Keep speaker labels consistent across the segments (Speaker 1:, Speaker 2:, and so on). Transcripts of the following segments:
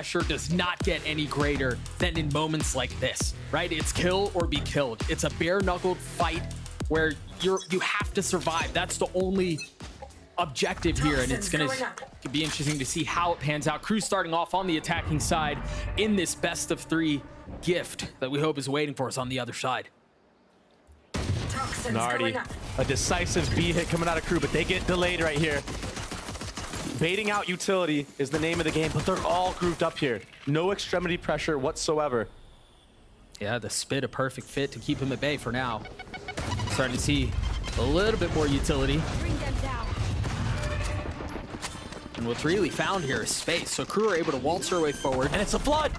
Speaker 1: Pressure does not get any greater than in moments like this, right? It's kill or be killed. It's a bare-knuckled fight where you have to survive. That's the only objective here, and it's gonna be interesting to see how it pans out. KRU starting off on the attacking side in this best of 3 gift that we hope is waiting for us on the other side.
Speaker 2: Nardi, a decisive B hit coming out of KRU, but they get delayed right here. Baiting out utility is the name of the game, but they're all grouped up here. No extremity pressure whatsoever.
Speaker 1: Yeah, the spit a perfect fit to keep him at bay for now. Starting to see a little bit more utility.
Speaker 3: Bring them down.
Speaker 1: And what's really found here is space. So KRU are able to waltz their way forward.
Speaker 2: And it's a flood.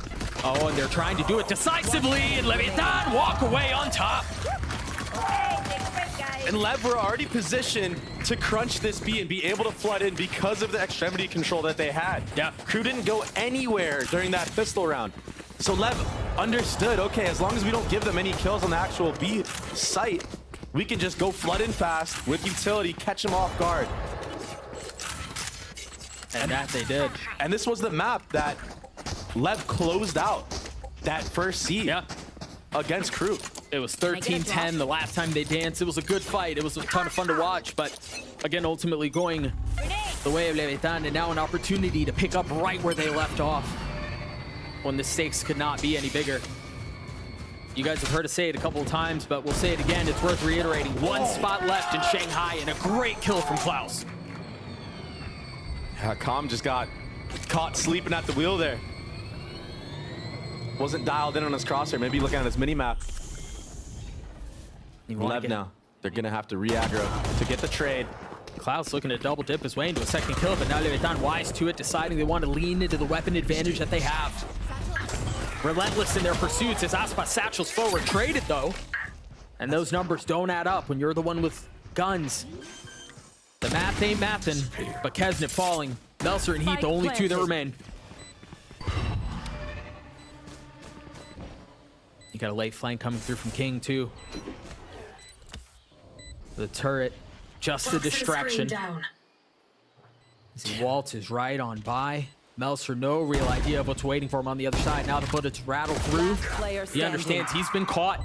Speaker 1: Oh, and they're trying to do it decisively. And Leviathan walk away on top.
Speaker 2: And LEV were already positioned to crunch this B and be able to flood in because of the extremity control that they had.
Speaker 1: Yeah.
Speaker 2: KRU didn't go anywhere during that pistol round. So LEV understood, okay, as long as we don't give them any kills on the actual B site, we can just go flood in fast with utility, catch them off guard.
Speaker 1: And that they did.
Speaker 2: And this was the map that LEV closed out that first seed against KRU.
Speaker 1: It was 13-10 the last time they danced. It was a good fight. It was a ton of fun to watch, but again, ultimately going the way of Leviathan, and now an opportunity to pick up right where they left off when the stakes could not be any bigger. You guys have heard us say it a couple of times, but we'll say it again. It's worth reiterating. 1 spot left in Shanghai, and a great kill from Klaus.
Speaker 2: Calm just got caught sleeping at the wheel there. Wasn't dialed in on his crosshair. Maybe looking at his mini-map. LEV now. They're going to have to re-aggro to get the trade.
Speaker 1: Klaus looking to double dip his way into a second kill, but now Leviathan wise to it, deciding they want to lean into the weapon advantage that they have. Relentless in their pursuits as Aspas satchels forward. Traded though. And those numbers don't add up when you're the one with guns. The math ain't mathin', but Kesnit falling. Melser and Heat, the only 2 that remain. You got a late flank coming through from King too. The turret, just a distraction. As he waltzes right on by. Melser, no real idea of what's waiting for him on the other side. Now the bullets rattle through. He understands he's been caught.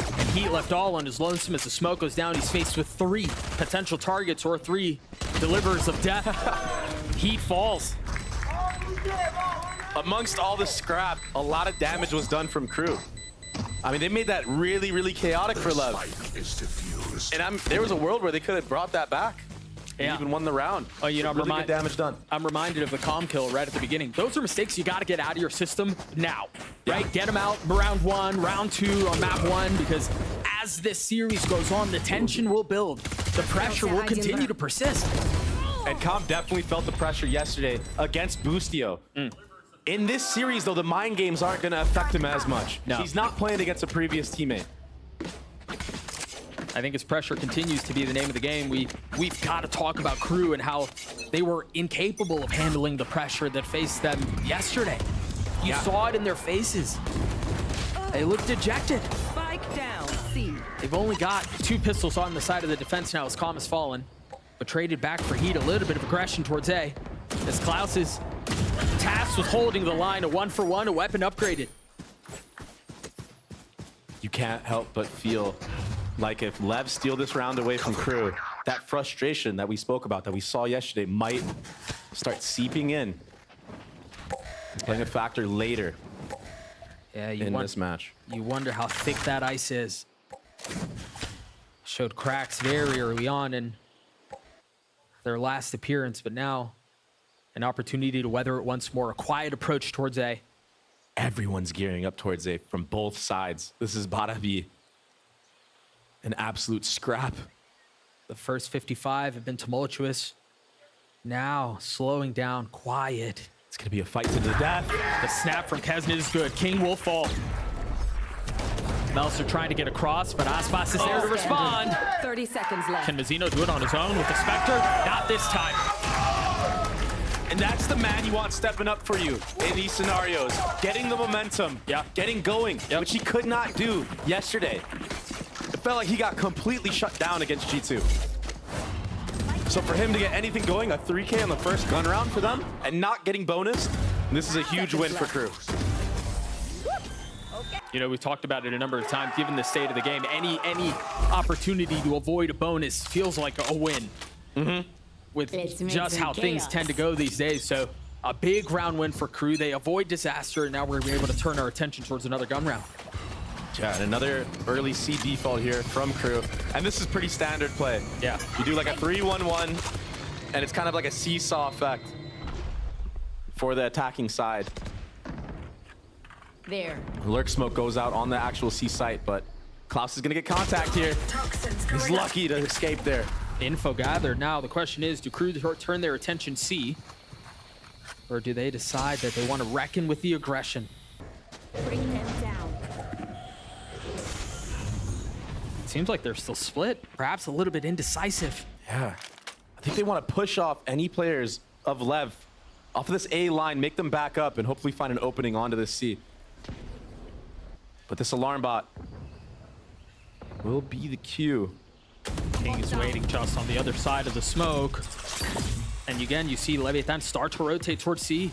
Speaker 1: And Heat left all on his lonesome as the smoke goes down. He's faced with 3 potential targets or 3 deliverers of death. Heat falls.
Speaker 2: Amongst all the scrap, a lot of damage was done from KRU. I mean, they made that really, really chaotic for LEV. And there was a world where they could have brought that back. And even won the round.
Speaker 1: Oh, you know,
Speaker 2: really good damage done.
Speaker 1: I'm reminded of the calm kill right at the beginning. Those are mistakes you got to get out of your system now, right? Get them out round 1, round 2 on map 1, because as this series goes on, the tension will build. The pressure will continue to persist.
Speaker 2: And Calm definitely felt the pressure yesterday against Boostio. In this series, though, the mind games aren't going to affect him as much.
Speaker 1: No.
Speaker 2: He's not playing against a previous teammate.
Speaker 1: I think his pressure continues to be the name of the game. We've got to talk about KRU and how they were incapable of handling the pressure that faced them yesterday. You saw it in their faces. They looked dejected.
Speaker 3: Spike down, C.
Speaker 1: They've only got 2 pistols on the side of the defense now as Calm has fallen, but traded back for Heat. A little bit of aggression towards A. As Klaus is tasked with holding the line, a 1-for-1, a weapon upgraded.
Speaker 2: You can't help but feel like if LEV steal this round away from KRU, that frustration that we spoke about, that we saw yesterday, might start seeping in. Playing a factor later in this match.
Speaker 1: You wonder how thick that ice is. Showed cracks very early on in their last appearance, but now an opportunity to weather it once more. A quiet approach towards A.
Speaker 2: Everyone's gearing up towards A from both sides. This is about to be an absolute scrap.
Speaker 1: The first 55 have been tumultuous. Now slowing down, quiet.
Speaker 2: It's gonna be a fight to the death.
Speaker 1: The snap from Kesnit is good. King will fall. Melser trying to get across, but Aspas is there to respond.
Speaker 3: 30 seconds left.
Speaker 1: Can Mazzino do it on his own with the Spectre? Not this time.
Speaker 2: And that's the man you want stepping up for you in these scenarios. Getting the momentum, getting going, which he could not do yesterday. It felt like he got completely shut down against G2. So for him to get anything going, a 3K on the first gun round for them, and not getting bonus, And this is a huge win for Crew.
Speaker 1: You know, we've talked about it a number of times. Given the state of the game, any opportunity to avoid a bonus feels like a win. With just how things tend to go these days. So a big round win for Crew. They avoid disaster, and now we're gonna be able to turn our attention towards another gun round.
Speaker 2: Yeah, and another early C default here from Crew. And this is pretty standard play.
Speaker 1: Yeah.
Speaker 2: You do like a 3-1-1, and it's kind of like a seesaw effect for the attacking side.
Speaker 3: There.
Speaker 2: Lurk smoke goes out on the actual C site, but Klaus is gonna get contact here. He's lucky to escape there.
Speaker 1: Info gathered. Now the question is, do Crew turn their attention C? Or do they decide that they want to reckon with the aggression?
Speaker 3: Bring them down.
Speaker 1: Seems like they're still split, perhaps a little bit indecisive.
Speaker 2: Yeah. I think they want to push off any players of LEV off of this A line, make them back up, and hopefully find an opening onto this C. But this alarm bot will be the cue.
Speaker 1: King is waiting just on the other side of the smoke. And again, you see Leviathan start to rotate towards C.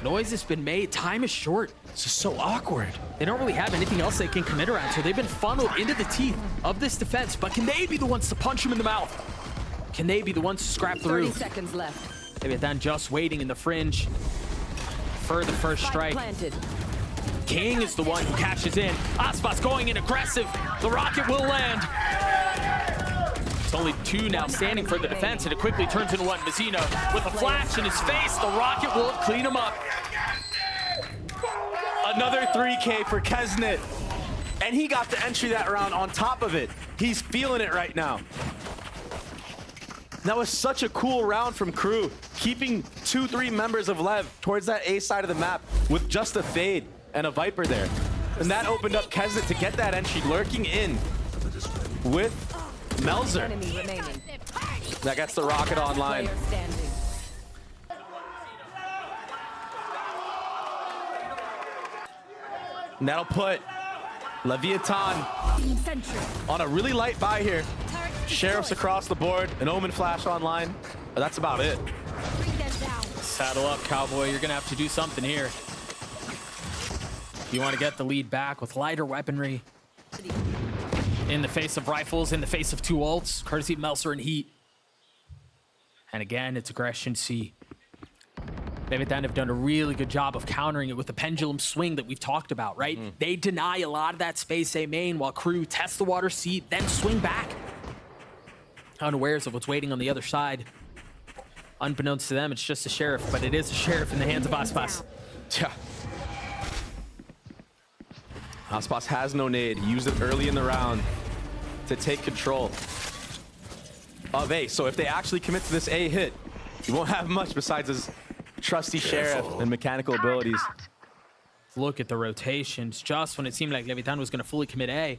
Speaker 1: Noise has been made. Time is short.
Speaker 2: This is so awkward.
Speaker 1: They don't really have anything else they can commit around, so they've been funneled into the teeth of this defense. But can they be the ones to punch him in the mouth? Can they be the ones to scrap through?
Speaker 3: 30 seconds left.
Speaker 1: Leviathan just waiting in the fringe for the first strike.
Speaker 3: Planted.
Speaker 1: King is the one who catches in. Aspas going in aggressive. The rocket will land. It's only two now standing for the defense, and it quickly turns into one. Mazzino with a flash in his face. The rocket will clean him up.
Speaker 2: Another 3K for Kesnet. And he got the entry that round on top of it. He's feeling it right now. That was such a cool round from Crew, keeping 2-3 members of LEV towards that A side of the map with just a fade and a Viper there. And that opened up Kesnet to get that entry, lurking in with Melzer.
Speaker 3: Enemy remaining.
Speaker 2: That gets the rocket online.
Speaker 3: Player standing.
Speaker 2: And that'll put Leviathan on a really light buy here. Sheriffs across the board, an Omen flash online, but that's about it.
Speaker 1: Saddle up, Cowboy. You're going to have to do something here. You want to get the lead back with lighter weaponry. In the face of rifles, in the face of two ults, courtesy of Melzer and Heat. And again, it's aggression C. Leviathan have done a really good job of countering it with the pendulum swing that we've talked about, right? They deny a lot of that space A main while Crew test the water C, then swing back. Unawares of what's waiting on the other side. Unbeknownst to them, it's just a sheriff, but it is a sheriff in the hands of Aspas.
Speaker 2: Yeah. Aspas has no nade. He used it early in the round to take control of A. So if they actually commit to this A hit, he won't have much besides his trusty sheriff and mechanical abilities.
Speaker 1: Look at the rotations. Just when it seemed like Leviathan was going to fully commit A,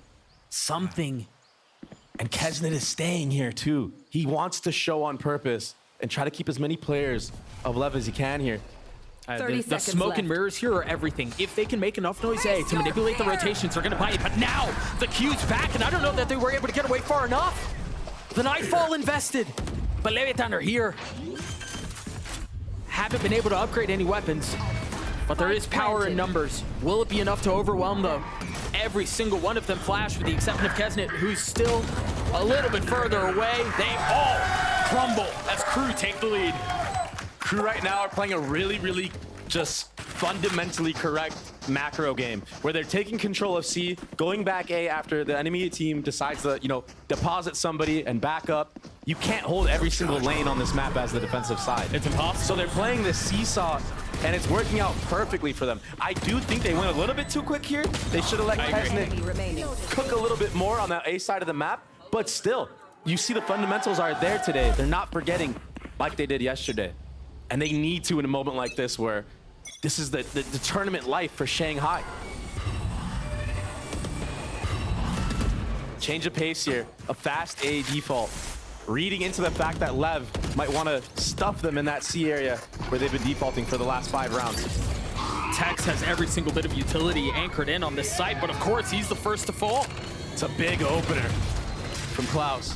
Speaker 1: something.
Speaker 2: And Kesnet is staying here too. He wants to show on purpose and try to keep as many players of LEV as he can here.
Speaker 3: 30
Speaker 1: The
Speaker 3: seconds
Speaker 1: smoke
Speaker 3: left.
Speaker 1: and mirrors here are everything. If they can make enough noise A to manipulate the rotations, they're going to buy it. But now the Q's back, and I don't know that they were able to get away far enough. The Nightfall invested, but Leviathan are here. Haven't been able to upgrade any weapons, but there is power in numbers. Will it be enough to overwhelm them? Every single one of them flash, with the exception of Kesnet, who's still a little bit further away. They all crumble as Crew take the lead.
Speaker 2: Crew right now are playing a really just fundamentally correct macro game where they're taking control of C, going back A after the enemy team decides to, deposit somebody and back up. You can't hold every single lane on this map as the defensive side.
Speaker 1: It's impossible.
Speaker 2: So they're playing this seesaw, and it's working out perfectly for them. I do think they went a little bit too quick here. They should have let
Speaker 3: Enemy
Speaker 2: Kesnet
Speaker 3: remaining.
Speaker 2: cook a little bit more on that A side of the map, but still, you see the fundamentals are there today. They're not forgetting like they did yesterday. And they need to in a moment like this where this is the tournament life for Shanghai. Change of pace here, a fast A default. Reading into the fact that LEV might want to stuff them in that C area where they've been defaulting for the last 5 rounds.
Speaker 1: Tex has every single bit of utility anchored in on this site, but of course he's the first to fall.
Speaker 2: It's a big opener from Klaus.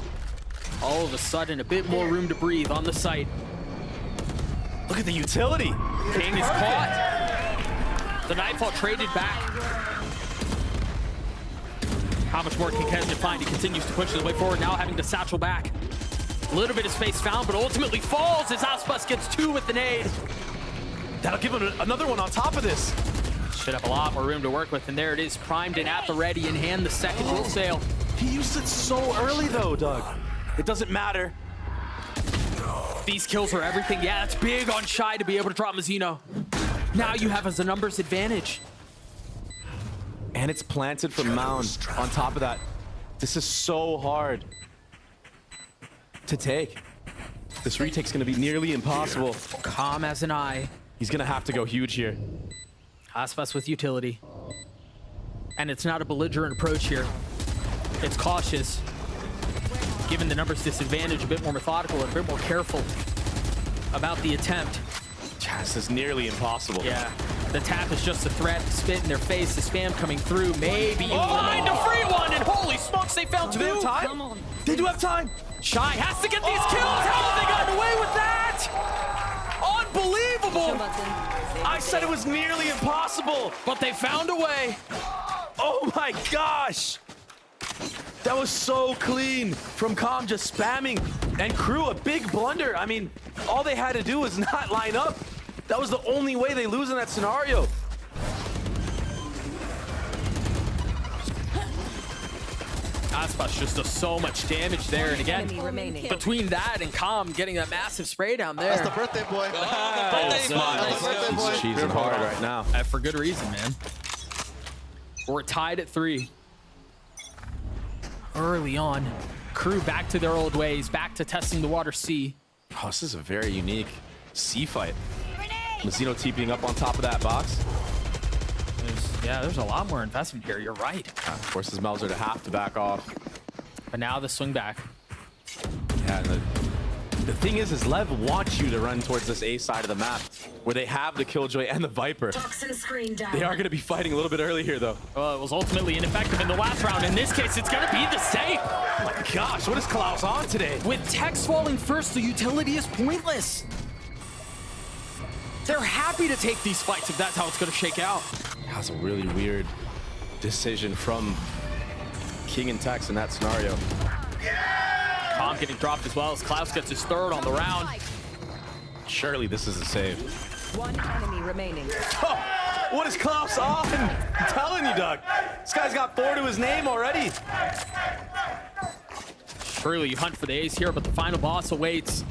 Speaker 1: All of a sudden, a bit more room to breathe on the site.
Speaker 2: Look at the utility.
Speaker 1: King is caught. The Nightfall traded back. How much more can Kesman find? He continues to push his way forward, now having to satchel back. A little bit of space found, but ultimately falls as Aspas gets 2 with the nade.
Speaker 2: That'll give him another one on top of this.
Speaker 1: Should have a lot more room to work with, and there it is, primed and at the ready in hand. The second will sail.
Speaker 2: He used it so early though, Doug. It doesn't matter.
Speaker 1: These kills are everything. Yeah, it's big on Shy to be able to drop Mazzino. Now you have as a numbers advantage.
Speaker 2: And it's planted from Mound on top of that. This is so hard to take. This retake's gonna be nearly impossible.
Speaker 1: Calm as an eye.
Speaker 2: He's gonna have to go huge here.
Speaker 1: Aspas with utility. And it's not a belligerent approach here. It's cautious. Given the numbers disadvantage, a bit more methodical and a bit more careful about the attempt.
Speaker 2: This is nearly impossible.
Speaker 1: Yeah, the tap is just a threat, the spit in their face, the spam coming through. Maybe you find a free one, and holy smokes, they found 2.
Speaker 2: Do they have time?
Speaker 3: Come on.
Speaker 2: They do have time.
Speaker 1: Shy has to get these kills. How have they gotten away with that? Unbelievable.
Speaker 2: I said it was nearly impossible.
Speaker 1: But they found a way.
Speaker 2: Oh my gosh. That was so clean from Calm just spamming. And Crew, a big blunder. I mean, all they had to do was not line up. That was the only way they lose in that scenario.
Speaker 1: Aspas just does so much damage there. And again,
Speaker 3: Enemy remaining.
Speaker 1: between that and Calm getting that massive spray down there.
Speaker 4: That's the birthday boy.
Speaker 2: Birthday boy. He's cheesing hard right now.
Speaker 1: For good reason, man. We're tied at 3. Early on, Crew back to their old ways, back to testing the water C.
Speaker 2: Oh, this is a very unique C fight. Mazzino TPing up on top of that box.
Speaker 1: There's a lot more investment here. You're right.
Speaker 2: Forces Melzer to have to back off.
Speaker 1: But now the swing back.
Speaker 2: Yeah, and the thing is LEV wants you to run towards this A side of the map where they have the Killjoy and the Viper.
Speaker 5: Toxin screen down.
Speaker 2: They are going to be fighting a little bit early here, though.
Speaker 1: Well, it was ultimately ineffective in the last round. In this case, it's going to be the same.
Speaker 2: Oh my gosh, what is Klaus on today?
Speaker 1: With Tex falling first, the utility is pointless. They're happy to take these fights if that's how it's going to shake out.
Speaker 2: That's a really weird decision from King and Tex in that scenario.
Speaker 1: Calm getting dropped as well as Klaus gets his 3rd on the round.
Speaker 2: Surely this is a save.
Speaker 3: 1 enemy remaining.
Speaker 2: Oh, what is Klaus on? I'm telling you, Doug. This guy's got 4 to his name already.
Speaker 1: Surely you hunt for the ace here, but the final boss awaits.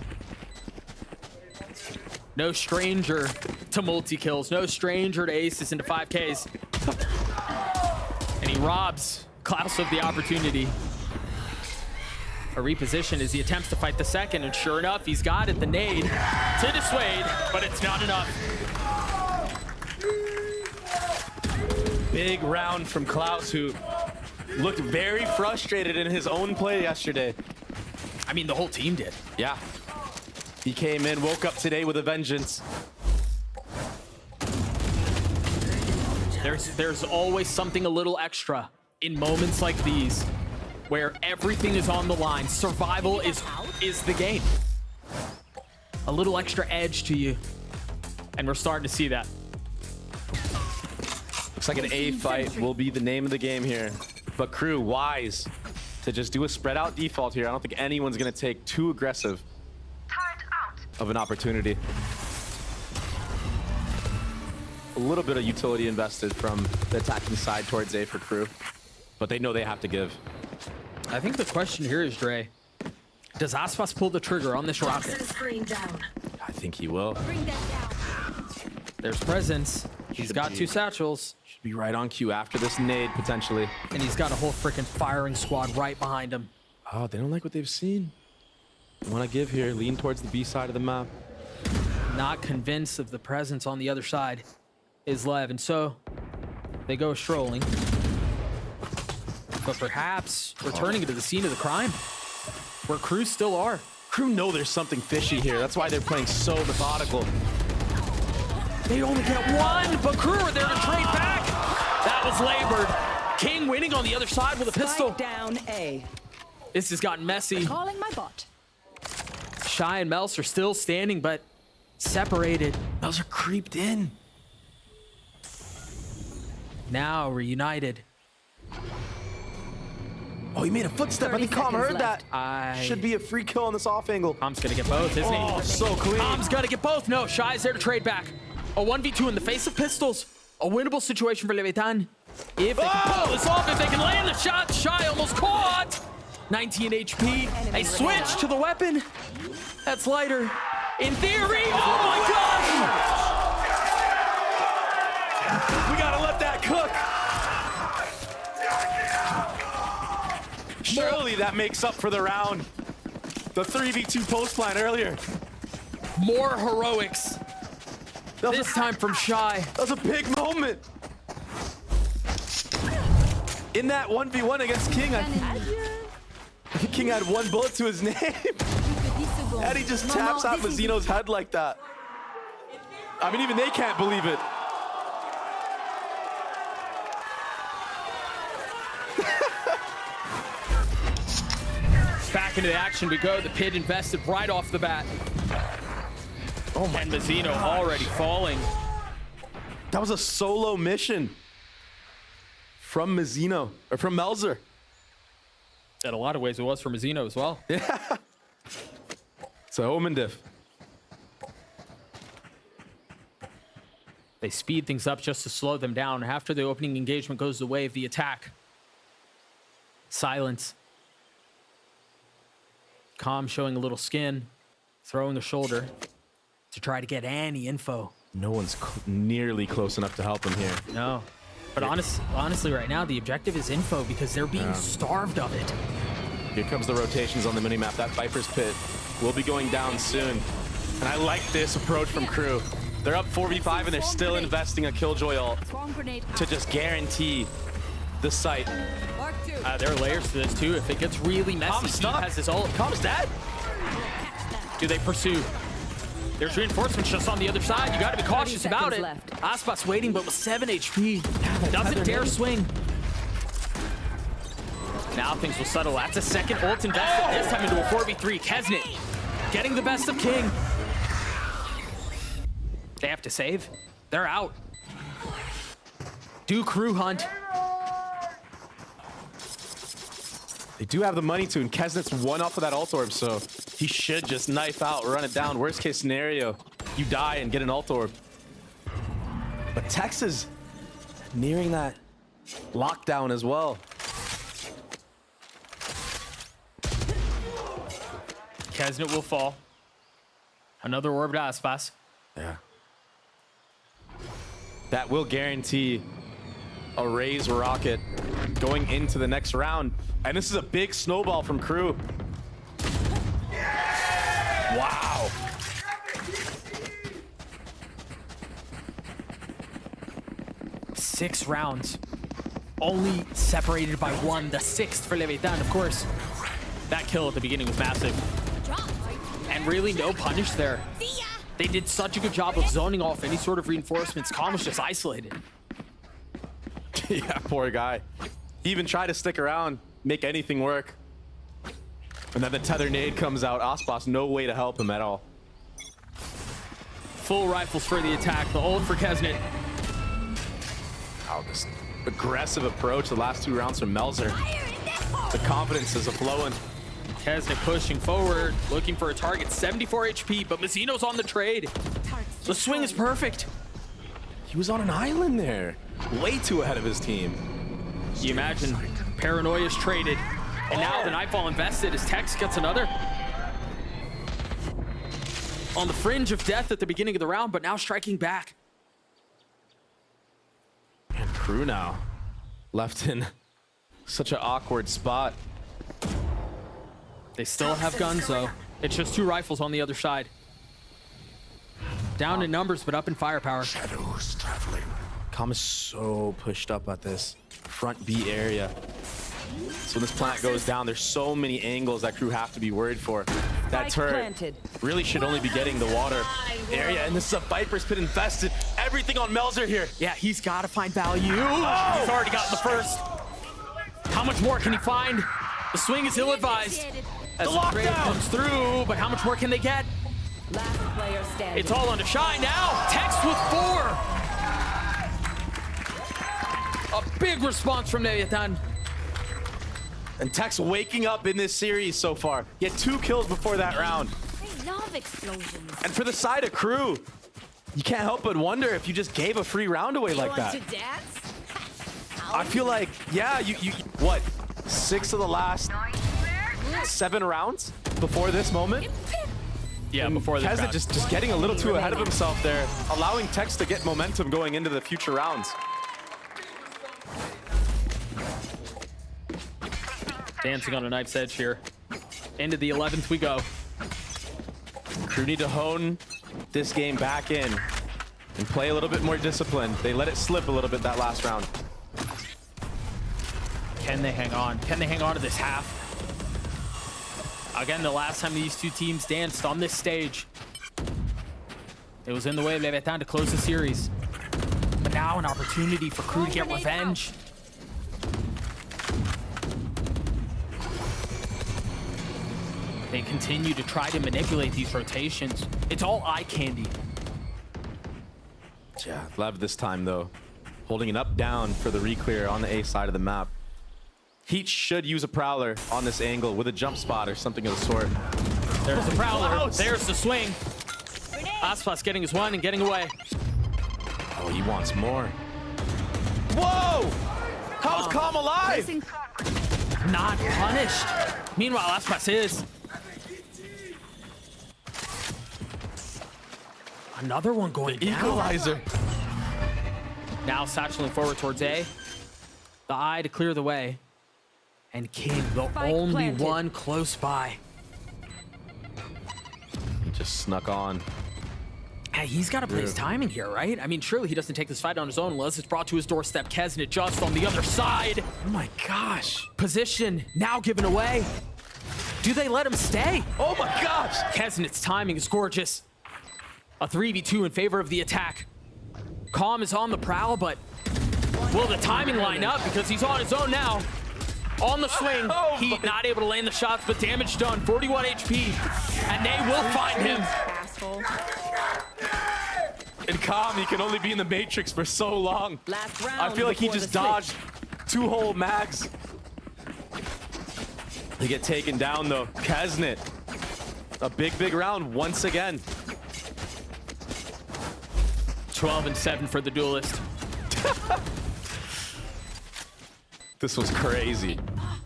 Speaker 1: No stranger to multi-kills, no stranger to aces into 5Ks. And he robs Klaus of the opportunity. A reposition as he attempts to fight the second, and sure enough, he's got it, the nade to dissuade, but it's not enough.
Speaker 2: Big round from Klaus, who looked very frustrated in his own play yesterday.
Speaker 1: I mean, the whole team did.
Speaker 2: Yeah. He came in, woke up today with a vengeance.
Speaker 1: There's always something a little extra in moments like these where everything is on the line. Survival is the game. A little extra edge to you. And we're starting to see that.
Speaker 2: Looks like an A fight will be the name of the game here. But Crew, wise to just do a spread out default here. I don't think anyone's going to take too aggressive of an opportunity. A little bit of utility invested from the attacking side towards A for Crew, but they know they have to give.
Speaker 1: I think the question here is, Dre, does Aspas pull the trigger on this rocket?
Speaker 5: Toxin screen down.
Speaker 2: I think he will.
Speaker 3: Bring that down.
Speaker 1: There's presence. He's
Speaker 2: Should
Speaker 1: got
Speaker 2: be.
Speaker 1: 2 satchels,
Speaker 2: Should be right on cue after this nade, potentially.
Speaker 1: and he's got a whole freaking firing squad right behind him.
Speaker 2: Oh, they don't like what they've seen. Want to give here, lean towards the B side of the map.
Speaker 1: Not convinced of the presence on the other side is LEV, and so they go strolling. But perhaps returning to the scene of the crime, where Crew still are.
Speaker 2: Crew know there's something fishy here. That's why they're playing so methodical.
Speaker 1: They only get 1, but Crew are there to trade back. That was labored. King winning on the other side with a pistol.
Speaker 3: Spike down A.
Speaker 1: This has gotten messy.
Speaker 3: Calling my bot.
Speaker 1: Shy and Mels are still standing, but Separated.
Speaker 2: Melzer creeped in.
Speaker 1: Now reunited.
Speaker 2: Oh, he made a footstep. I
Speaker 3: 30
Speaker 2: think Calm
Speaker 3: seconds
Speaker 2: heard
Speaker 3: left.
Speaker 2: that. Should be a free kill on this off angle.
Speaker 1: Calm's gonna get both, isn't he?
Speaker 2: Oh, so clean.
Speaker 1: Calm's gotta get both. No, Shy's there to trade back. A 1v2 in the face of pistols. A winnable situation for Leviathan. If they can pull this off, if they can land the shot, Shy almost caught. 19 HP. They switch to the weapon. That's lighter. In theory, oh my God!
Speaker 2: We gotta let that cook. Surely that makes up for the round. The 3v2 post plan earlier.
Speaker 1: More heroics. This time from Shy.
Speaker 2: That was a big moment. In that 1v1 against King, I think King had 1 bullet to his name. And he just taps out Mazzino's head like that. I mean, even they can't believe it.
Speaker 1: Back into the action we go. The pit invested right off the bat.
Speaker 2: Oh my
Speaker 1: And Mazzino already falling.
Speaker 2: That was a solo mission from Mazzino, or from Melzer.
Speaker 1: In a lot of ways, it was for Mazzino as well.
Speaker 2: Yeah. It's a Omen diff.
Speaker 1: They speed things up just to slow them down. After the opening engagement goes the way of the attack. Silence. Calm showing a little skin, throwing a shoulder to try to get any info.
Speaker 2: No one's nearly close enough to help him here.
Speaker 1: No. But honestly, right now, the objective is info because they're being starved of it.
Speaker 2: Here comes the rotations on the minimap. That Viper's Pit will be going down soon. And I like this approach from Crew. They're up 4v5 and they're still investing a Killjoy ult to just guarantee the site.
Speaker 1: There are layers to this too. If it gets really messy,
Speaker 2: Calm's
Speaker 1: he
Speaker 2: stuck.
Speaker 1: has his ult.
Speaker 2: Calm's dead.
Speaker 1: Do they pursue? There's reinforcements just on the other side. You got to be cautious about it.
Speaker 3: Left.
Speaker 1: Aspas waiting, but with 7 HP. Doesn't dare swing. Now things will settle. That's a second ult invested, this time into a 4v3. Kesnet getting the best of King. They have to save. They're out. Do crew hunt.
Speaker 2: They do have the money to, and Kesnet's 1 off of that ult orb, so he should just knife out, run it down. Worst case scenario, you die and get an ult orb. But Tex is nearing that lockdown as well.
Speaker 1: Kesnet will fall. Another orb to Aspas.
Speaker 2: Yeah. That will guarantee a Raze rocket going into the next round. And this is a big snowball from Crew. Wow.
Speaker 1: Six rounds. Only separated by 1, the 6th for Leviathan, of course. That kill at the beginning was massive. And really no punish there. They did such a good job of zoning off any sort of reinforcements. Calm was just isolated.
Speaker 2: Yeah, poor guy. He even tried to stick around, make anything work. And then the tether nade comes out. Aspas, no way to help him at all.
Speaker 1: Full rifles for the attack. The ult for Kesnet.
Speaker 2: Wow, this aggressive approach the last 2 rounds from Melzer. The confidence is flowing.
Speaker 1: Kesnet pushing forward, looking for a target. 74 HP, but Mazzino's on the trade. The swing is perfect.
Speaker 2: He was on an island there. Way too ahead of his team.
Speaker 1: You imagine Paranoia's traded, and now the Nightfall invested as Tex gets another. On the fringe of death at the beginning of the round, but now striking back.
Speaker 2: And Crew now left in such an awkward spot.
Speaker 1: They still have guns, though. It's just 2 rifles on the other side. Down in numbers, but up in firepower.
Speaker 4: Shadows traveling.
Speaker 2: Calm is so pushed up at this front B area. So when this plant goes down, there's so many angles that Crew have to be worried for. That
Speaker 3: Spike
Speaker 2: turret
Speaker 3: planted.
Speaker 2: really should only be getting the water area, and this is a Viper's Pit infested. Everything on Melzer here.
Speaker 1: Yeah, he's got to find value. He's already gotten the first. How much more can he find? The swing is ill-advised. As the trade
Speaker 2: lockdown
Speaker 1: comes through, but how much more can they get?
Speaker 3: Last player standing.
Speaker 1: It's all on to Shine now. Tex with 4. A big response from Leviathan.
Speaker 2: And Tex waking up in this series so far. He had 2 kills before that round.
Speaker 4: I love explosions.
Speaker 2: And for the side of Crew, you can't help but wonder if you just gave a free round away like that.
Speaker 4: Want to dance?
Speaker 2: I feel like, yeah, you what, 6 of the last 7 rounds before this moment?
Speaker 1: Yeah, before this
Speaker 2: Keza
Speaker 1: round.
Speaker 2: just getting a little too ahead of himself there, allowing Tex to get momentum going into the future rounds.
Speaker 1: Dancing on a knife's edge here. Into the 11th we go.
Speaker 2: Crew need to hone this game back in and play a little bit more disciplined. They let it slip a little bit that last round.
Speaker 1: Can they hang on? Can they hang on to this half? Again, the last time these two teams danced on this stage, it was in the way of Leviathan to close the series. But now an opportunity for Crew to get revenge. They continue to try to manipulate these rotations. It's all eye candy.
Speaker 2: Yeah, LEV this time though, holding it up down for the reclear on the A side of the map. Heat should use a Prowler on this angle with a jump spot or something of the sort.
Speaker 1: There's the Prowler.
Speaker 2: Close.
Speaker 1: There's the swing. Aspas getting his one and getting away.
Speaker 2: Oh, he wants more. Whoa! How's Calm alive?
Speaker 1: Not punished. Meanwhile, Aspas is. Another one going down.
Speaker 2: Equalizer.
Speaker 1: Now satcheling forward towards A. The eye to clear the way. And King, the
Speaker 3: Spike
Speaker 1: only
Speaker 3: planted.
Speaker 1: one close by.
Speaker 2: He just snuck on.
Speaker 1: Hey, he's got to play his timing here, right? I mean, surely he doesn't take this fight on his own unless it's brought to his doorstep. Kesnet just on the other side.
Speaker 2: Oh my gosh.
Speaker 1: Position now given away. Do they let him stay?
Speaker 2: Oh my gosh.
Speaker 1: Kesnet's timing is gorgeous. A 3v2 in favor of the attack. Calm is on the prowl, but will the timing line up? Because he's on his own now. On the swing, Heat not able to land the shots, but damage done. 41 HP, and they will find him.
Speaker 3: Asshole.
Speaker 2: In Calm, he can only be in the Matrix for so long.
Speaker 3: Last round.
Speaker 2: I feel like he
Speaker 3: before
Speaker 2: just
Speaker 3: the
Speaker 2: dodged 2 whole mags. They get taken down though. Kesnet, a big round once again.
Speaker 1: 12-7 for the duelist.
Speaker 2: This was crazy.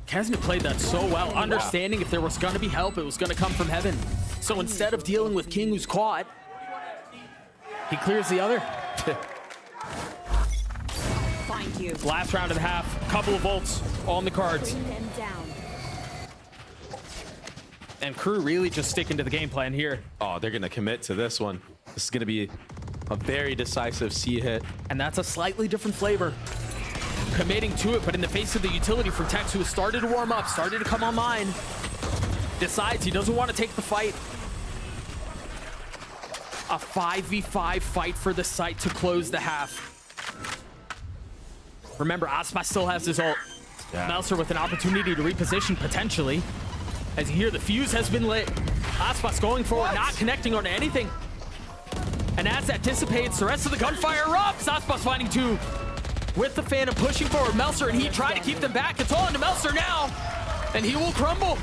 Speaker 1: Kesnet played that so well, understanding if there was gonna be help, it was gonna come from heaven. So instead of dealing with King, who's caught, he clears the other.
Speaker 3: Find you.
Speaker 1: Last round of the half, couple of volts on the cards.
Speaker 4: Bring them down.
Speaker 1: And Crew really just sticking to the game plan here.
Speaker 2: Oh, they're gonna commit to this one. This is gonna be a very decisive C hit.
Speaker 1: And that's a slightly different flavor. Committing to it, but in the face of the utility from Tex, who has started to warm up, started to come online, decides he doesn't want to take the fight. A 5v5 fight for the site to close the half. Remember, Aspas still has his ult. Melser with an opportunity to reposition potentially. As you hear, the fuse has been lit. Aspas going forward, not connecting on anything. And as that dissipates, the rest of the gunfire erupts. Aspas finding 2. With the Phantom pushing forward, Melser and he try to keep them back. It's all into Melser now, and he will crumble.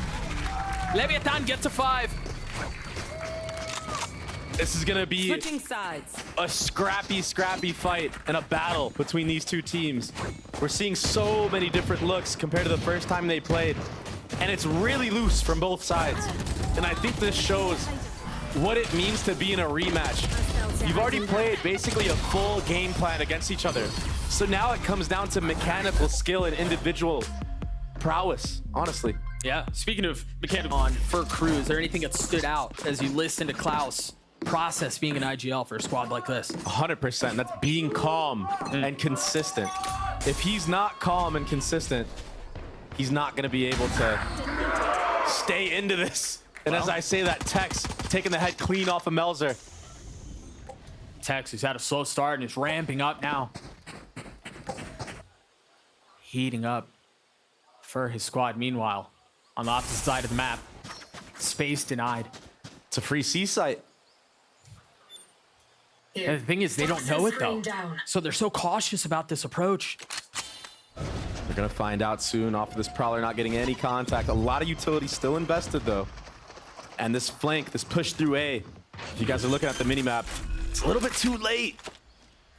Speaker 1: Leviathan gets to 5.
Speaker 2: This is gonna be
Speaker 3: Switching sides.
Speaker 2: a scrappy fight and a battle between these two teams. We're seeing so many different looks compared to the first time they played, and it's really loose from both sides. And I think this shows what it means to be in a rematch. You've already played basically a full game plan against each other. So now it comes down to mechanical skill and individual prowess, honestly.
Speaker 1: Yeah, speaking of mechanical on for Crew, is there anything that stood out as you listen to Klaus process being an IGL for a squad like this?
Speaker 2: 100%. That's being calm and consistent. If he's not calm and consistent, he's not going to be able to stay into this. And as I say that, Tex taking the head clean off of Melzer.
Speaker 1: Tex, who's had a slow start and is ramping up now. Heating up for his squad. Meanwhile, on the opposite side of the map, space denied.
Speaker 2: It's a free C site.
Speaker 1: And the thing is, they don't know it though. So they're so cautious about this approach.
Speaker 2: We're gonna find out soon off of this Prowler not getting any contact. A lot of utility still invested though. And this flank, this push through A, if you guys are looking at the minimap, it's a little bit too late.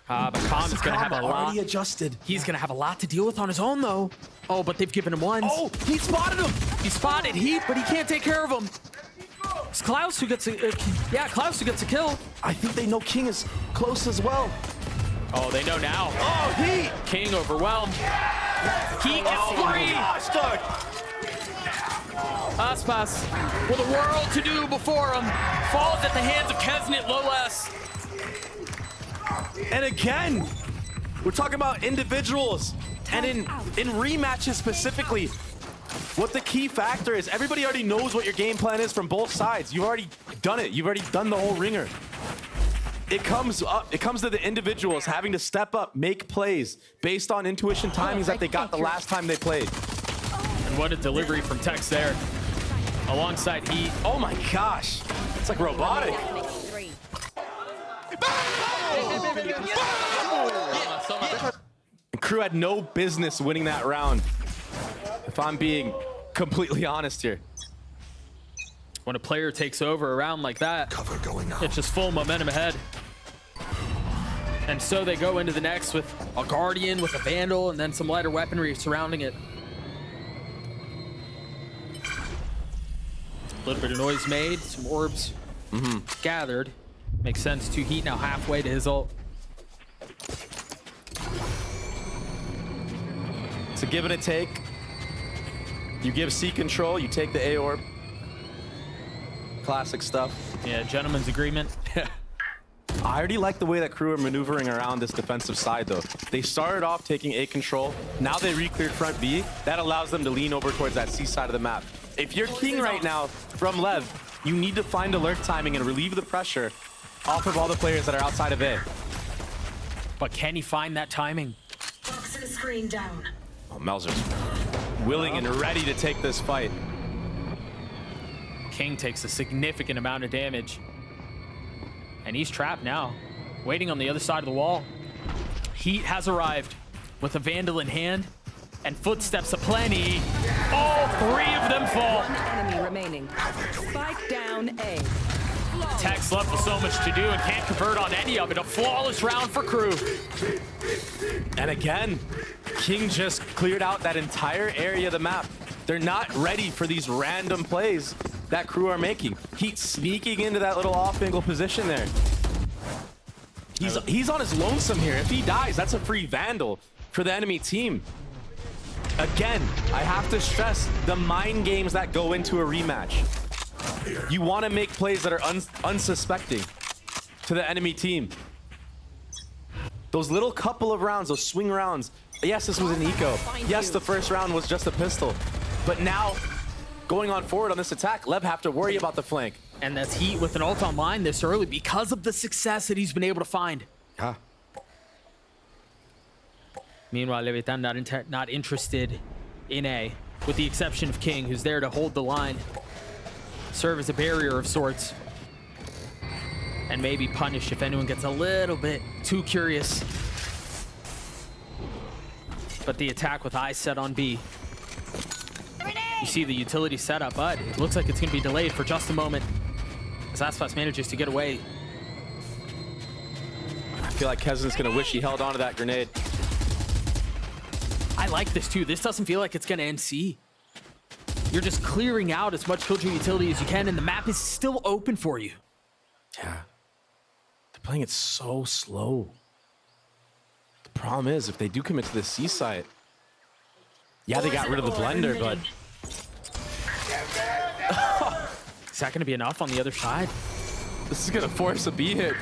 Speaker 1: But Khan is going to have a lot.
Speaker 2: Already adjusted.
Speaker 1: He's going to have a lot to deal with on his own, though. Oh, but they've given him ones.
Speaker 2: Oh, he spotted him.
Speaker 1: He spotted Heat, but he can't take care of him. It's Klaus who gets a Klaus who gets a kill.
Speaker 2: I think they know King is close as well.
Speaker 1: Oh, they know now.
Speaker 2: Oh, Heat.
Speaker 1: King overwhelmed. Heat gets three.
Speaker 2: Gosh, Doug.
Speaker 1: Aspas, with the world to do before him, falls at the hands of Kesnet Loles.
Speaker 2: And again, we're talking about individuals. And in rematches specifically, what the key factor is, everybody already knows what your game plan is from both sides. You've already done it. You've already done the whole ringer. It comes to the individuals having to step up, make plays based on intuition timings that they got the last time they played.
Speaker 1: And what a delivery from Tex there. Alongside Heat.
Speaker 2: Oh my gosh. It's like robotic. Crew had no business winning that round, if I'm being completely honest here.
Speaker 1: When a player takes over a round like that, it's just full momentum ahead. And so they go into the next with a Guardian, with a Vandal, and then some lighter weaponry surrounding it. A little bit of noise made, some orbs gathered. Makes sense. 2 Heat now halfway to his ult.
Speaker 2: It's a give and a take. You give C control, you take the A orb. Classic stuff.
Speaker 1: Yeah, gentleman's agreement.
Speaker 2: I already like the way that Crew are maneuvering around this defensive side though. They started off taking A control. Now they re-cleared front B. That allows them to lean over towards that C side of the map. If you're King right now from LEV, you need to find alert timing and relieve the pressure off of all the players that are outside of A.
Speaker 1: But can he find that timing?
Speaker 4: Toxin screen down.
Speaker 2: Oh, Melzer's willing and ready to take this fight.
Speaker 1: King takes a significant amount of damage. And he's trapped now, waiting on the other side of the wall. Heat has arrived with a Vandal in hand and footsteps aplenty. All 3 of them fall.
Speaker 3: One enemy remaining. Spike down A.
Speaker 1: Tex left with so much to do and can't convert on any of it. A flawless round for Crew.
Speaker 2: And again, King just cleared out that entire area of the map. They're not ready for these random plays that Crew are making. Heat sneaking into that little off-angle position there. He's on his lonesome here. If he dies, that's a free Vandal for the enemy team. Again, I have to stress the mind games that go into a rematch. You want to make plays that are unsuspecting to the enemy team. Those little couple of rounds, those swing rounds. Yes, this was an eco. Yes, the first round was just a pistol. But now, going on forward on this attack, LEV have to worry about the flank.
Speaker 1: And that's Heat with an ult online this early because of the success that he's been able to find.
Speaker 2: Yeah.
Speaker 1: Meanwhile, Leviathan not interested in A, with the exception of King, who's there to hold the line, serve as a barrier of sorts, and maybe punish if anyone gets a little bit too curious. But the attack with eyes set on B. You see the utility setup, but it looks like it's going to be delayed for just a moment as Aspas manages to get away.
Speaker 2: I feel like Kesnet's going to wish he held on to that grenade.
Speaker 1: I like this too. This doesn't feel like it's going to end C. You're just clearing out as much Killjoy utility as you can, and the map is still open for you.
Speaker 2: Yeah. They're playing it so slow. The problem is, if they do commit to the C site, yeah, they got rid of the blender, but...
Speaker 1: Is that going to be enough on the other side?
Speaker 2: This is going to force a B hit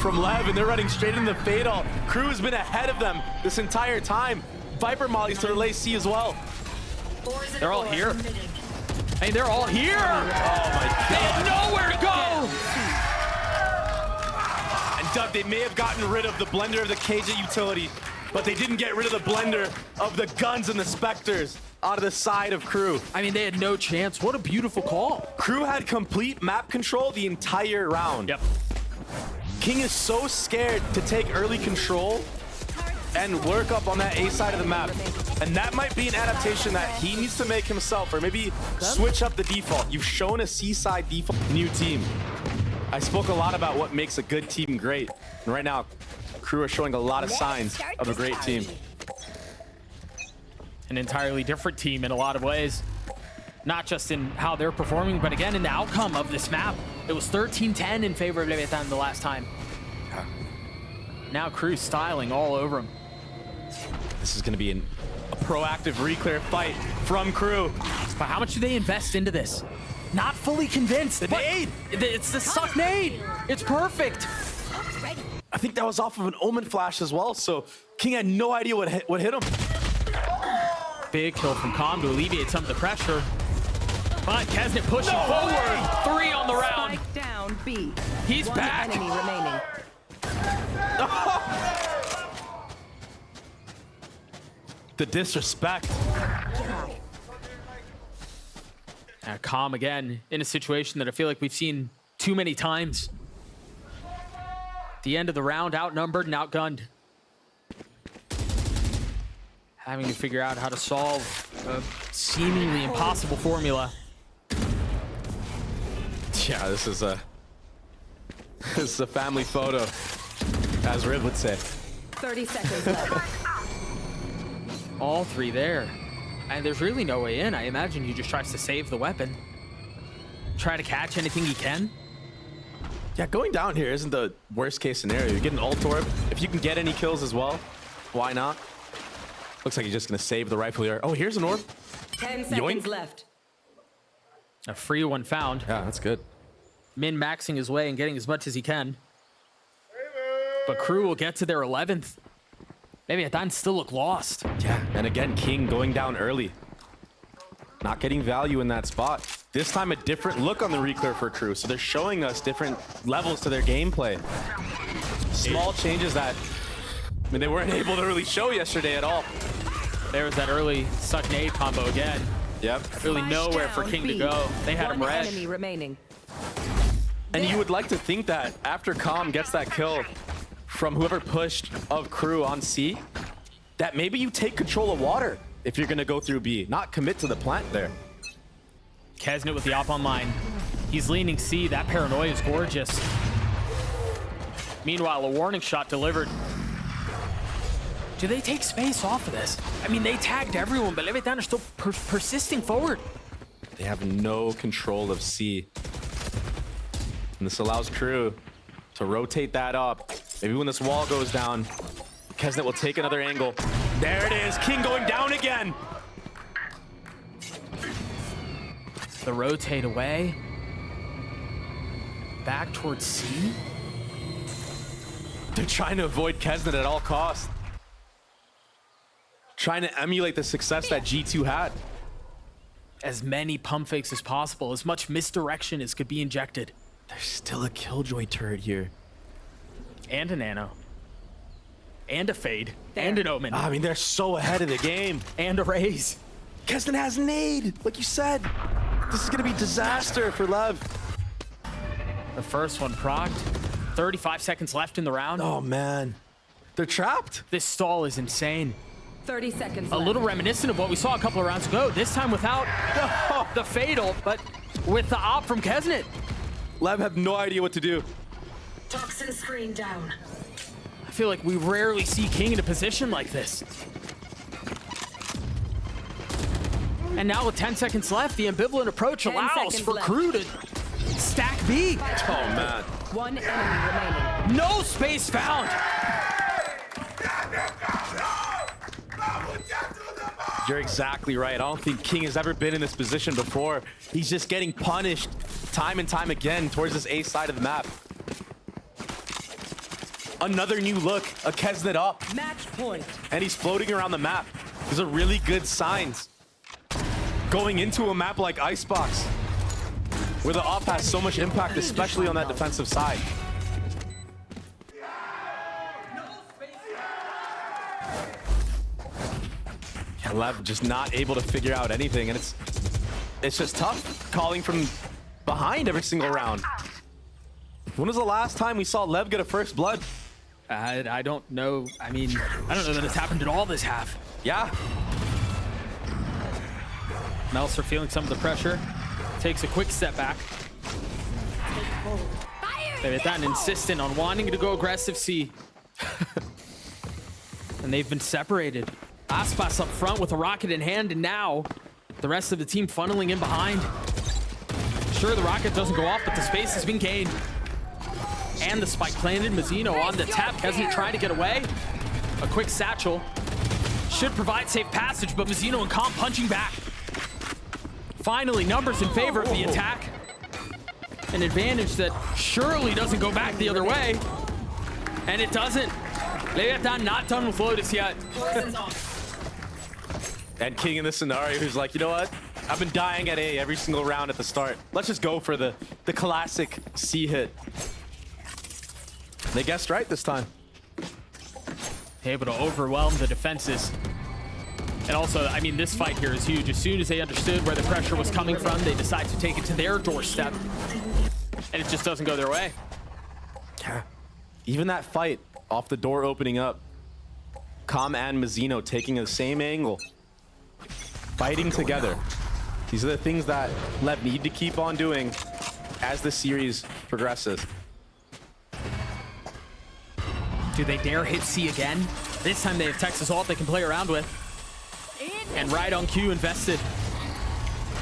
Speaker 2: from LEV, and they're running straight into the Fatal. Crew has been ahead of them this entire time. Viper mollies to relay C as well.
Speaker 1: They're all here. Hey, they're all here!
Speaker 2: Oh my God.
Speaker 1: They had nowhere to go!
Speaker 2: And Doug, they may have gotten rid of the blender of the KJ utility, but they didn't get rid of the blender of the guns and the Spectres out of the side of Crew.
Speaker 1: I mean, they had no chance. What a beautiful call.
Speaker 2: Crew had complete map control the entire round.
Speaker 1: Yep.
Speaker 2: King is so scared to take early control and work up on that A side of the map. And that might be an adaptation that he needs to make himself, or maybe switch up the default. You've shown a C side default new team. I spoke a lot about what makes a good team great. And right now, KRU are showing a lot of signs of a great team.
Speaker 1: An entirely different team in a lot of ways. Not just in how they're performing, but again, in the outcome of this map. It was 13-10 in favor of Leviathan the last time.
Speaker 2: Yeah.
Speaker 1: Now KRU styling all over him.
Speaker 2: This is going to be a proactive reclear fight from KRU.
Speaker 1: But how much do they invest into this? Not fully convinced.
Speaker 2: The nade!
Speaker 1: It's the suck nade. It's perfect.
Speaker 2: I think that was off of an Omen flash as well, so King had no idea what hit him.
Speaker 1: Big kill from Calm to alleviate some of the pressure. But Kesnet pushing forward. 3 on the round.
Speaker 3: Spike down B.
Speaker 1: He's
Speaker 3: One
Speaker 1: back.
Speaker 3: enemy remaining.
Speaker 2: The disrespect.
Speaker 1: Calm again in a situation that I feel like we've seen too many times. The end of the round, outnumbered and outgunned. Having to figure out how to solve a seemingly impossible formula.
Speaker 2: Yeah, this is a family photo, as Riv would say.
Speaker 3: 30 seconds left.
Speaker 1: All 3 there. And there's really no way in. I imagine he just tries to save the weapon. Try to catch anything he can.
Speaker 2: Yeah, going down here isn't the worst case scenario. You get an ult orb. If you can get any kills as well, why not? Looks like he's just gonna save the rifle here. Oh, here's an orb.
Speaker 3: 10 seconds
Speaker 2: Yoink.
Speaker 3: left.
Speaker 1: A free one found.
Speaker 2: Yeah, that's good.
Speaker 1: Min-maxing his way and getting as much as he can. But KRU will get to their 11th. Maybe Adan still look lost.
Speaker 2: Yeah, and again, King going down early. Not getting value in that spot. This time a different look on the reclear for KRU, so they're showing us different levels to their gameplay. Small changes that, I mean, they weren't able to really show yesterday at all.
Speaker 1: There was that early suck nade combo again.
Speaker 2: Yep.
Speaker 1: Really
Speaker 3: Spike
Speaker 1: nowhere
Speaker 3: down
Speaker 1: for King to
Speaker 3: B.
Speaker 1: go. They had
Speaker 3: One
Speaker 1: him red.
Speaker 3: enemy remaining.
Speaker 2: And you would like to think that after Calm gets that kill from whoever pushed of KRU on C, that maybe you take control of water if you're gonna go through B, not commit to the plant there.
Speaker 1: Kesnet with the op online. He's leaning C. That paranoia is gorgeous. Meanwhile, a warning shot delivered. Do they take space off of this? I mean, they tagged everyone, but Leviathan are still persisting forward.
Speaker 2: They have no control of C. And this allows KRU to rotate that up. Maybe when this wall goes down, Kesnet will take another angle. There it is, King going down again.
Speaker 1: The rotate away. Back towards C.
Speaker 2: They're trying to avoid Kesnet at all costs. Trying to emulate the success that G2 had.
Speaker 1: As many pump fakes as possible, as much misdirection as could be injected.
Speaker 2: There's still a Killjoy turret here.
Speaker 1: And a nano. And a fade. And an omen.
Speaker 2: I mean, they're so ahead of the game.
Speaker 1: And a raise.
Speaker 2: Kesnet has nade, like you said. This is gonna be disaster for LEV.
Speaker 1: The first one procced. 35 seconds left in the round.
Speaker 2: Oh man, they're trapped.
Speaker 1: This stall is insane.
Speaker 3: 30 seconds
Speaker 1: A
Speaker 3: left.
Speaker 1: little reminiscent of what we saw a couple of rounds ago. This time without the fatal, but with the op from Kesnet.
Speaker 2: LEV have no idea what to do.
Speaker 4: Toxin screen down.
Speaker 1: I feel like we rarely see King in a position like this. And now with 10 seconds left, the ambivalent approach
Speaker 3: 10
Speaker 1: allows
Speaker 3: seconds
Speaker 1: for
Speaker 3: left.
Speaker 1: KRU to stack B.
Speaker 2: Oh man.
Speaker 3: One enemy remaining.
Speaker 1: No space found.
Speaker 2: You're exactly right. I don't think King has ever been in this position before. He's just getting punished time and time again towards this A side of the map. Another new look, a Kesnet up,
Speaker 3: Match point.
Speaker 2: and he's floating around the map. These are really good signs. Going into a map like Icebox, where the op has so much impact, especially on that defensive side. Yeah, LEV just not able to figure out anything, and it's just tough calling from behind every single round. When was the last time we saw Lev get a first blood?
Speaker 1: I don't know. I mean, I don't know that it's happened at all this half.
Speaker 2: Yeah.
Speaker 1: Melser feeling some of the pressure. Takes a quick step back. They've been insistent on wanting to go aggressive C. And they've been separated. Aspas up front with a rocket in hand, and now the rest of the team funneling in behind. Sure, the rocket doesn't go off, but the space has been gained. And the spike planted. Mazzino on the tap. Hasn't tried to get away. A quick satchel. Should provide safe passage, but Mazzino and Calm punching back. Finally, numbers in favor of the attack. An advantage that surely doesn't go back the other way. And it doesn't. Leviathan not done with Lotus yet.
Speaker 2: And King in this scenario who's like, you know what? I've been dying at A every single round at the start. Let's just go for the classic C hit. They guessed right this time.
Speaker 1: Able to overwhelm the defenses. And also, I mean, this fight here is huge. As soon as they understood where the pressure was coming from, they decide to take it to their doorstep. And it just doesn't go their way.
Speaker 2: Yeah. Even that fight off the door opening up. Calm and Mazzino taking the same angle. Fighting together. These are the things that LEV need to keep on doing as the series progresses.
Speaker 1: Do they dare hit C again? This time they have Texas ult they can play around with. And right on cue, invested.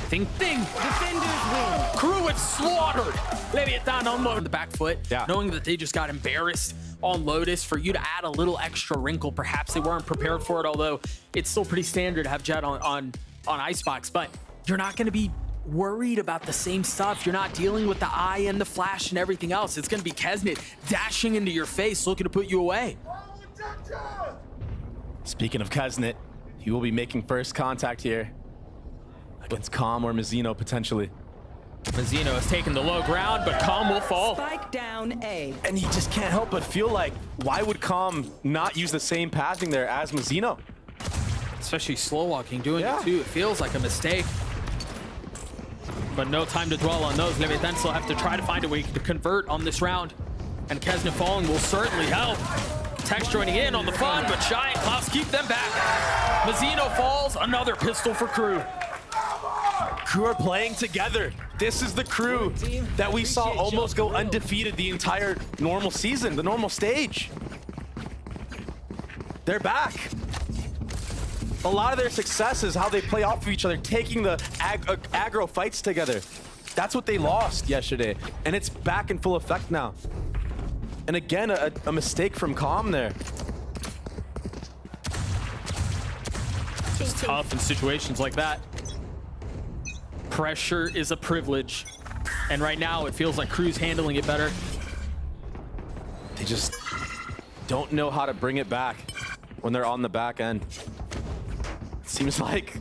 Speaker 1: Thing.
Speaker 3: Defenders win.
Speaker 1: KRU is slaughtered. Leviathan on the back foot,
Speaker 2: yeah. Knowing
Speaker 1: that they just got embarrassed on Lotus. For you to add a little extra wrinkle, perhaps they weren't prepared for it, although it's still pretty standard to have Jet on Icebox, but you're not going to be worried about the same stuff. You're not dealing with the eye and the flash and everything else. It's going to be Kesnet dashing into your face, looking to put you away.
Speaker 2: Speaking of Kesnet, he will be making first contact here against Calm or Mazzino potentially.
Speaker 1: Mazzino has taken the low ground, but Calm will fall.
Speaker 3: Spike down A.
Speaker 2: And he just can't help but feel like, why would Calm not use the same pathing there as Mazzino?
Speaker 1: Especially slow walking, doing it too. It feels like a mistake. But no time to dwell on those. Leviathan still have to try to find a way to convert on this round. And Kesnet falling will certainly help. Tex joining in on the fun, but Shy and Klaus keep them back. Mazzino falls, another pistol for KRU.
Speaker 2: KRU are playing together. This is the KRU that we saw almost go undefeated the entire normal season, the normal stage. They're back. A lot of their success is how they play off of each other, taking the aggro fights together. That's what they lost yesterday, and it's back in full effect now. And again, a mistake from Calm there.
Speaker 1: Just tough in situations like that. Pressure is a privilege. And right now, it feels like KRU's handling it better.
Speaker 2: They just don't know how to bring it back when they're on the back end. It seems like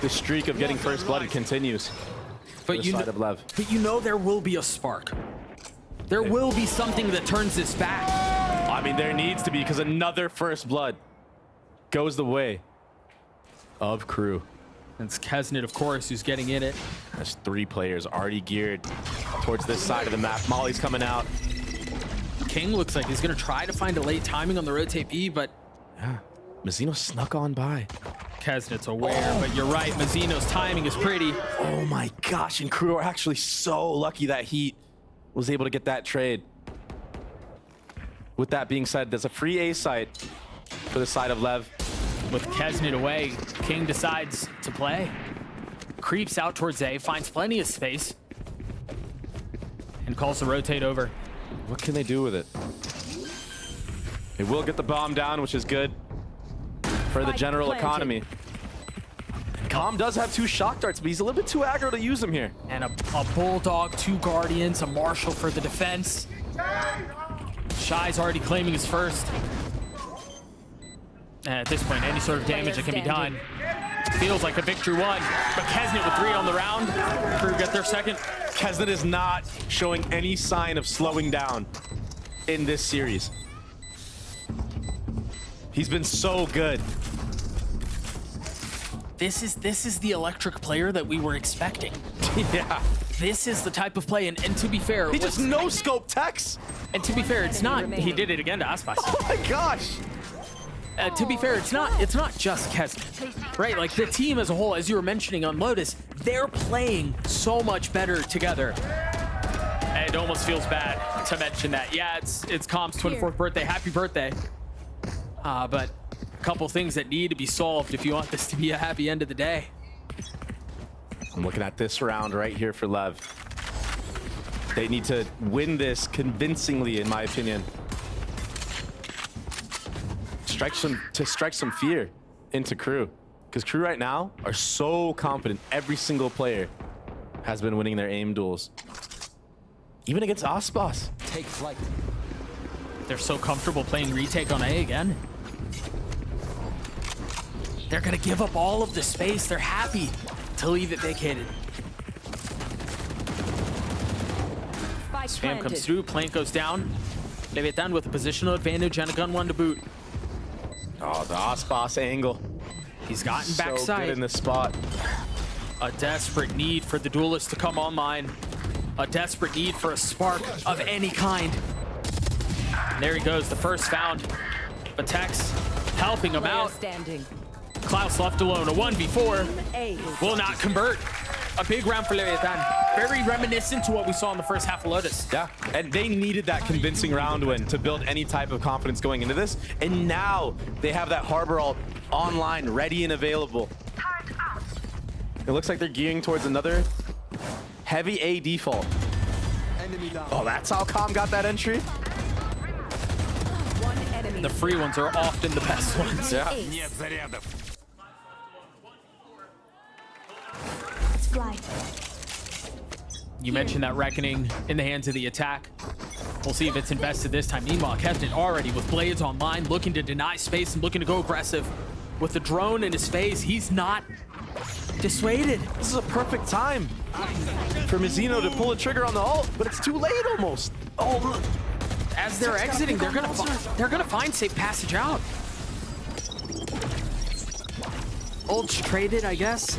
Speaker 2: the streak of getting first blood continues.
Speaker 1: But you know there will be a spark. There will be something that turns this back.
Speaker 2: I mean, there needs to be, because another first blood goes the way of KRU.
Speaker 1: It's Kesnet, of course, who's getting in it.
Speaker 2: There's 3 players already geared towards this side of the map. Molly's coming out.
Speaker 1: King looks like he's going to try to find a late timing on the rotate B, but...
Speaker 2: Yeah, Mazzino snuck on by.
Speaker 1: Kesnet's aware, but you're right. Mazzino's timing is pretty.
Speaker 2: Oh my gosh, and KRU are actually so lucky that Heat was able to get that trade. With that being said, there's a free A site for the side of LEV.
Speaker 1: With Kesnet away, King decides to play. Creeps out towards A, finds plenty of space, and calls the rotate over.
Speaker 2: What can they do with it? They will get the bomb down, which is good for the general economy. Calm does have 2 shock darts, but he's a little bit too aggro to use them here.
Speaker 1: And a Bulldog, 2 Guardians, a Marshal for the defense. Shy's already claiming his first. And at this point, any sort of damage that can be done feels like a victory won. But Kesnet with 3 on the round. KRU get their second.
Speaker 2: Kesnet is not showing any sign of slowing down in this series. He's been so good.
Speaker 1: This is the electric player that we were expecting.
Speaker 2: Yeah.
Speaker 1: this is the type of play, and to be fair,
Speaker 2: He just no-scoped Tex.
Speaker 1: and to be fair, it's not. He did it again to Aspas.
Speaker 2: Oh my gosh.
Speaker 1: To be fair, it's not just Kesman, right? Like the team as a whole, as you were mentioning on Lotus, they're playing so much better together. It almost feels bad to mention that. Yeah, it's Com's 24th birthday. Happy birthday. But a couple things that need to be solved if you want this to be a happy end of the day.
Speaker 2: I'm looking at this round right here for LEV. They need to win this convincingly, in my opinion. Strike some fear into KRU, because KRU right now are so confident. Every single player has been winning their aim duels, even against Aspas.
Speaker 1: Take flight. They're so comfortable playing retake on A again. They're gonna give up all of the space. They're happy to leave it vacated. Spam comes through, Plank goes down. Leviathan with a positional advantage and a gun 1 to boot.
Speaker 2: Oh, the Aspas angle.
Speaker 1: He's gotten
Speaker 2: So
Speaker 1: backside.
Speaker 2: good in this spot.
Speaker 1: A desperate need for the duelist to come online. A desperate need for a spark of any kind. And there he goes, the first found. But Tex helping him out.
Speaker 3: Standing.
Speaker 1: Klaus left alone, a 1v4. Will not convert. A big round for Leviathan. Very reminiscent to what we saw in the first half of Lotus.
Speaker 2: Yeah, and they needed that convincing round win to build any type of confidence going into this. And now they have that Harbor ult online, ready and available. It looks like they're gearing towards another heavy A default. Oh, that's how Calm got that entry?
Speaker 3: One enemy.
Speaker 1: The free ones are often the best ones.
Speaker 2: Yeah.
Speaker 1: You mentioned that Reckoning in the hands of the attack. We'll see if it's invested this time. Meanwhile, Kesman already with blades online, looking to deny space and looking to go aggressive. With the drone in his face, he's not dissuaded.
Speaker 2: This is a perfect time for Mizzino to pull a trigger on the ult, but it's too late almost. Oh, look.
Speaker 1: As they're exiting, they're gonna find safe passage out. Ult's traded, I guess.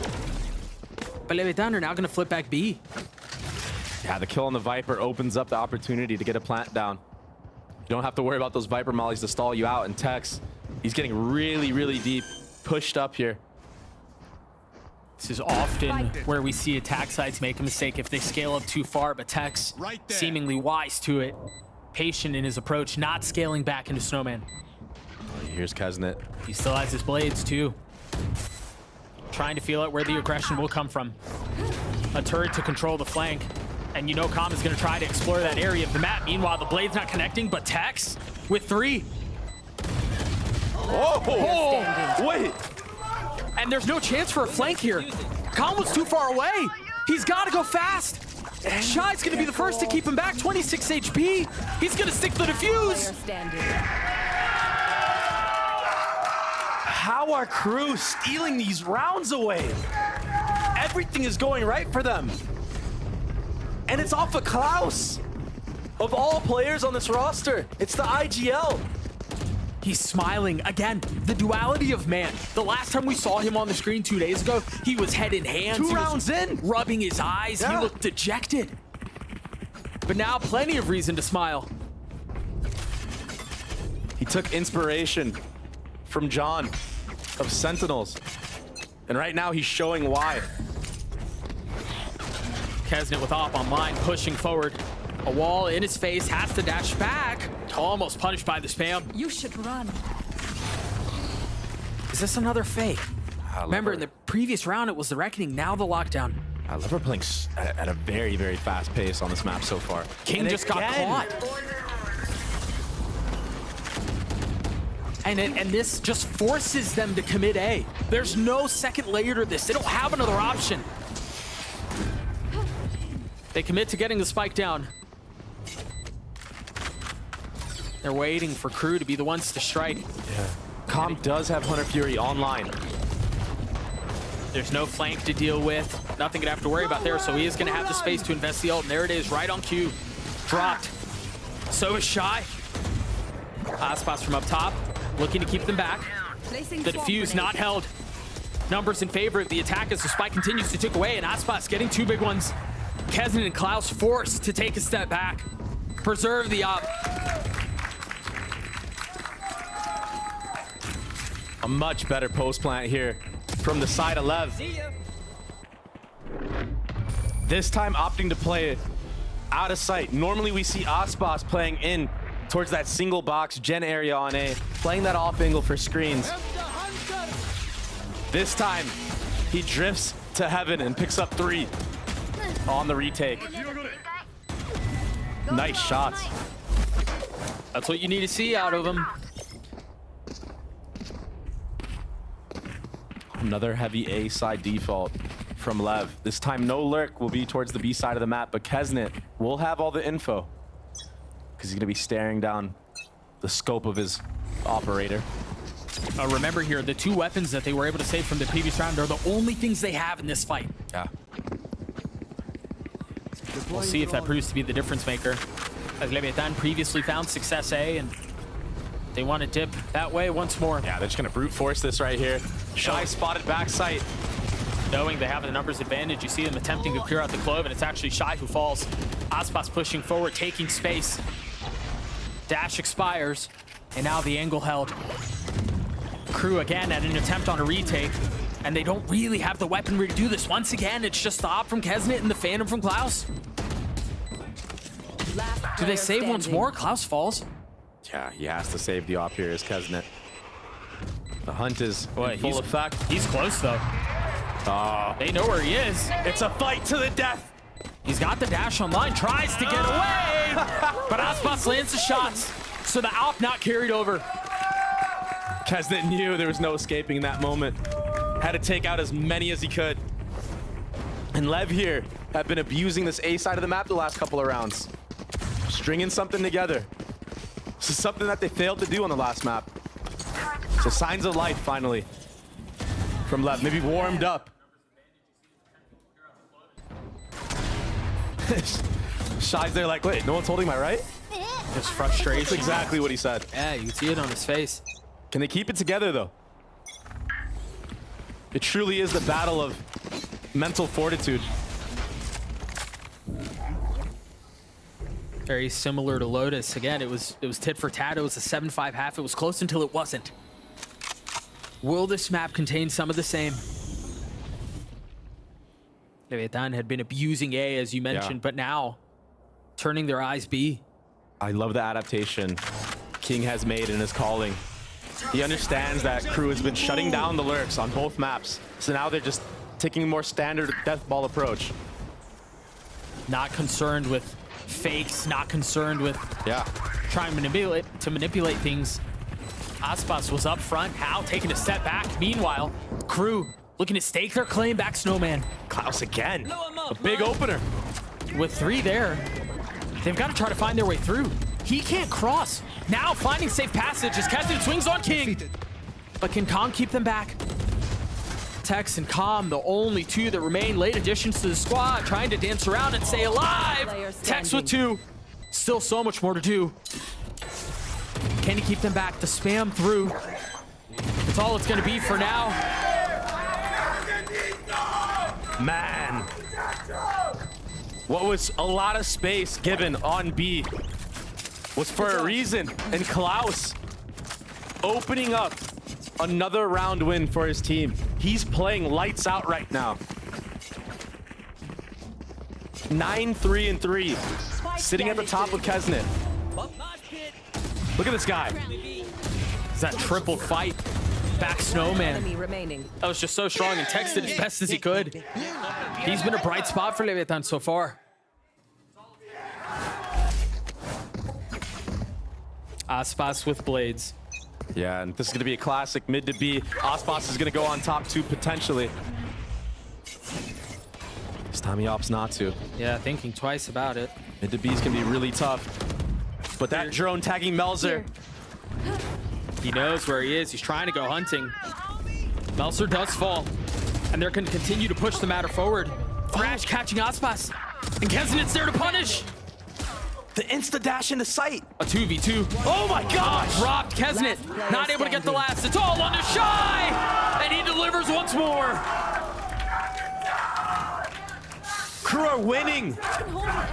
Speaker 1: But Leviathan are now gonna flip back B.
Speaker 2: Yeah, the kill on the Viper opens up the opportunity to get a plant down. You don't have to worry about those Viper mollies to stall you out. And Tex, he's getting really, really deep, pushed up here.
Speaker 1: This is often where we see attack sides make a mistake if they scale up too far, but Tex seemingly wise to it. Patient in his approach, not scaling back into Snowman.
Speaker 2: Oh, here's Kesnet.
Speaker 1: He still has his blades too. Trying to feel out where the aggression will come from. A turret to control the flank. And you know Calm is going to try to explore that area of the map. Meanwhile, the blade's not connecting, but Tex with 3.
Speaker 2: Oh, wait.
Speaker 1: And there's no chance for a flank here. Calm was too far away. He's got to go fast. Shy's going to be the first to keep him back. 26 HP. He's going to stick the defuse.
Speaker 2: How are KRU stealing these rounds away? Everything is going right for them. And it's off of Klaus. Of all players on this roster, it's the IGL.
Speaker 1: He's smiling. Again, the duality of man. The last time we saw him on the screen 2 days ago, he was head in hands.
Speaker 2: 2 rounds in.
Speaker 1: Rubbing his eyes.
Speaker 2: Yeah.
Speaker 1: He looked dejected. But now plenty of reason to smile.
Speaker 2: He took inspiration from John of Sentinels. And right now he's showing why.
Speaker 1: Kesnet with op online, pushing forward. A wall in his face, has to dash back. Almost punished by the spam.
Speaker 3: You should run.
Speaker 1: Is this another fake? Remember, in the previous round, it was the Reckoning, now the lockdown.
Speaker 2: LEV are playing at a very, very fast pace on this map so far.
Speaker 1: King just got caught. And this just forces them to commit A. There's no second layer to this. They don't have another option. They commit to getting the spike down. They're waiting for KRU to be the ones to strike.
Speaker 2: Yeah. Calm does have Hunter Fury online.
Speaker 1: There's no flank to deal with. Nothing to have to worry about there, so he is going to have the space to invest the ult. And there it is, right on cue. Dropped. So is Shy. Aspas from up top, looking to keep them back. The defuse not held. Numbers in favor of the attack as the spike continues to tick away, and Aspas getting 2 big ones. Kesnet and Klaus forced to take a step back, preserve the op.
Speaker 2: A much better post plant here from the side of LEV. This time opting to play it out of sight. Normally we see Aspas playing in towards that single box gen area on A, playing that off angle for screens. This time he drifts to heaven and picks up 3 on the retake. Nice shots.
Speaker 1: That's what you need to see out of him.
Speaker 2: Another heavy A side default from LEV. This time no lurk will be towards the B side of the map, but Kesnet will have all the info because he's going to be staring down the scope of his operator.
Speaker 1: Remember here, the 2 weapons that they were able to save from the previous round are the only things they have in this fight.
Speaker 2: Yeah.
Speaker 1: We'll see if that proves to be the difference maker. As Leviathan previously found success A, and they want to dip that way once more.
Speaker 2: Yeah, they're just going to brute force this right here. Shy spotted back sight.
Speaker 1: Knowing they have the numbers advantage, you see them attempting to clear out the Clove, and it's actually Shy who falls. Aspas pushing forward, taking space. Dash expires, and now the angle held. KRU again at an attempt on a retake, and they don't really have the weaponry to do this. Once again, it's just the op from Kesnet and the Phantom from Klaus. Do they save once more? Klaus falls.
Speaker 2: Yeah, he has to save the op here as Kesnet. The hunt is in full effect.
Speaker 1: He's close though. They know where he is.
Speaker 2: It's a fight to the death.
Speaker 1: He's got the dash online, tries to get away, but Aspas lands the shots, so the op not carried over.
Speaker 2: Kesnet knew there was no escaping in that moment. Had to take out as many as he could. And LEV here have been abusing this A side of the map the last couple of rounds. Stringing something together. This is something that they failed to do on the last map. So signs of life finally from LEV. Maybe warmed up. Shy's there like, wait, no one's holding my right?
Speaker 1: Just frustration.
Speaker 2: That's exactly what he said.
Speaker 1: Yeah, you can see it on his face.
Speaker 2: Can they keep it together though? It truly is the battle of mental fortitude.
Speaker 1: Very similar to Lotus. Again, it was tit for tat. It was a 7-5 half. It was close until it wasn't. Will this map contain some of the same? Leviathan had been abusing A, as you mentioned, but now turning their eyes B.
Speaker 2: I love the adaptation King has made in his calling. He understands that KRU has been shutting down the lurks on both maps. So now they're just taking a more standard death ball approach.
Speaker 1: Not concerned with fakes, not concerned with trying to manipulate things. Aspas was up front, Hal taking a step back. Meanwhile, KRU looking to stake their claim back Snowman.
Speaker 2: Klaus again, a big opener.
Speaker 1: With 3 there, they've got to try to find their way through. He can't cross. Now finding safe passage as Kesnet swings on King. But can Kong keep them back? Tex and Calm, the only 2 that remain, late additions to the squad, trying to dance around and stay alive. Tex with 2, still so much more to do. Can he keep them back? The spam through. It's all it's going to be for now.
Speaker 2: Man, what was a lot of space given on B was for a reason, and Klaus opening up another round win for his team. He's playing lights out right now. 9-3-3, sitting at the top with Kesnet. Look at this guy.
Speaker 1: Is that triple fight? Back Snowman.
Speaker 3: Enemy remaining.
Speaker 1: That was just so strong, and Tex did as best as he could. He's been a bright spot for Leviathan so far. Aspas with blades.
Speaker 2: Yeah, and this is going to be a classic mid to B. Aspas is going to go on top 2 potentially. This time he opts not to.
Speaker 1: Yeah, thinking twice about it.
Speaker 2: Mid to B is going to be really tough. But that drone tagging Melzer.
Speaker 1: He knows where he is. He's trying to go hunting. Melzer does fall, and they're going to continue to push the matter forward. Thrash catching Aspas, and Kesnet's there to punish.
Speaker 2: The insta dash into sight.
Speaker 1: A 2v2.
Speaker 2: Oh my gosh!
Speaker 1: Dropped Kesnet, not able to get the last. It's all on to Shy, and he delivers once more.
Speaker 2: KRU Crew are winning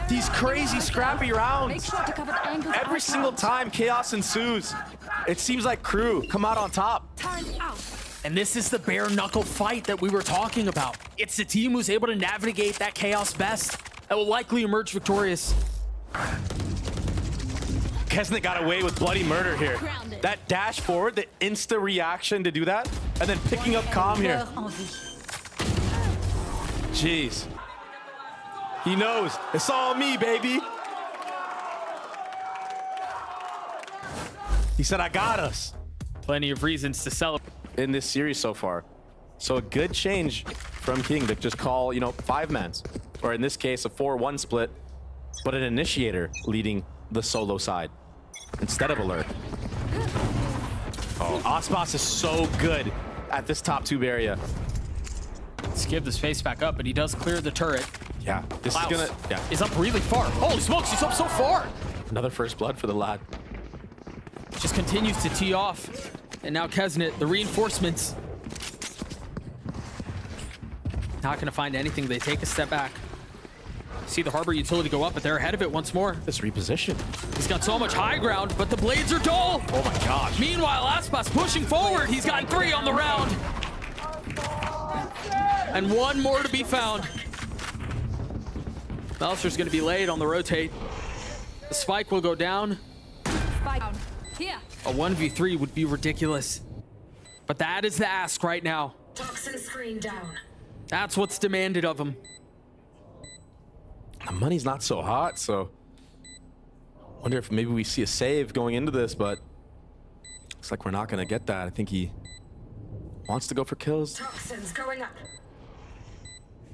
Speaker 2: these crazy scrappy rounds. Every single time chaos ensues, it seems like Crew come out on top.
Speaker 1: And this is the bare knuckle fight that we were talking about. It's the team who's able to navigate that chaos best that will likely emerge victorious.
Speaker 2: Kesnet got away with bloody murder here. That dash forward, the insta reaction to do that, and then picking up Calm here. Jeez. He knows. It's all me, baby. He said, I got us.
Speaker 1: Plenty of reasons to celebrate
Speaker 2: In this series so far. So a good change from King to just call, 5-mans. Or in this case, a 4-1 split, but an initiator leading the solo side instead of alert. Oh, Aspas is so good at this top tube area.
Speaker 1: Let's give the space back up, but he does clear the turret.
Speaker 2: Yeah, this
Speaker 1: Klaus
Speaker 2: is gonna, yeah.
Speaker 1: is up really far. Holy smokes, he's up so far.
Speaker 2: Another first blood for the lad.
Speaker 1: Just continues to tee off. And now Kesnet, the reinforcements. Not gonna find anything. They take a step back. See the harbor utility go up, but they're ahead of it once more.
Speaker 2: This reposition.
Speaker 1: He's got so much high ground, but the blades are dull.
Speaker 2: Oh my gosh.
Speaker 1: Meanwhile, Aspas pushing forward. He's got 3 on the round. And 1 more to be found. Melser's gonna be laid on the rotate. The spike will go down.
Speaker 5: Here.
Speaker 1: A 1v3 would be ridiculous. But that is the ask right now.
Speaker 4: Toxin screen down.
Speaker 1: That's what's demanded of him.
Speaker 2: The money's not so hot, so I wonder if maybe we see a save going into this, but looks like we're not gonna get that. I think he wants to go for kills.
Speaker 4: Toxins going up.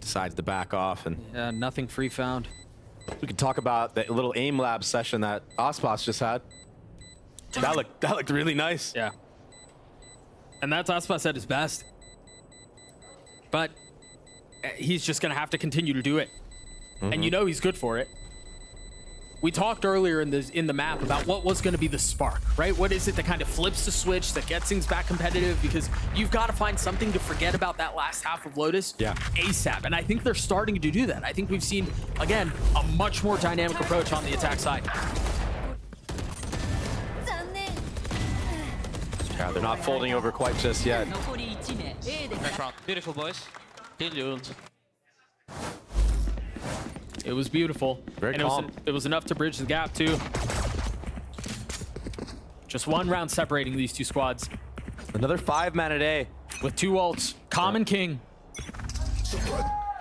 Speaker 2: Decides to back off, and
Speaker 1: Yeah, nothing free found.
Speaker 2: we can talk about that little aim lab session that Aspas just had. That looked really nice.
Speaker 1: Yeah. And that's Aspas at his best. But he's just gonna have to continue to do it. And you know he's good for it. We talked earlier in the map about what was gonna be the spark, right? What is it that kind of flips the switch, that gets things back competitive? Because you've got to find something to forget about that last half of Lotus ASAP. And I think they're starting to do that. I think we've seen, again, a much more dynamic approach on the attack side.
Speaker 2: Yeah, they're not folding over quite just yet.
Speaker 6: Nice round. Beautiful, boys.
Speaker 1: It was beautiful.
Speaker 2: Very
Speaker 1: and
Speaker 2: calm.
Speaker 1: it was enough to bridge the gap, too. Just 1 round separating these 2 squads.
Speaker 2: Another 5-man a day.
Speaker 1: With 2 ults, Calm and King.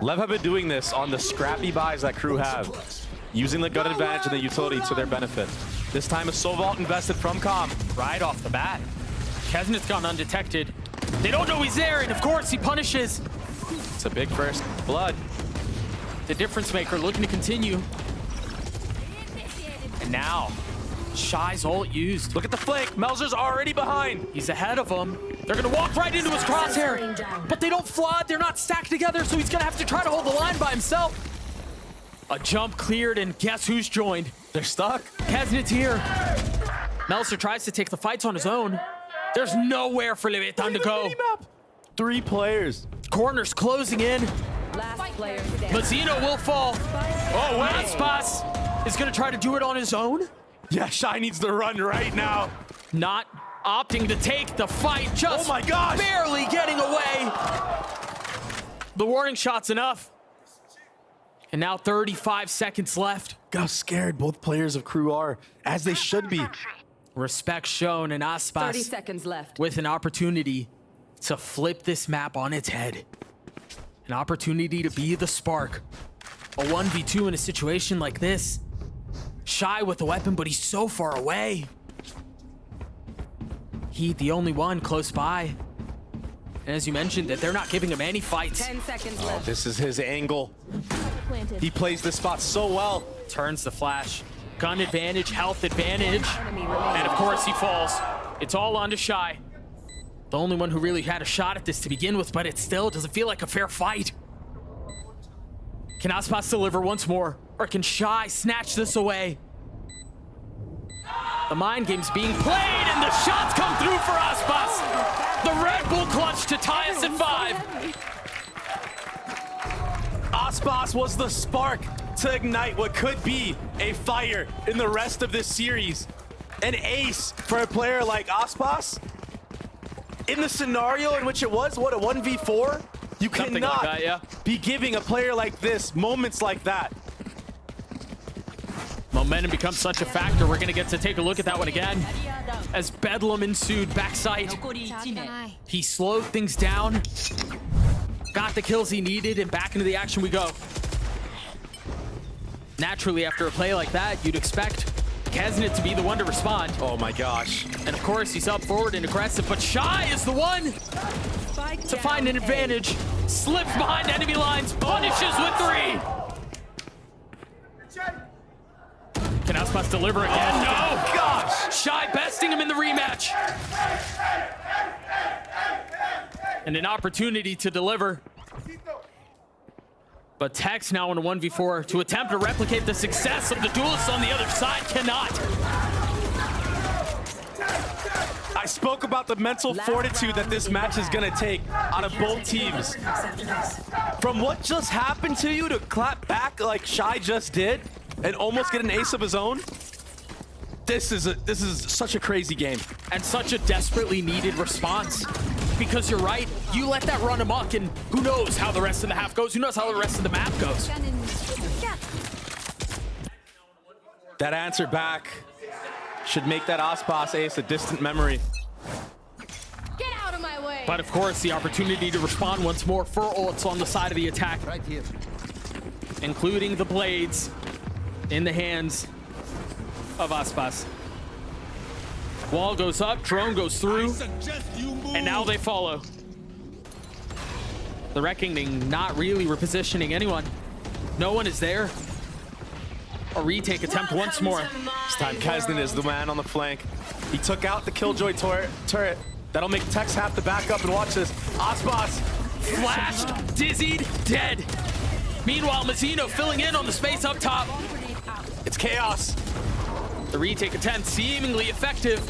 Speaker 2: LEV have been doing this on the scrappy buys that Crew have, using the gun advantage and the utility to their benefit. This time a Soul Vault invested from Calm.
Speaker 1: Right off the bat. Kesnet's gone undetected. They don't know he's there, and of course he punishes.
Speaker 2: It's a big first blood.
Speaker 1: The difference maker looking to continue. And now, Shy's ult used.
Speaker 2: Look at the flank. Melzer's already behind.
Speaker 1: He's ahead of him. They're gonna walk right into his crosshair. But they don't flood, they're not stacked together, so he's gonna have to try to hold the line by himself. A jump cleared, and guess who's joined?
Speaker 2: They're stuck.
Speaker 1: Kesnet's here. Melzer tries to take the fights on his own. There's nowhere for Leviathan to go.
Speaker 2: 3 players.
Speaker 1: Corners closing in.
Speaker 3: Last player standing.
Speaker 1: Mazzino will fall. Oh, wait. Aspas is going to try to do it on his own.
Speaker 2: Yeah, Shy needs to run right now.
Speaker 1: Not opting to take the fight. Just
Speaker 2: Oh my gosh.
Speaker 1: barely getting away. The warning shot's enough. And now 35 seconds left.
Speaker 2: Look how scared both players of Crew are, as they should be.
Speaker 1: Respect shown, and
Speaker 3: 30
Speaker 1: Aspas
Speaker 3: seconds left.
Speaker 1: with an opportunity to flip this map on its head. An opportunity to be the spark. A 1v2 in a situation like this. Shy with the weapon, but he's so far away. He, the only one close by. And as you mentioned, that they're not giving him any fights.
Speaker 3: 10 seconds left.
Speaker 2: This is his angle. He plays this spot so well.
Speaker 1: Turns the flash. Gun advantage, health advantage. And of course he falls. It's all on to Shy. The only one who really had a shot at this to begin with, but it still doesn't feel like a fair fight. Can Aspas deliver once more? Or can Shy snatch this away? The mind game's being played, and the shots come through for Aspas. The Red Bull clutch to tie us at 5.
Speaker 2: Aspas was the spark to ignite what could be a fire in the rest of this series. An ace for a player like Aspas. In the scenario in which it was, what, a 1v4? You
Speaker 1: Something
Speaker 2: cannot
Speaker 1: like that, yeah.
Speaker 2: be giving a player like this moments like that.
Speaker 1: Momentum becomes such a factor. We're going to get to take a look at that one again. As Bedlam ensued backside. He slowed things down. Got the kills he needed, and back into the action we go. Naturally, after a play like that, you'd expect Kesnet to be the one to respond.
Speaker 2: Oh my gosh.
Speaker 1: And of course, he's up forward and aggressive, but Shy is the one to find an advantage. Slips behind enemy lines, punishes with 3. Can Aspas deliver again?
Speaker 2: Oh gosh.
Speaker 1: Shy besting him in the rematch. And an opportunity to deliver. But Tex now in a 1v4 to attempt to replicate the success of the duelists on the other side cannot.
Speaker 2: I spoke about the mental fortitude that this match is gonna take out of both teams. From what just happened to you to clap back like Shy just did and almost get an ace of his own, this is such a crazy game.
Speaker 1: And such a desperately needed response. Because you're right, you let that run amok, and who knows how the rest of the half goes, who knows how the rest of the map goes.
Speaker 2: That answer back should make that Aspas ace a distant memory.
Speaker 5: Get out of my way.
Speaker 1: But of course, the opportunity to respond once more for ults on the side of the attack.
Speaker 7: Right here.
Speaker 1: Including the blades in the hands of Aspas. Wall goes up, drone goes through, and now they follow. The Reckoning not really repositioning anyone. No one is there. A retake attempt once more.
Speaker 2: This time Kesnet is the man on the flank. He took out the Killjoy turret. That'll make Tex have to back up and watch this. Aspas
Speaker 1: Flashed, dizzied, dead. Meanwhile, Mazzino filling in on the space up top.
Speaker 2: It's chaos.
Speaker 1: The retake attempt seemingly effective.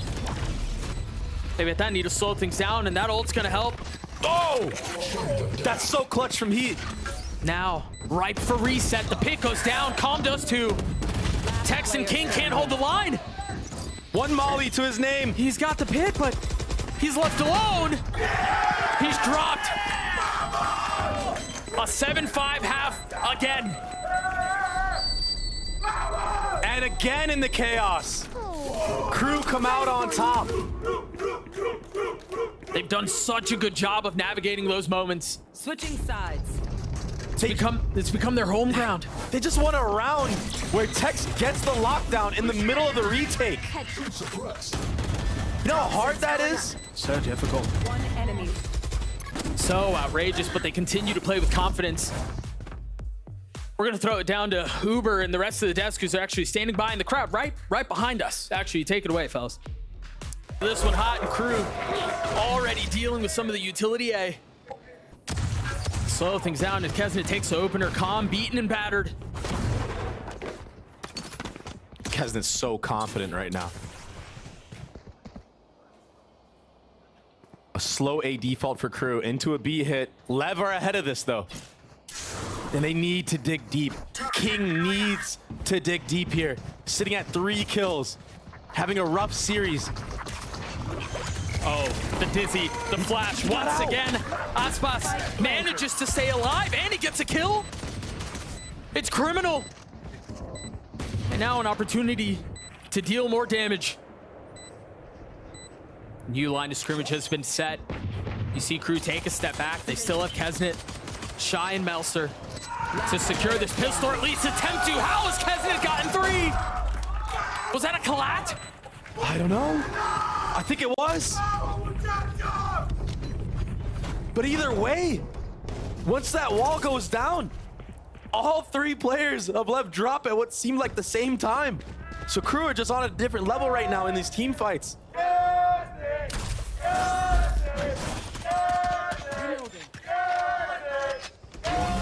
Speaker 1: Maybe at that need to slow things down, and that ult's gonna help.
Speaker 2: Oh! That's so clutch from Heat.
Speaker 1: Now, ripe for reset. The pick goes down. Calm does too. Tex and King can't hold the line.
Speaker 2: One Molly to his name.
Speaker 1: He's got the pit, but he's left alone. He's dropped. A 7-5 half again.
Speaker 2: And again in the chaos. Crew come out on top.
Speaker 1: They've done such a good job of navigating those moments.
Speaker 3: Switching sides.
Speaker 1: It's become their home ground.
Speaker 2: They just want a round where Tex gets the lockdown in the middle of the retake. You know how hard that is?
Speaker 1: So difficult.
Speaker 3: One enemy.
Speaker 1: So outrageous, but they continue to play with confidence. We're gonna throw it down to Uber and the rest of the desk who's actually standing by in the crowd, right behind us. Actually, take it away, fellas. This one hot and Crew already dealing with some of the utility A. Slow things down as Kesnet takes the opener. Calm, beaten and battered.
Speaker 2: Kesnet's so confident right now. A slow A default for Crew into a B hit. LEV are ahead of this though. And they need to dig deep. King needs to dig deep here. Sitting at 3 kills. Having a rough series.
Speaker 1: Oh, the dizzy, the flash once again. Aspas manages to stay alive and he gets a kill. It's criminal. And now an opportunity to deal more damage. New line of scrimmage has been set. You see Crew take a step back. They still have Kesnet, Shy, and Melser to secure this pistol, or at least attempt to. How has Kesnet gotten 3? Was that a collat?
Speaker 2: I don't know. I think it was. But either way, once that wall goes down, all 3 players of LEV drop at what seemed like the same time. So Crew are just on a different level right now in these team fights.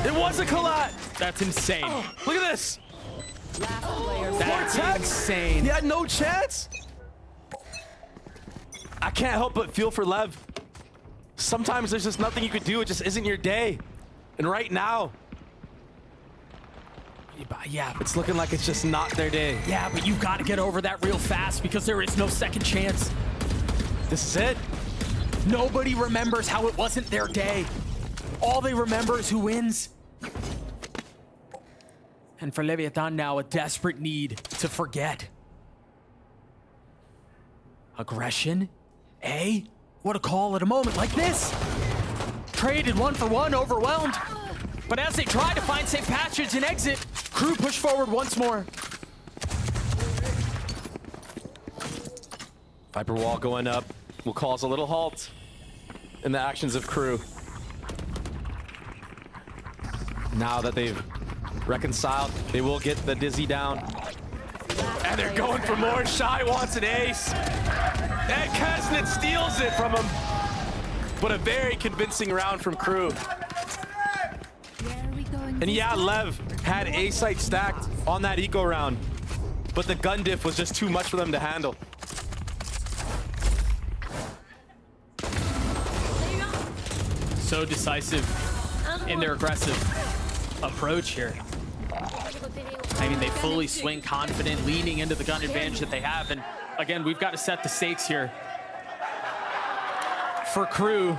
Speaker 2: It was a collat.
Speaker 1: That's insane.
Speaker 2: Look at this.
Speaker 3: Last player.
Speaker 1: That's
Speaker 2: Tex.
Speaker 1: insane.
Speaker 2: He had no chance. I can't help but feel for LEV. Sometimes there's just nothing you could do. It just isn't your day. And right now,
Speaker 1: Yeah,
Speaker 2: It's looking like it's just not their day.
Speaker 1: yeah, but you've got to get over that real fast because there is no second chance.
Speaker 2: This is it.
Speaker 1: Nobody remembers how it wasn't their day. All they remember is who wins. And for Leviathan now, a desperate need to forget. Aggression? A? What a call at a moment like this. Traded 1-for-1, overwhelmed. But as they try to find safe passage and exit, KRU push forward once more.
Speaker 2: Viper wall going up will cause a little halt in the actions of KRU. Now that they've reconciled, they will get the Dizzy down. And they're going for more. Shy wants an ace. And Kesnet steals it from him. But a very convincing round from KRU. And yeah, Lev had A site stacked on that eco round, but the gun diff was just too much for them to handle.
Speaker 1: So decisive in their aggressive approach here. I mean, they fully swing confident, leaning into the gun advantage that they have. And again, we've got to set the stakes here. For KRU,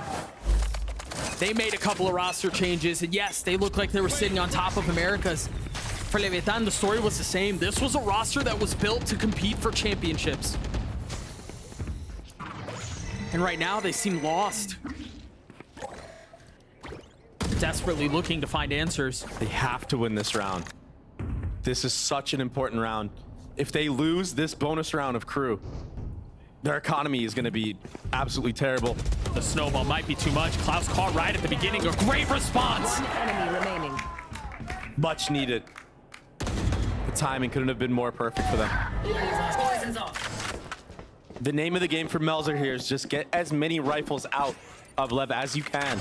Speaker 1: they made a couple of roster changes, and yes, they looked like they were sitting on top of Americas. For Leviathan, the story was the same. This was a roster that was built to compete for championships. And right now, they seem lost. Desperately looking to find answers.
Speaker 2: They have to win this round. This is such an important round. If they lose this bonus round of KRU, their economy is going to be absolutely terrible.
Speaker 1: The snowball might be too much. Klaus caught right at the beginning. A great response.
Speaker 3: One enemy remaining.
Speaker 2: Much needed. The timing couldn't have been more perfect for them.
Speaker 4: Poison's off.
Speaker 2: The name of the game for Melzer here is just get as many rifles out of Lev as you can.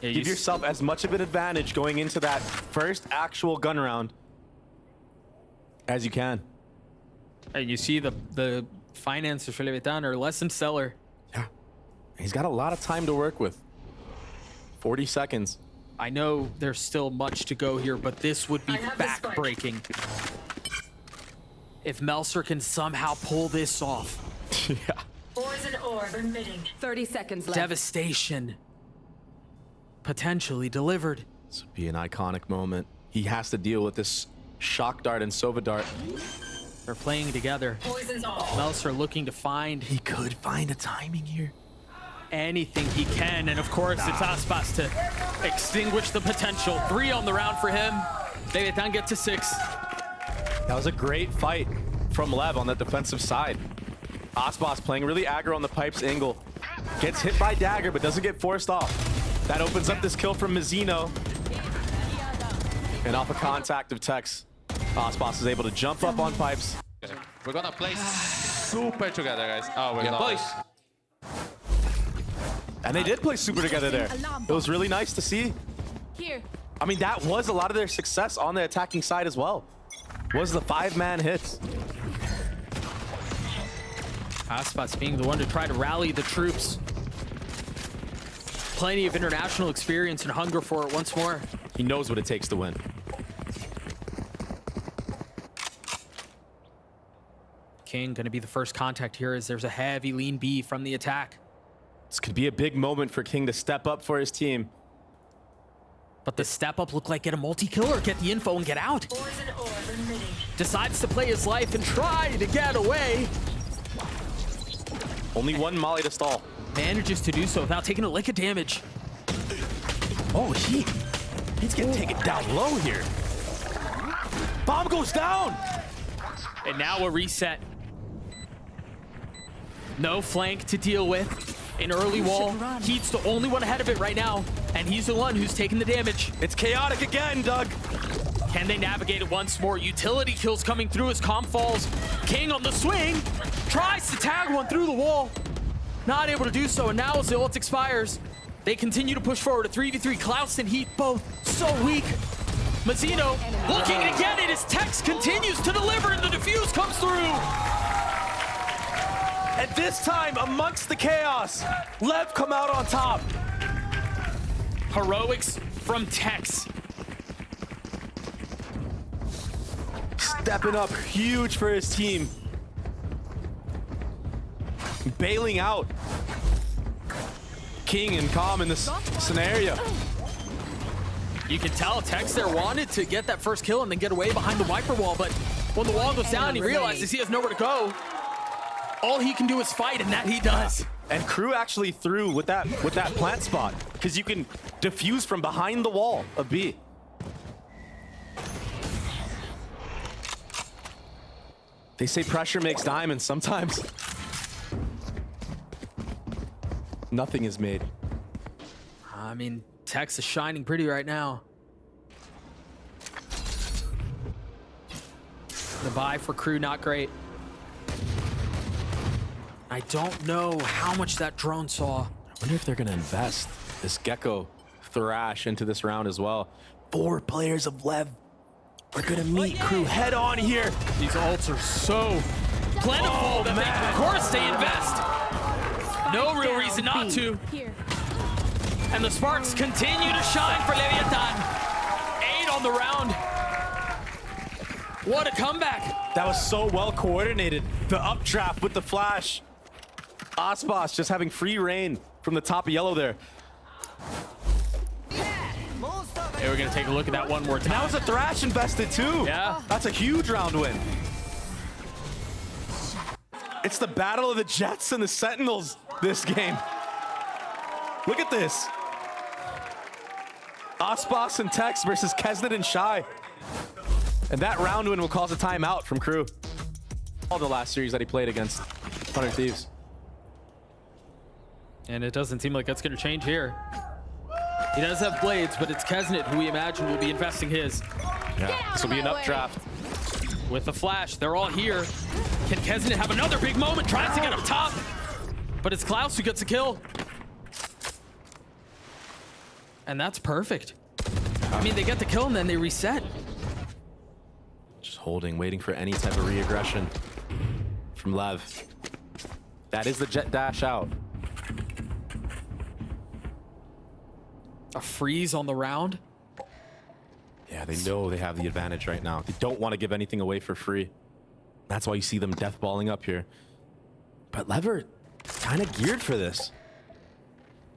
Speaker 1: Yeah,
Speaker 2: Give yourself as much of an advantage going into that first actual gun round as you can.
Speaker 1: And you see the finances for Leviathan are less than stellar.
Speaker 2: Yeah. He's got a lot of time to work with. 40 seconds.
Speaker 1: I know there's still much to go here, but this would be
Speaker 4: I have the spike.
Speaker 1: back-breaking. If Melzer can somehow pull this off.
Speaker 2: Yeah.
Speaker 4: Poison orb emitting.
Speaker 3: 30 seconds left.
Speaker 1: Devastation. Potentially delivered.
Speaker 2: This would be an iconic moment. He has to deal with this shock dart and Sova dart.
Speaker 1: They're playing together.
Speaker 4: Poison's off.
Speaker 1: Melzer looking to find
Speaker 2: He could find a timing here.
Speaker 1: anything he can, and of course it's Aspas to extinguish the potential. 3 on the round for him. Leviathan get to 6.
Speaker 2: That was a great fight from Lev on that defensive side. Aspas playing really aggro on the pipes angle. Gets hit by Dagger, but doesn't get forced off. That opens up this kill from Mazzino. And off a contact of Tex, Aspas is able to jump up on pipes.
Speaker 6: We're gonna play super together, guys. Oh, we're not.
Speaker 5: Boys.
Speaker 2: And they did play super together there. It was really nice to see.
Speaker 5: Here.
Speaker 2: I mean, that was a lot of their success on the attacking side as well. Was the 5-man hits.
Speaker 1: Aspas being the one to try to rally the troops. Plenty of international experience and hunger for it once more.
Speaker 2: He knows what it takes to win.
Speaker 1: King gonna be the first contact here as there's a heavy lean B from the attack.
Speaker 2: This could be a big moment for King to step up for his team.
Speaker 1: But the step up looked like get a multi-kill or get the info and get out.
Speaker 4: Poison orb emitting.
Speaker 1: Decides to play his life and try to get away.
Speaker 2: Only one Molly to stall.
Speaker 1: Manages to do so without taking a lick of damage.
Speaker 2: Oh, he's getting taken down low here. Bomb goes down.
Speaker 1: And now a reset. No flank to deal with. An early wall. Heat's the only one ahead of it right now. And he's the one who's taking the damage.
Speaker 2: It's chaotic again, Doug.
Speaker 1: Can they navigate it once more? Utility kills coming through as Calm falls. King on the swing. Tries to tag one through the wall. Not able to do so. And now as the ult expires, they continue to push forward. A 3v3. Klaus and Heat both so weak. Mazzino looking to get it as Tex continues to deliver and the defuse comes through.
Speaker 2: And this time, amongst the chaos, Lev come out on top.
Speaker 1: Heroics from Tex.
Speaker 2: stepping up huge for his team. Bailing out King and Calm in this scenario.
Speaker 1: You can tell Tex there wanted to get that first kill and then get away behind the Viper wall, but when the wall goes down, he realizes he has nowhere to go. All he can do is fight, and that he does.
Speaker 2: And KRU actually threw with that plant spot, because you can defuse from behind the wall of B. They say pressure makes diamonds. Sometimes nothing is made.
Speaker 1: I mean, Tex is shining pretty right now. The buy for KRU, not great. I don't know how much that drone saw.
Speaker 2: I wonder if they're going to invest this Gecko Thrash into this round as well. 4 players of LEV are going to meet KRU head on here.
Speaker 1: These ults are so plentiful that they, of course, they invest. No real reason not to.
Speaker 5: Here.
Speaker 1: And the sparks continue to shine for Leviathan. 8 on the round. What a comeback.
Speaker 2: That was so well coordinated. The updraft with the flash. Aspas just having free reign from the top of yellow there.
Speaker 1: Hey, we're gonna take a look at that one more time.
Speaker 2: And that was a Thrash invested too.
Speaker 1: Yeah.
Speaker 2: That's a huge round win. It's the battle of the Jets and the Sentinels this game. Look at this. Aspas and Tex versus Kesnet and Shy. And that round win will cause a timeout from KRU. All the last series that he played against 100 Thieves.
Speaker 1: And it doesn't seem like that's gonna change here. He does have blades, but it's Kesnet who we imagine will be investing his.
Speaker 2: Yeah, this will be an updraft.
Speaker 1: With the flash, they're all here. Can Kesnet have another big moment? Tries to get up top, but it's Klaus who gets a kill. And that's perfect. I mean, they get the kill and then they reset.
Speaker 2: Just holding, waiting for any type of re-aggression from LEV. That is the jet dash out.
Speaker 1: A freeze on the round.
Speaker 2: Yeah, they know they have the advantage right now. They don't want to give anything away for free. That's why you see them deathballing up here. But LEV are kind of geared for this.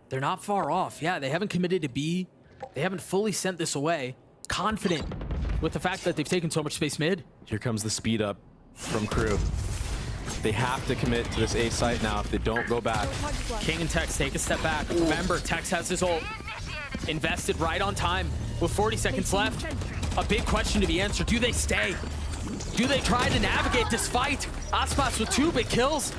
Speaker 1: They're not far off. Yeah, they haven't committed to B. They haven't fully sent this away. Confident with the fact that they've taken so much space mid.
Speaker 2: Here comes the speed up from KRU. They have to commit to this A site now if they don't go back.
Speaker 1: King and Tex take a step back. Remember, Tex has his ult. Invested right on time with 40 seconds left. A big question to be answered. Do they stay? Do they try to navigate this fight? Aspas with 2 big kills.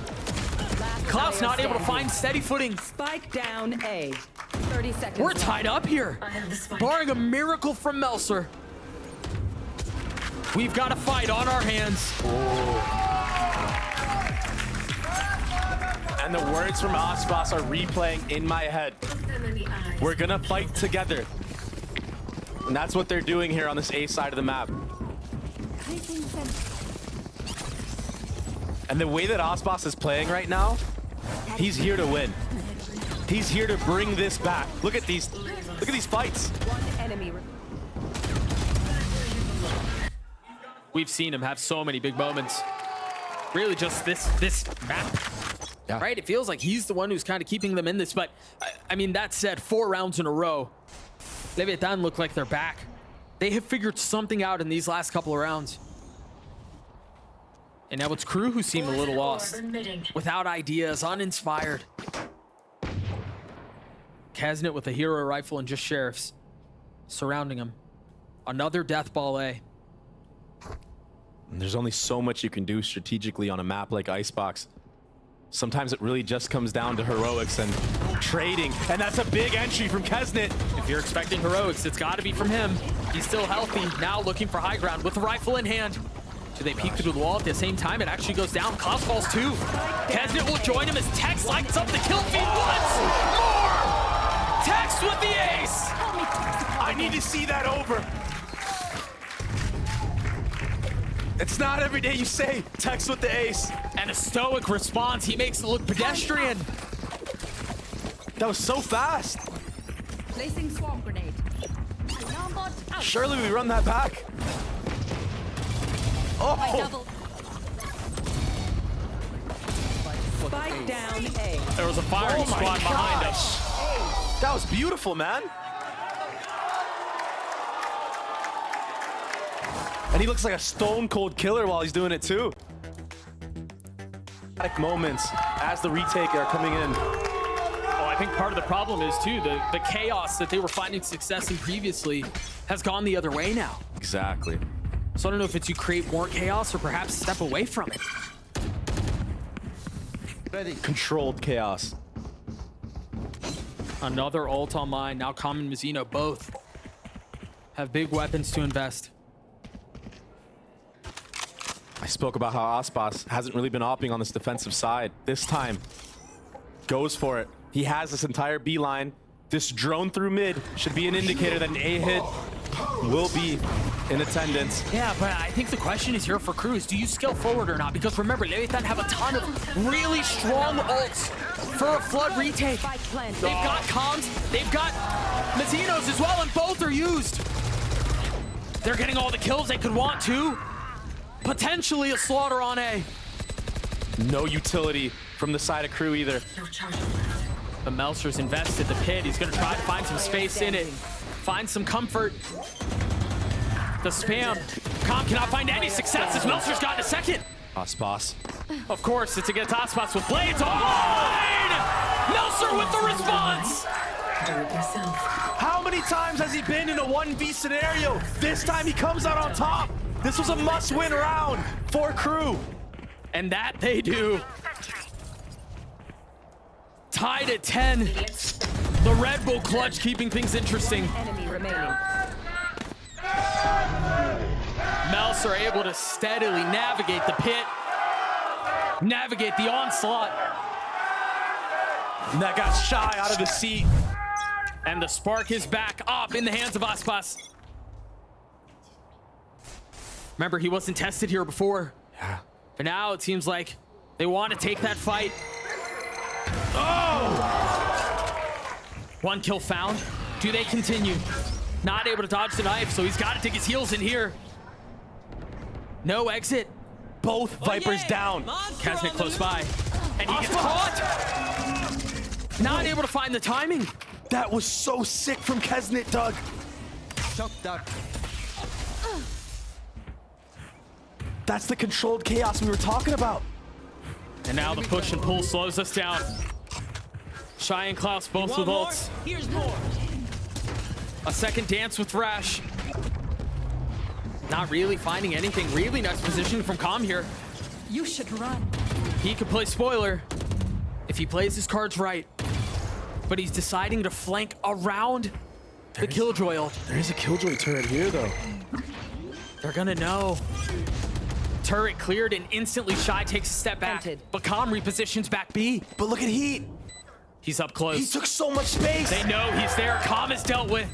Speaker 1: Klaus not able to find steady footing.
Speaker 3: Spike down A. 30 seconds.
Speaker 1: We're tied up here.
Speaker 4: I have the spike.
Speaker 1: Barring a miracle from Melser. We've got a fight on our hands.
Speaker 2: And the words from Aspas are replaying in my head.
Speaker 4: Them in the eyes.
Speaker 2: We're gonna fight together. And that's what they're doing here on this A side of the map. And the way that Aspas is playing right now, he's here to win. He's here to bring this back. Look at these fights.
Speaker 3: One enemy.
Speaker 1: We've seen him have so many big moments. Really just this map.
Speaker 2: Yeah.
Speaker 1: Right? It feels like he's the one who's kind of keeping them in this, but I mean, that said, 4 rounds in a row. Leviathan look like they're back. They have figured something out in these last couple of rounds. And now it's KRU who seem a little lost. Without ideas, uninspired. Kesnet with a hero rifle and just sheriffs surrounding him. Another death ball A.
Speaker 2: And there's only so much you can do strategically on a map like Icebox. Sometimes it really just comes down to heroics and trading. And that's a big entry from Kesnet.
Speaker 1: If you're expecting heroics, it's got to be from him. He's still healthy, now looking for high ground with the rifle in hand. Do they peek through the wall at the same time? It actually goes down. Klaus falls too. Kesnet will join him as Tex lights up the kill feed once more! Tex with the ace!
Speaker 2: I need to see that over. It's not every day you say Tex with the ace.
Speaker 1: And a stoic response. He makes it look pedestrian.
Speaker 2: That was so fast.
Speaker 5: Placing swarm grenade. Alarm bot out.
Speaker 2: Surely we run that back.
Speaker 3: Double. Spike down A.
Speaker 1: There was a firing squad behind us.
Speaker 2: That was beautiful, man. And he looks like a stone cold killer while he's doing it too. Moments as the retake are coming in.
Speaker 1: Oh, I think part of the problem is too the chaos that they were finding success in previously has gone the other way now.
Speaker 2: Exactly.
Speaker 1: So I don't know if it's you create more chaos or perhaps step away from it.
Speaker 2: Controlled chaos.
Speaker 1: Another ult online. Now Comm and Mizzino both have big weapons to invest.
Speaker 2: I spoke about how Aspas hasn't really been opping on this defensive side. This time, goes for it. He has this entire B line. This drone through mid should be an indicator that an A hit will be in attendance.
Speaker 1: Yeah, but I think the question is here for Cruz. Do you scale forward or not? Because remember, Leviathan have a ton of really strong ults for a flood retake. They've got comms, they've got Mazzinos as well, and both are used. They're getting all the kills they could want to. Potentially a slaughter on A.
Speaker 2: No utility from the side of KRU either.
Speaker 4: No charge.
Speaker 1: But Melser's invested the pit. He's gonna try to find some space in it. Find some comfort. The spam. Comm cannot find any success as Melser's gotten a second.
Speaker 2: Aspas.
Speaker 1: Of course, it's against Aspas with blades online! Melser with the response!
Speaker 4: Do it yourself.
Speaker 2: How many times has he been in a 1v scenario? This time he comes out on top. This was a must-win round for KRU.
Speaker 1: And that they do. Tied at 10. The Red Bull clutch keeping things interesting.
Speaker 3: Enemy remaining.
Speaker 1: Melser able to steadily navigate the pit. Navigate the onslaught.
Speaker 2: And that got Shy out of the seat.
Speaker 1: And the spark is back up in the hands of Aspas. Remember, he wasn't tested here before.
Speaker 2: Yeah.
Speaker 1: But now it seems like they want to take that fight.
Speaker 2: Oh!
Speaker 1: One kill found. Do they continue? Not able to dodge the knife, so he's got to dig his heels in here. No exit.
Speaker 2: Both Vipers down.
Speaker 1: Kaznik close by. And he gets caught. Not able to find the timing.
Speaker 2: That was so sick from Kesnit, Doug. That's the controlled chaos we were talking about.
Speaker 1: And now the push and pull slows us down. Shy and Klaus both with ults.
Speaker 5: Here's more.
Speaker 1: A second dance with Thrash. Not really finding anything. Really nice positioning from Comm here.
Speaker 5: You should run.
Speaker 1: He could play spoiler if he plays his cards right. But he's deciding to flank around the Killjoy ult.
Speaker 2: There is a Killjoy turret here, though.
Speaker 1: They're gonna know. Turret cleared and instantly Shy takes a step back.
Speaker 3: Planted.
Speaker 1: But Comm repositions back B.
Speaker 2: But look at Heat.
Speaker 1: He's up close.
Speaker 2: He took so much space.
Speaker 1: They know he's there. Comm is dealt with.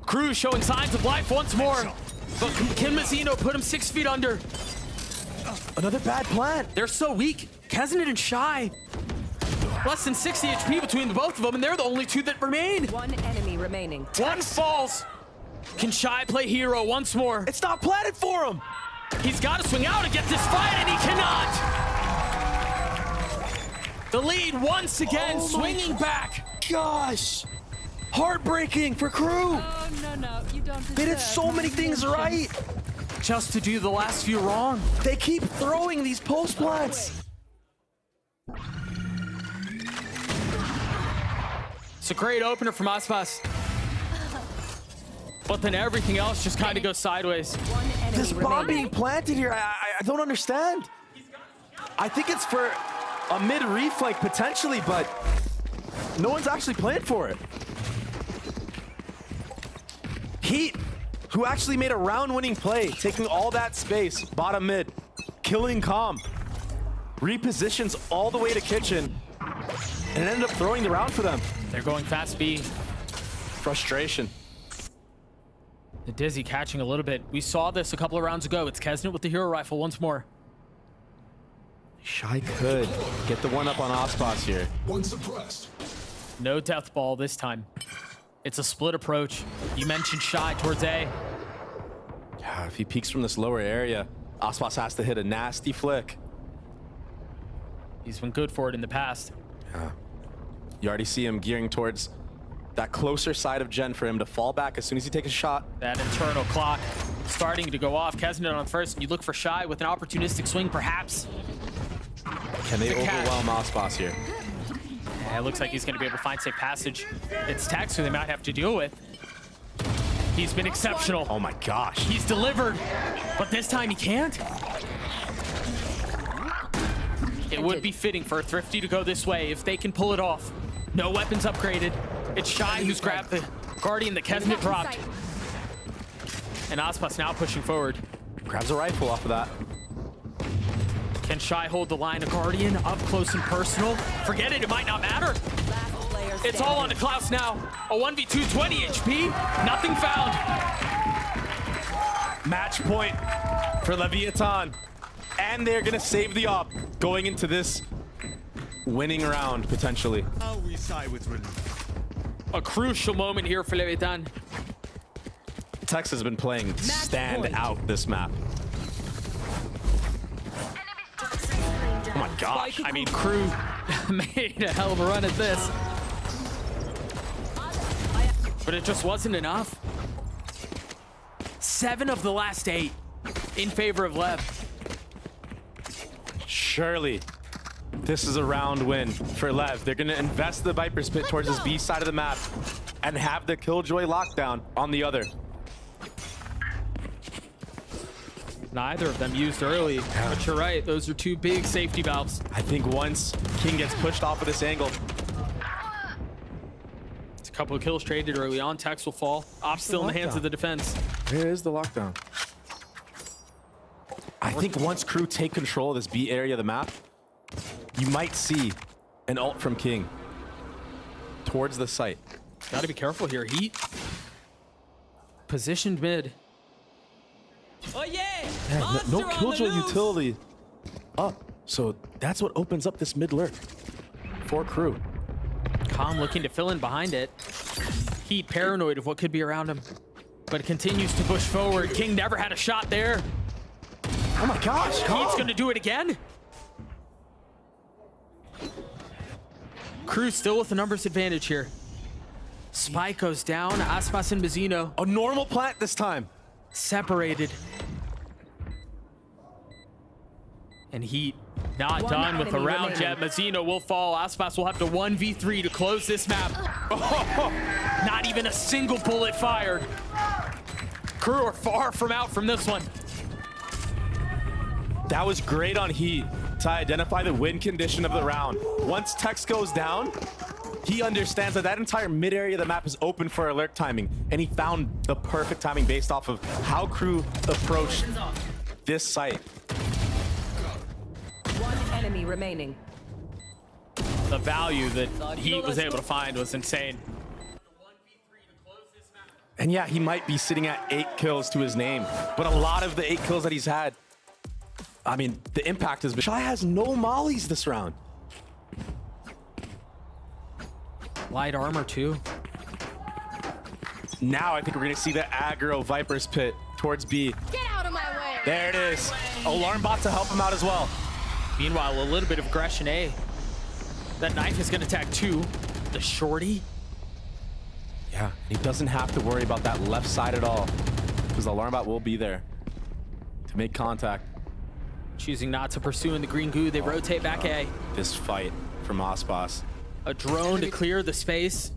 Speaker 1: KRU showing signs of life once more. But can Mazzino put him 6 feet under?
Speaker 2: Another bad plant.
Speaker 1: They're so weak. Kesnit and Shy. Less than 60 HP between the both of them, and they're the only two that remain.
Speaker 3: One enemy remaining.
Speaker 1: One falls. Can Shy play hero once more?
Speaker 2: It's not planted for him.
Speaker 1: He's got to swing out and get this fight, and he cannot. The lead once again, swinging back.
Speaker 2: Gosh. Heartbreaking for KRU.
Speaker 5: Oh, no, you don't
Speaker 2: They did
Speaker 5: deserve
Speaker 2: so many
Speaker 5: my
Speaker 2: things
Speaker 5: attention.
Speaker 2: right.
Speaker 1: Just to do the last few wrong.
Speaker 2: They keep throwing these post plants.
Speaker 1: It's a great opener from Aspas. But then everything else just kind of goes sideways.
Speaker 3: One enemy
Speaker 2: This bomb
Speaker 3: remaining.
Speaker 2: being planted here, I don't understand. I think it's for a mid reflank potentially, but no one's actually planned for it. Heat, who actually made a round-winning play, taking all that space, bottom mid, killing Comm, repositions all the way to kitchen, and ended up throwing the round for them.
Speaker 1: They're going fast B.
Speaker 2: Frustration.
Speaker 1: The Dizzy catching a little bit. We saw this a couple of rounds ago. It's Kesnit with the hero rifle once more.
Speaker 2: Shy could get the one up on Aspas here.
Speaker 7: One suppressed.
Speaker 1: No death ball this time. It's a split approach. You mentioned Shy towards A.
Speaker 2: Yeah. If he peeks from this lower area, Aspas has to hit a nasty flick.
Speaker 1: He's been good for it in the past.
Speaker 2: You already see him gearing towards that closer side of Gen for him to fall back as soon as he takes a shot.
Speaker 1: That internal clock starting to go off. Kesnet on first, and you look for Shy with an opportunistic swing, perhaps.
Speaker 2: Can they
Speaker 1: The catch.
Speaker 2: overwhelm Aspas here?
Speaker 1: Yeah, it looks like he's going to be able to find safe passage. It's Tex who they might have to deal with. He's been exceptional.
Speaker 2: Oh my gosh.
Speaker 1: He's delivered, but this time he can't. It would be fitting for Thrifty to go this way if they can pull it off. No weapons upgraded. It's Shy who's grabbed the Guardian that Kesnet dropped. And Aspas now pushing forward.
Speaker 2: Grabs a rifle off of that.
Speaker 1: Can Shy hold the line of Guardian up close and personal? Forget it, it might not matter.
Speaker 3: Last player
Speaker 1: It's all on to Klaus now. A 1v2, 20 HP, nothing found.
Speaker 2: Match point for Leviathan. And they're gonna save the op going into this winning round, potentially.
Speaker 7: We sigh with relief.
Speaker 1: A crucial moment here for Leviathan.
Speaker 2: Tex has been playing stand out this map. Oh my gosh.
Speaker 1: I mean, Crew made a hell of a run at this. But it just wasn't enough. 7 of the last 8 in favor of LEV.
Speaker 2: Surely, this is a round win for LEV. They're gonna invest the Viper's Pit towards this B side of the map and have the Killjoy lockdown on the other.
Speaker 1: Neither of them used early, but you're right. Those are 2 big safety valves.
Speaker 2: I think once King gets pushed off of this angle,
Speaker 1: It's a couple of kills traded early on. Tex will fall. Op still in the hands of the defense.
Speaker 2: where is the lockdown? I think once Crew take control of this B area of the map, you might see an ult from King towards the site.
Speaker 1: Got to be careful here. Heat positioned mid. Oh yeah!
Speaker 2: Yeah, no Killjoy utility up. So that's what opens up this mid lurk for Crew.
Speaker 1: Calm looking to fill in behind it. Heat paranoid of what could be around him, but continues to push forward. King never had a shot there.
Speaker 2: Oh my gosh,
Speaker 1: Heat's gonna do it again. Crew still with the numbers advantage here. Spike goes down. Aspas and Mazzino
Speaker 2: a normal plant this time.
Speaker 1: separated. And Heat not
Speaker 3: One
Speaker 1: done with the
Speaker 3: enemy
Speaker 1: round
Speaker 3: remaining.
Speaker 1: yet. Mazzino will fall. Aspas will have to 1v3 to close this map. Not even a single bullet fired. Crew are far from out from this one.
Speaker 2: That was great on Heat to identify the win condition of the round. Once Tex goes down, he understands that that entire mid area of the map is open for alert timing, and he found the perfect timing based off of how Crew approached this site.
Speaker 3: One enemy remaining.
Speaker 1: The value that Heat was able to find was insane.
Speaker 2: And yeah, he might be sitting at 8 kills to his name, but a lot of the 8 kills that he's had, I mean, the impact has been. Shy has no mollies this round.
Speaker 1: Light armor too.
Speaker 2: Now I think we're gonna see the aggro Viper's Pit towards B.
Speaker 3: Get out of my way!
Speaker 2: There it is. Alarm bot to help him out as well.
Speaker 1: Meanwhile, a little bit of aggression A. That knife is gonna attack 2. The shorty.
Speaker 2: Yeah, he doesn't have to worry about that left side at all, because the alarm bot will be there to make contact.
Speaker 1: Choosing not to pursue in the green goo, they rotate back A.
Speaker 2: This fight from Aspas.
Speaker 1: A drone to clear the space.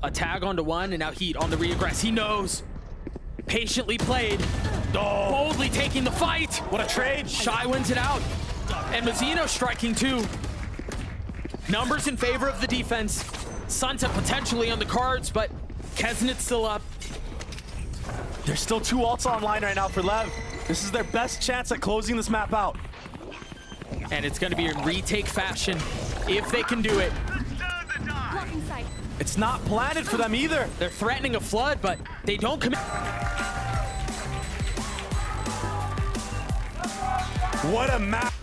Speaker 1: A tag onto 1, and now Heat on the reaggress. He knows. Patiently played. Boldly taking the fight.
Speaker 2: What a trade!
Speaker 1: Shy wins it out. And Mazzino striking 2. Numbers in favor of the defense. Sunset potentially on the cards, but Kesnet's still up.
Speaker 2: There's still 2 ults online right now for LEV. This is their best chance at closing this map out.
Speaker 1: And it's going to be in retake fashion if they can do it.
Speaker 2: It's not planted for them either.
Speaker 1: They're threatening a flood, but they don't commit.
Speaker 2: What a map.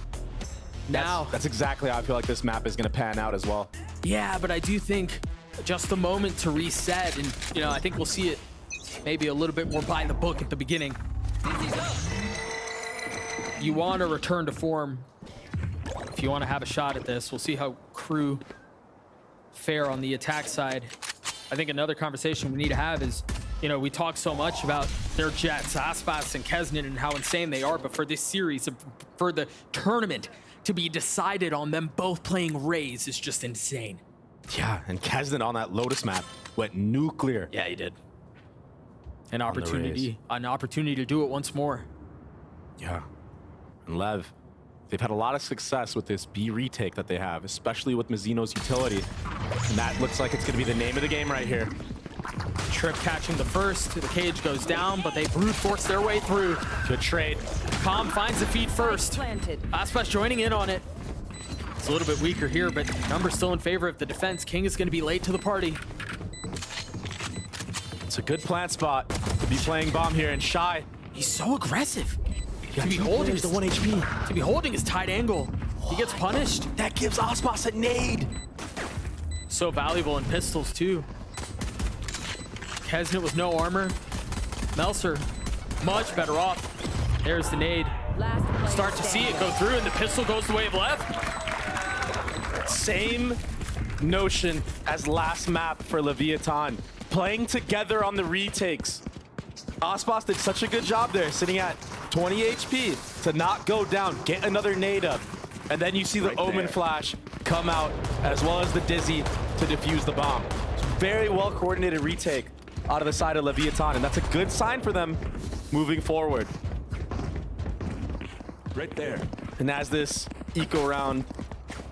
Speaker 1: Now,
Speaker 2: That's exactly how I feel like this map is going to pan out as well.
Speaker 1: yeah, but I do think just a moment to reset. And, you know, I think we'll see it maybe a little bit more by the book at the beginning. You want to return to form if you want to have a shot at this. We'll see how KRU fare on the attack side. I think another conversation we need to have is, you know, we talk so much about their Jets, Aspas and Kesnin, and how insane they are, but for this series, for the tournament to be decided on them both playing Rays is just insane.
Speaker 2: Yeah, and Kesnin on that Lotus map went nuclear.
Speaker 1: Yeah, he did. An opportunity to do it once more.
Speaker 2: Yeah. And LEV, they've had a lot of success with this B retake that they have, especially with Mizzino's utility. And that looks like it's going to be the name of the game right here.
Speaker 1: Trip catching the first. The cage goes down, but they brute force their way through.
Speaker 2: Good trade.
Speaker 1: Calm finds the feed first.
Speaker 3: Planted.
Speaker 1: Aspas joining in on it. It's a little bit weaker here, but numbers still in favor of the defense. King is going to be late to the party.
Speaker 2: It's a good plant spot to be playing bomb here, and Shy.
Speaker 1: He's so aggressive.
Speaker 2: To be holding the 1 HP.
Speaker 1: To be holding his tight angle. He gets punished.
Speaker 2: That gives Aspas a nade.
Speaker 1: So valuable in pistols too. Kesnet with no armor. Melser, much better off. There's the nade.
Speaker 3: Last player
Speaker 1: Start to see it go through, and the pistol goes the way of LEV.
Speaker 2: Same notion as last map for Leviathan. Playing together on the retakes. Aspas did such a good job there, sitting at 20 HP to not go down, get another nade up. And then you see the Omen flash come out, as well as the Dizzy to defuse the bomb. Very well coordinated retake out of the side of Leviathan, and that's a good sign for them moving forward.
Speaker 7: Right there.
Speaker 2: And as this eco round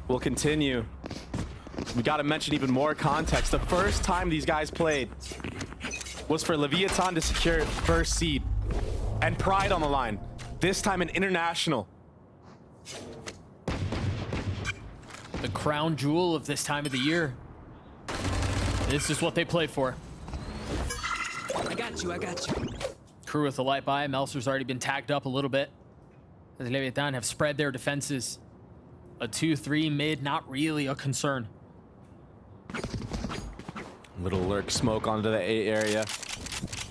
Speaker 2: will continue, we got to mention even more context. The first time these guys played was for Leviathan to secure first seed and pride on the line. This time an international.
Speaker 1: The crown jewel of this time of the year. This is what they play for.
Speaker 8: I got you.
Speaker 1: KRU with the light by. Melser's already been tagged up a little bit. The Leviathan have spread their defenses. A 2-3 mid, not really a concern.
Speaker 2: Little lurk smoke onto the A area.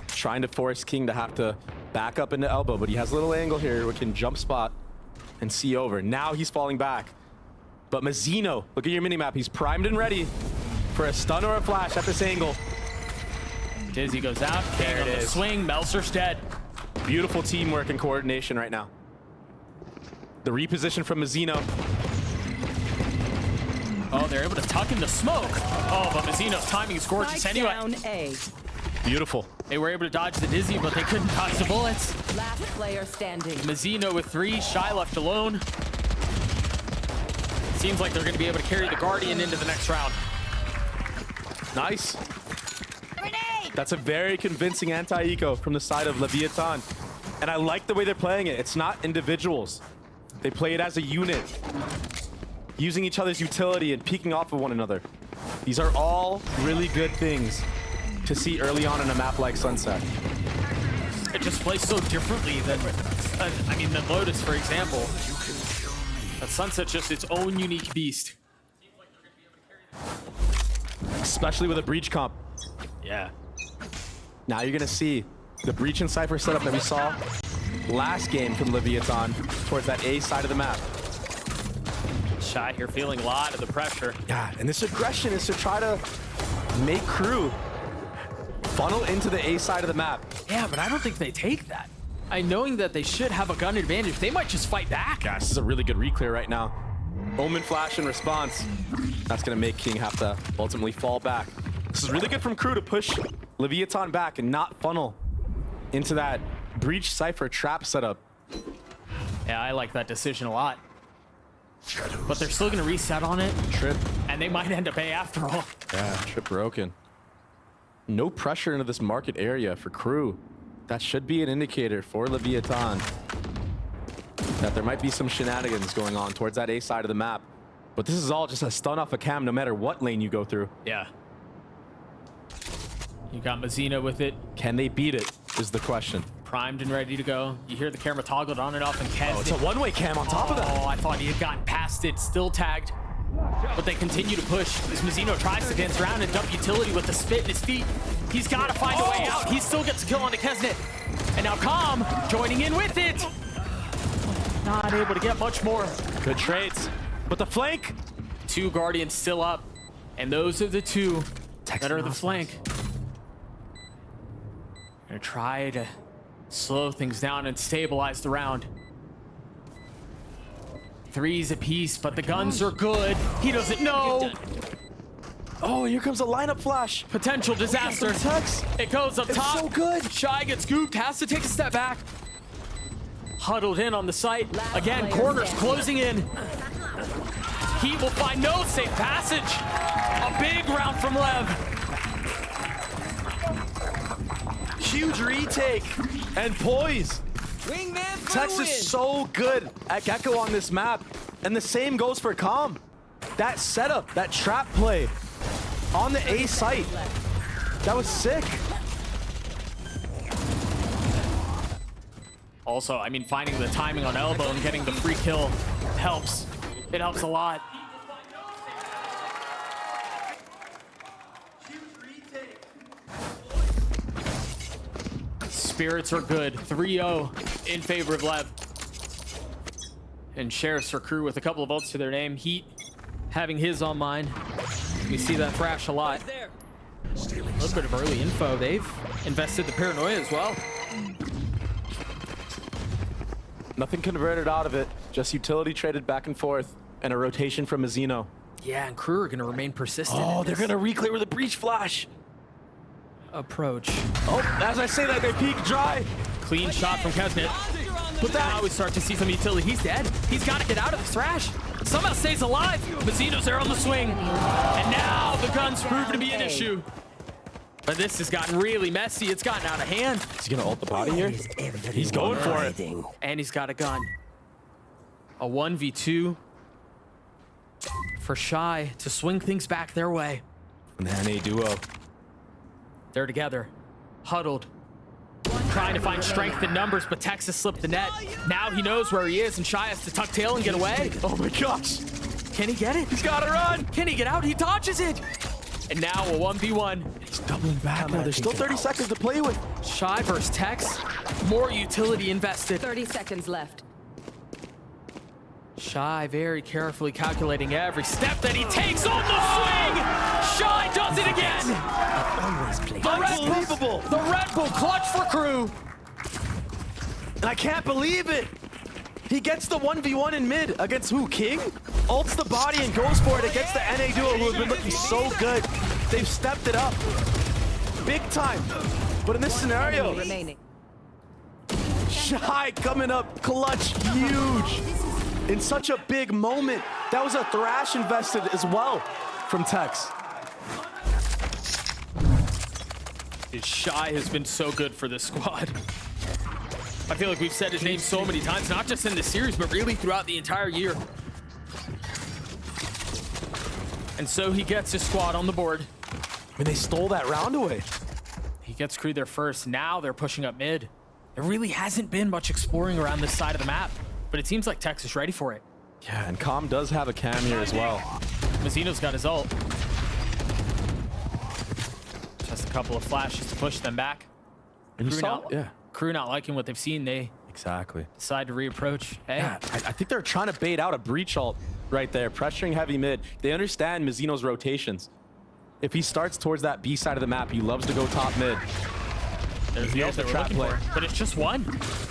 Speaker 2: Trying to force King to have to back up into elbow, but he has a little angle here where he can jump spot and see over. Now he's falling back. But Mizzino, look at your minimap. He's primed and ready for a stun or a flash at this angle.
Speaker 1: Dizzy goes out. King on the swing. Melser's dead.
Speaker 2: Beautiful teamwork and coordination right now. The reposition from Mizzino.
Speaker 1: Oh, they're able to tuck in the smoke. Oh, but Mizzino's timing is gorgeous
Speaker 3: Strike
Speaker 1: anyway.
Speaker 3: down A.
Speaker 2: Beautiful.
Speaker 1: They were able to dodge the Dizzy, but they couldn't dodge the bullets.
Speaker 3: Last player standing.
Speaker 1: Mizzino with 3. Shy left alone. Seems like they're going to be able to carry the Guardian into the next round.
Speaker 2: Nice. That's a very convincing anti-eco from the side of Leviathan. And I like the way they're playing it. It's not individuals. They play it as a unit, using each other's utility and peeking off of one another. These are all really good things to see early on in a map like Sunset.
Speaker 1: It just plays so differently than, I mean, than Lotus, for example. But Sunset's just its own unique beast.
Speaker 2: Especially with a breach comp.
Speaker 1: Yeah.
Speaker 2: Now you're gonna see the breach and Cypher setup that we saw last game from Leviathan towards that A side of the map.
Speaker 1: Shy here feeling a lot of the pressure.
Speaker 2: Yeah, and this aggression is to try to make KRU funnel into the A side of the map.
Speaker 1: Yeah, but I don't think they take that. Knowing that they should have a gun advantage, they might just fight back.
Speaker 2: Gosh, this is a really good reclear right now. Omen flash in response. That's gonna make King have to ultimately fall back. This is really good from KRU to push Leviathan back and not funnel into that breach Cypher trap setup.
Speaker 1: Yeah, I like that decision a lot. But they're still gonna reset on it.
Speaker 2: Trip.
Speaker 1: And they might end up A after all.
Speaker 2: Yeah, trip broken. No pressure into this market area for KRU. That should be an indicator for Leviathan that there might be some shenanigans going on towards that A side of the map. But this is all just a stun off a cam no matter what lane you go through.
Speaker 1: Yeah. You got Mizzino with it.
Speaker 2: Can they beat it is the question.
Speaker 1: Primed and ready to go. You hear the camera toggled on and off, and Kez.
Speaker 2: Oh, it's a one-way cam on top of that.
Speaker 1: Oh, I thought he had gotten past it. Still tagged. But they continue to push as Mizzino tries to dance around and dump utility with the spit in his feet. He's got to find a way out. He still gets a kill on the Kesnet. And now Calm joining in with it. Not able to get much more.
Speaker 2: Good trades. But the flank.
Speaker 1: 2 Guardians still up. And those are the 2 that are the flank. Gonna try to slow things down and stabilize the round. 3s apiece, but the guns are good. He doesn't know.
Speaker 2: Oh, here comes a lineup flash.
Speaker 1: Potential disaster.
Speaker 2: Tex.
Speaker 1: It goes up top.
Speaker 2: so good.
Speaker 1: Shy gets scooped, has to take a step back. Huddled in on the site.
Speaker 3: Last
Speaker 1: Again,
Speaker 3: player
Speaker 1: corners
Speaker 3: standing.
Speaker 1: closing in. He will find no safe passage. A big round from LEV.
Speaker 2: Huge retake and poise.
Speaker 8: Wingman for
Speaker 2: Tex
Speaker 8: the win.
Speaker 2: is so good at Gecko on this map. And the same goes for Calm. That setup, that trap play on the A site. That was sick.
Speaker 1: Also, I mean, finding the timing on elbow and getting the free kill helps. It helps a lot. Spirits are good. 3-0 in favor of LEV. And Sheriff's for crew with a couple of ults to their name. Heat having his on mine. We see that thrash a lot.
Speaker 8: There.
Speaker 1: A little bit of early info. They've invested the paranoia as well.
Speaker 2: Nothing converted out of it. Just utility traded back and forth and a rotation from Mazino.
Speaker 1: Yeah, and crew are going to remain persistent.
Speaker 2: Oh,
Speaker 1: in
Speaker 2: they're
Speaker 1: this
Speaker 2: going to reclear with a breach flash.
Speaker 1: approach.
Speaker 2: Oh, as I say that, they peek dry.
Speaker 1: Clean shot from Kesnet. But now we start to see some utility. He's dead. He's got to get out of the thrash. Somehow stays alive. Mazzino's there on the swing. And now the guns prove to be an issue. But this has gotten really messy. It's gotten out of hand.
Speaker 2: Is he going to ult the body here? He's going for it.
Speaker 1: And he's got a gun. A 1v2 for Shy to swing things back their way.
Speaker 2: And the NA duo.
Speaker 1: They're together, huddled, trying to find strength in numbers, but Texas slipped the net. Now he knows where he is, and Shy has to tuck tail and get away.
Speaker 2: Oh my gosh.
Speaker 1: Can he get it?
Speaker 2: He's got to run.
Speaker 1: Can he get out? He dodges it. And now a 1v1.
Speaker 2: He's doubling back now. There's still 30 seconds to play with.
Speaker 1: Shy versus Tex. More utility invested.
Speaker 3: 30 seconds left.
Speaker 1: Shy very carefully calculating every step that he takes on the swing. Shy does it again.
Speaker 2: Unbelievable.
Speaker 1: The Red Bull clutch for crew.
Speaker 2: And I can't believe it. He gets the 1v1 in mid against who? King? Ults the body and goes for it against the NA duo who have been looking so good. They've stepped it up. Big time. But in this scenario,
Speaker 3: Remaining.
Speaker 2: Shy coming up clutch, huge. In such a big moment. That was a thrash invested as well from Tex.
Speaker 1: Shy has been so good for this squad. I feel like we've said his name so many times, not just in this series, but really throughout the entire year. And so he gets his squad on the board.
Speaker 2: I mean, they stole that round away.
Speaker 1: He gets crew there first. Now they're pushing up mid. There really hasn't been much exploring around this side of the map, but it seems like Tex is ready for it.
Speaker 2: Yeah, and Calm does have a cam here as well.
Speaker 1: Mazzino's got his ult. Just a couple of flashes to push them back.
Speaker 2: And you saw,
Speaker 1: Crew not liking what they've seen. They
Speaker 2: exactly.
Speaker 1: decide to reapproach. Hey,
Speaker 2: Yeah, I think they're trying to bait out a breach ult right there, pressuring heavy mid. They understand Mazzino's rotations. If he starts towards that B side of the map, he loves to go top mid.
Speaker 1: there's the ult
Speaker 2: the
Speaker 1: they were
Speaker 2: trap
Speaker 1: looking
Speaker 2: play.
Speaker 1: for. But it's just one.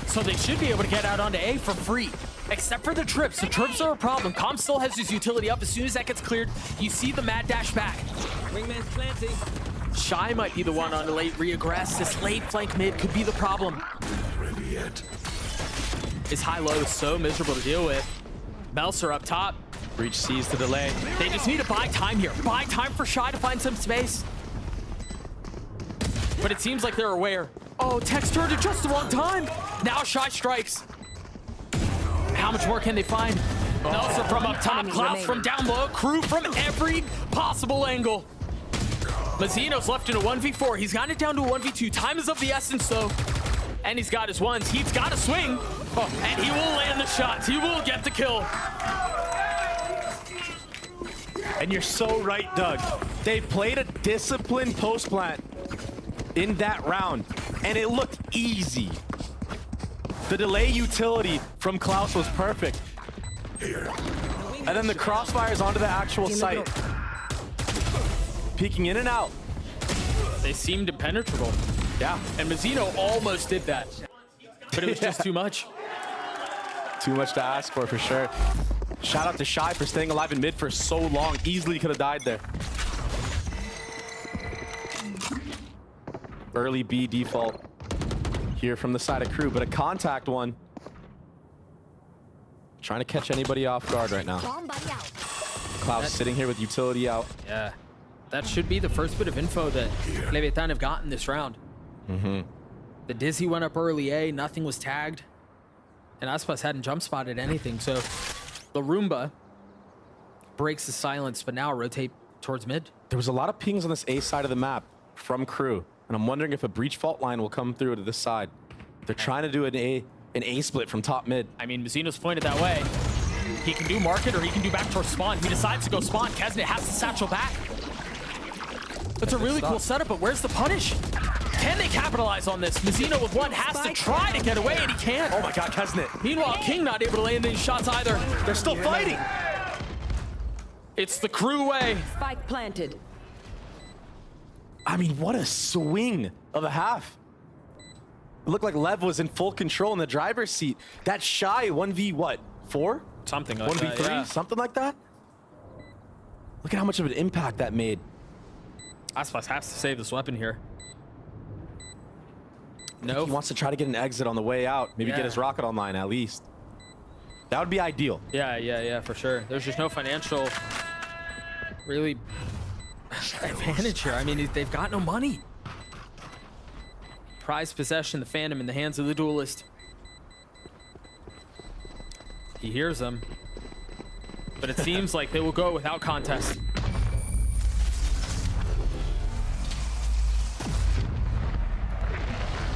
Speaker 1: So they should be able to get out onto A for free. Except for the trips. The trips are a problem. Com still has his utility up. As soon as that gets cleared, you see the mad dash back.
Speaker 8: Wingman's planting.
Speaker 1: Shy might be the one on the late reaggress. This late flank mid could be the problem. His high-low is so miserable to deal with. Melser up top.
Speaker 2: Breach sees the delay.
Speaker 1: They just need to buy time here. Buy time for Shy to find some space. But it seems like they're aware. Oh, Tex turned at just the wrong time. Now Shy strikes. How much more can they find? Melser from up top, Klaus from down low, crew from every possible angle. Mazzino's left in a 1v4. He's gotten it down to a 1v2. Time is of the essence, though. And he's got his ones. He's got a swing. And he will land the shots. He will get the kill.
Speaker 2: And you're so right, Doug. They played a disciplined post plant. in that round, and it looked easy. The delay utility from Klaus was perfect. And then the crossfires onto the actual site. Peeking in and out.
Speaker 1: They seemed impenetrable.
Speaker 2: Yeah.
Speaker 1: And Mazzino almost did that. But it was just too much.
Speaker 2: Too much to ask for sure. Shout out to Shy for staying alive in mid for so long. Easily could have died there. Early B default here from the side of Crew, but a contact one. Trying to catch anybody off guard right now. Klaus sitting here with utility out.
Speaker 1: Yeah. That should be the first bit of info that Leviathan have gotten this round. The Dizzy went up early A, nothing was tagged. And Aspas hadn't jump spotted anything, so the Roomba breaks the silence, but now rotate towards mid.
Speaker 2: There was a lot of pings on this A side of the map from Crew, and I'm wondering if a breach fault line will come through to this side. They're trying to do an A split from top mid.
Speaker 1: I mean, Mazzino's pointed that way. He can do market or he can do back towards spawn. He decides to go spawn. Kesnet has the satchel back. That's a really cool setup, but where's the punish? Can they capitalize on this? Mazzino with one has to try to get away, and he can't.
Speaker 2: Oh my God, Kesnet.
Speaker 1: Meanwhile, King not able to land any shots either.
Speaker 2: They're still fighting.
Speaker 1: It's the Crew way.
Speaker 3: Spike planted.
Speaker 2: I mean, what a swing of a half. It looked like Lev was in full control in the driver's seat. That Shy 1v what? 4?
Speaker 1: Something like
Speaker 2: 1v3?
Speaker 1: that, yeah.
Speaker 2: Something like that? Look at how much of an impact that made.
Speaker 1: Aspas has to save this weapon here. No.
Speaker 2: He wants to try to get an exit on the way out. Maybe get his rocket online at least. That would be ideal.
Speaker 1: Yeah, for sure. There's just no financial, really, advantage here. I mean, they've got no money. Prized possession, the Phantom in the hands of the Duelist. He hears them, but it seems like they will go without contest.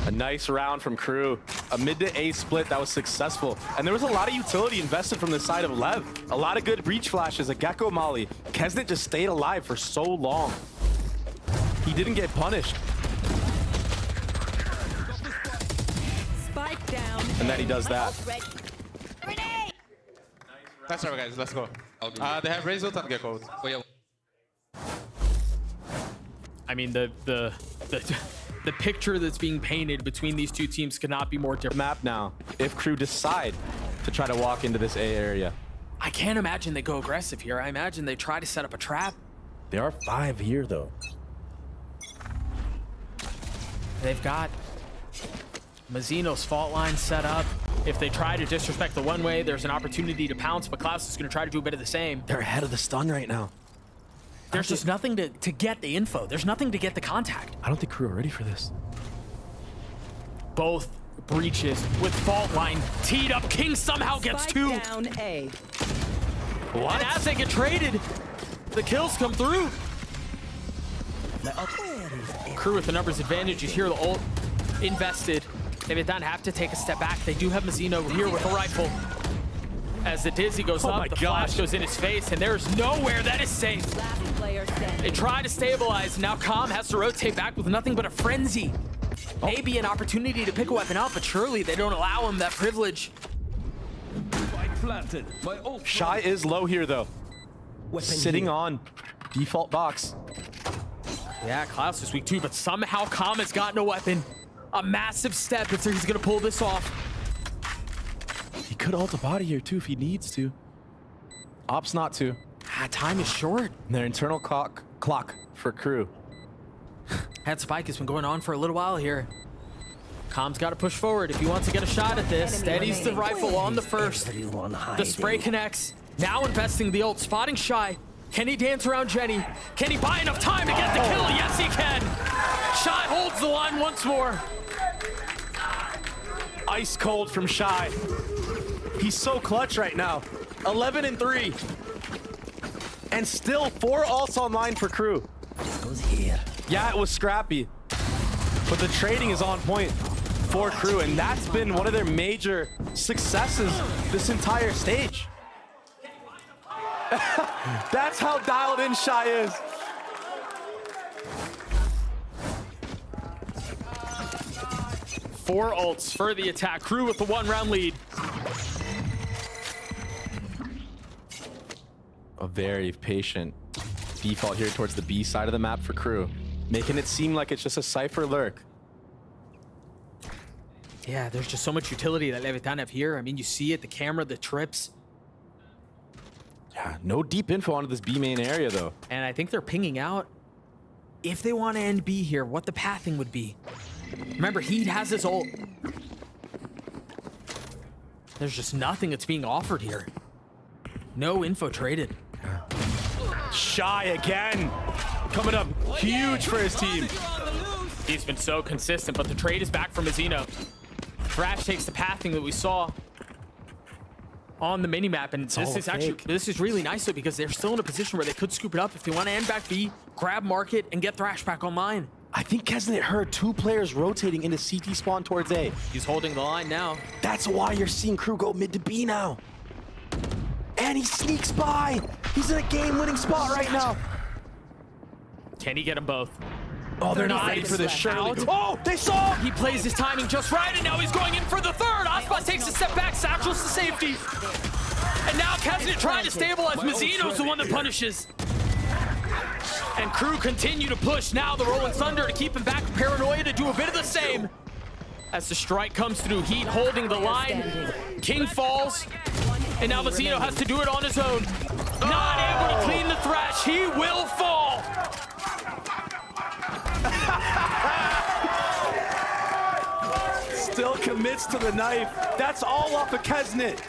Speaker 2: A nice round from Crew. A mid to A split that was successful. And there was a lot of utility invested from the side of Lev. A lot of good breach flashes, a Gecko Molly. Kesnet just stayed alive for so long. He didn't get punished.
Speaker 3: Spike down.
Speaker 2: And then he does that.
Speaker 6: That's right, guys. Let's go. They have Razor and Gecko.
Speaker 1: I mean, the picture that's being painted between these two teams could not be more different.
Speaker 2: Map now, if Crew decide to try to walk into this A area.
Speaker 1: I can't imagine they go aggressive here. I imagine they try to set up a trap.
Speaker 2: There are 5 here, though.
Speaker 1: They've got Mazzino's fault line set up. If they try to disrespect the one way, there's an opportunity to pounce, but Klaus is going to try to do a bit of the same.
Speaker 2: They're ahead of the stun right now.
Speaker 1: There's just nothing to get the info. There's nothing to get the contact.
Speaker 2: I don't think Crew are ready for this.
Speaker 1: Both breaches with fault line teed up. King somehow gets
Speaker 3: Spike
Speaker 1: 2.
Speaker 3: down A.
Speaker 2: What?
Speaker 1: And as they get traded, the kills come through. Crew with the numbers advantage. You hear the ult invested. They did not have to take a step back. They do have Mazzino here with a rifle. As the Dizzy goes up, the flash goes in his face, and there's nowhere that is safe.
Speaker 3: Last player standing.
Speaker 1: They try to stabilize. Now Calm has to rotate back with nothing but a frenzy. Maybe an opportunity to pick a weapon up, but surely they don't allow him that privilege.
Speaker 2: Shy is low here, though. Sitting on default box.
Speaker 1: Yeah, Klaus is weak too, but somehow Calm has gotten a weapon. A massive step if he's gonna pull this off.
Speaker 2: He could ult a body here, too, if he needs to. Opts not to.
Speaker 1: Time is short.
Speaker 2: And their internal clock for Crew.
Speaker 1: That spike has been going on for a little while here. Calm's got to push forward if he wants to get a shot at this. Steadies the rifle on the first. The spray connects. Now investing the ult, spotting Shy. Can he dance around Jenny? Can he buy enough time to get the kill? Yes, he can. Shy holds the line once more.
Speaker 2: Ice cold from Shy. He's so clutch right now. 11 and 3. And still 4 ults online for Crew. Yeah, it was scrappy. But the trading is on point for Crew, and that's been one of their major successes this entire stage. That's how dialed in Shy is.
Speaker 1: 4 ults for the attack. Crew with the 1-round lead.
Speaker 2: A very patient default here towards the B side of the map for Crew, making it seem like it's just a Cypher lurk.
Speaker 1: Yeah, there's just so much utility that Leviathan have here. I mean, you see it, the camera, the trips.
Speaker 2: Yeah, no deep info onto this B main area, though.
Speaker 1: And I think they're pinging out, if they want to end B here, what the pathing would be. Remember, Heat has his ult. There's just nothing that's being offered here. No info traded.
Speaker 2: Shy again. Coming up huge for his team.
Speaker 1: He's been so consistent, but the trade is back from Mizzino. Thrash takes the pathing that we saw on the minimap, and this is really nice though, because they're still in a position where they could scoop it up if they want to end back B, grab market, and get Thrash back online.
Speaker 2: I think Kesnet heard 2 players rotating into CT spawn towards A.
Speaker 1: He's holding the line now.
Speaker 2: That's why you're seeing Crew go mid to B now. And he sneaks by. He's in a game-winning spot right now.
Speaker 1: Can he get them both?
Speaker 2: Oh, they're not ready for this. Surely. Oh, they saw him.
Speaker 1: He plays his timing just right, and now he's going in for the third. Aspas takes a step back, satchels to safety. And now Kesnet trying to stabilize. Mizzino's the one that punishes. And Crew continue to push. Now the Rolling Thunder to keep him back. Paranoia to do a bit of the same. As the strike comes through, Heat holding the line. King falls. And now Mizzino has to do it on his own. Not able to clean the Thrash. He will fall.
Speaker 2: Still commits to the knife. That's all off of Kesnet.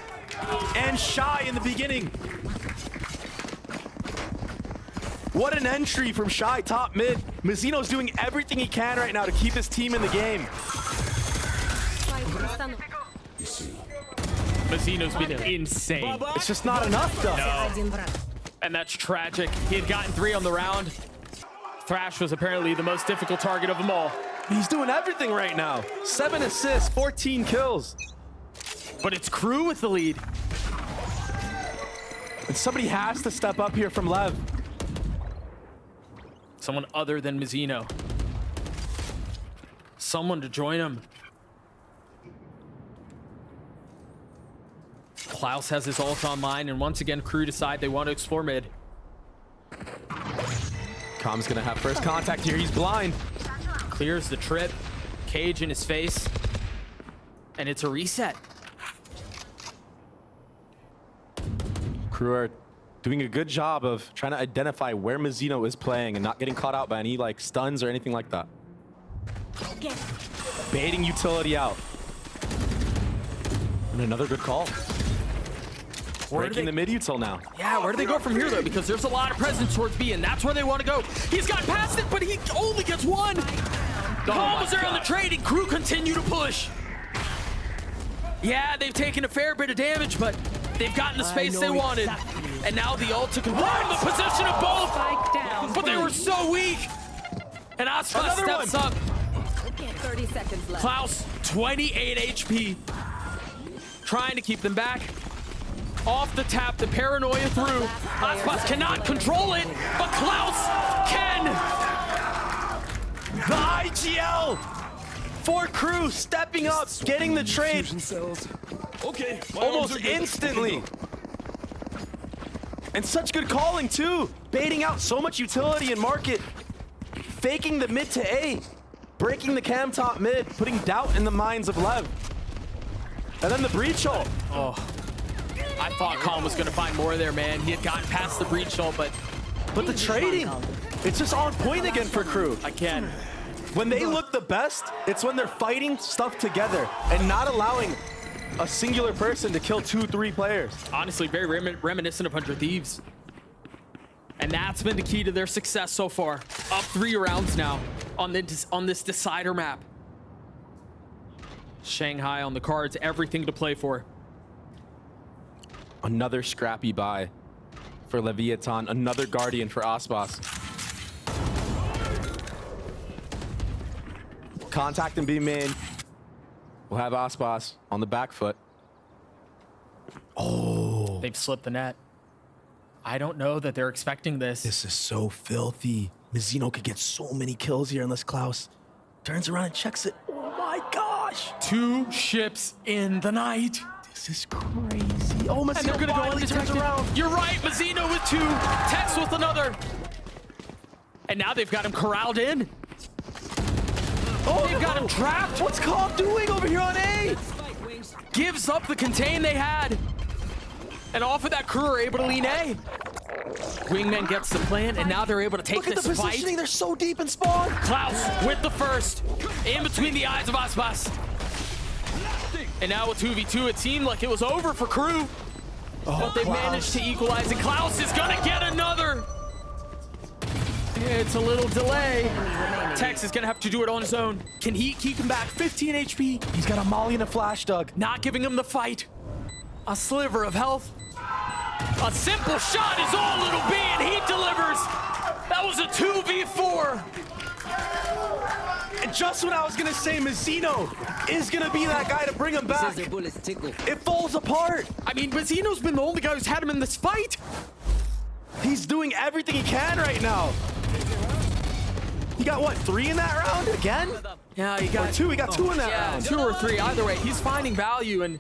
Speaker 2: And Shy in the beginning. What an entry from Shy top mid. Mizzino's doing everything he can right now to keep his team in the game.
Speaker 1: Mizzino's been insane.
Speaker 2: It's just not enough though.
Speaker 1: No. And that's tragic. He had gotten 3 on the round. Thrash was apparently the most difficult target of them all.
Speaker 2: He's doing everything right now. 7 assists, 14 kills.
Speaker 1: But it's Crew with the lead.
Speaker 2: And somebody has to step up here from LEV.
Speaker 1: Someone other than Mizzino. Someone to join him. Klaus has his ult online, and once again, Crew decide they want to explore mid.
Speaker 2: Com's gonna have first contact here. He's blind.
Speaker 1: Clears the trip. Cage in his face. And it's a reset.
Speaker 2: Crew are doing a good job of trying to identify where Mizzino is playing and not getting caught out by any like stuns or anything like that. Baiting utility out. And another good call. Breaking the mid util now.
Speaker 1: Yeah, where do they go from here though? Because there's a lot of presence towards B, and that's where they want to go. He's got past it, but he only gets 1. Calm was there on the trading. Crew continue to push. Yeah, they've taken a fair bit of damage, but they've gotten the space they wanted. And now the ult to confirm the position of both. But they were so weak. And Aspa steps up.
Speaker 3: 30 seconds left.
Speaker 1: Klaus, 28 HP. Trying to keep them back. Off the tap, the paranoia through. Aspas cannot control it, but Klaus can.
Speaker 2: The IGL for Crew stepping up, getting the trade.
Speaker 7: Okay.
Speaker 2: Almost instantly. And such good calling too. Baiting out so much utility in market. Faking the mid to A. Breaking the cam top mid. Putting doubt in the minds of LEV. And then the breach ult.
Speaker 1: Oh, I thought Calm was going to find more there, man. He had gotten past the breach ult, but
Speaker 2: the trading, it's just on point again for Crew.
Speaker 1: again,
Speaker 2: When they look the best, it's when they're fighting stuff together and not allowing a singular person to kill 2-3 players.
Speaker 1: honestly, very reminiscent of 100 Thieves. And that's been the key to their success so far. Up 3 rounds now on this decider map. Shanghai on the cards, everything to play for.
Speaker 2: Another scrappy buy for Leviathan, another Guardian for Aspas. Contact and be main. We'll have Aspas on the back foot. Oh,
Speaker 1: They've slipped the net. I don't know that they're expecting this.
Speaker 2: this is so filthy. Mizzino could get so many kills here unless Klaus turns around and checks it. Oh my God. gosh.
Speaker 1: 2 ships in the night.
Speaker 2: This is crazy. Oh,
Speaker 1: And they're
Speaker 2: Mazzino
Speaker 1: gonna go
Speaker 2: finally turns
Speaker 1: undetected.
Speaker 2: around.
Speaker 1: You're right, Mazzino with 2, Tex with another. And now they've got him corralled in.
Speaker 2: Oh,
Speaker 1: They've got him trapped.
Speaker 2: What's Cobb doing over here on A?
Speaker 8: Spike wings.
Speaker 1: Gives up the contain they had. And off of that, crew are able to lean A. Wingman gets the plant, and now they're able to take
Speaker 2: Look at
Speaker 1: this
Speaker 2: the
Speaker 1: fight.
Speaker 2: positioning. They're so deep in spawn.
Speaker 1: Klaus with the first, in between the eyes of Aspas. And now with 2v2, it seemed like it was over for crew. But they managed to equalize, and Klaus is gonna get another. It's a little delay. Tex is gonna have to do it on his own. Can he keep him back? 15 HP.
Speaker 2: He's got a molly and a flash, Doug.
Speaker 1: Not giving him the fight. A sliver of health. A simple shot is all little B, and he delivers. That was a 2v4.
Speaker 2: And just when I was gonna say Mazzino is gonna be that guy to bring him back,
Speaker 8: Scissor bullets tickle.
Speaker 2: it falls apart.
Speaker 1: I mean, Mazzino's been the only guy who's had him in this fight.
Speaker 2: He's doing everything he can right now. He got what, 3 in that round again?
Speaker 1: Yeah, he got
Speaker 2: 2. He got 2 in that round.
Speaker 1: 2 or 3. Either way, he's finding value, and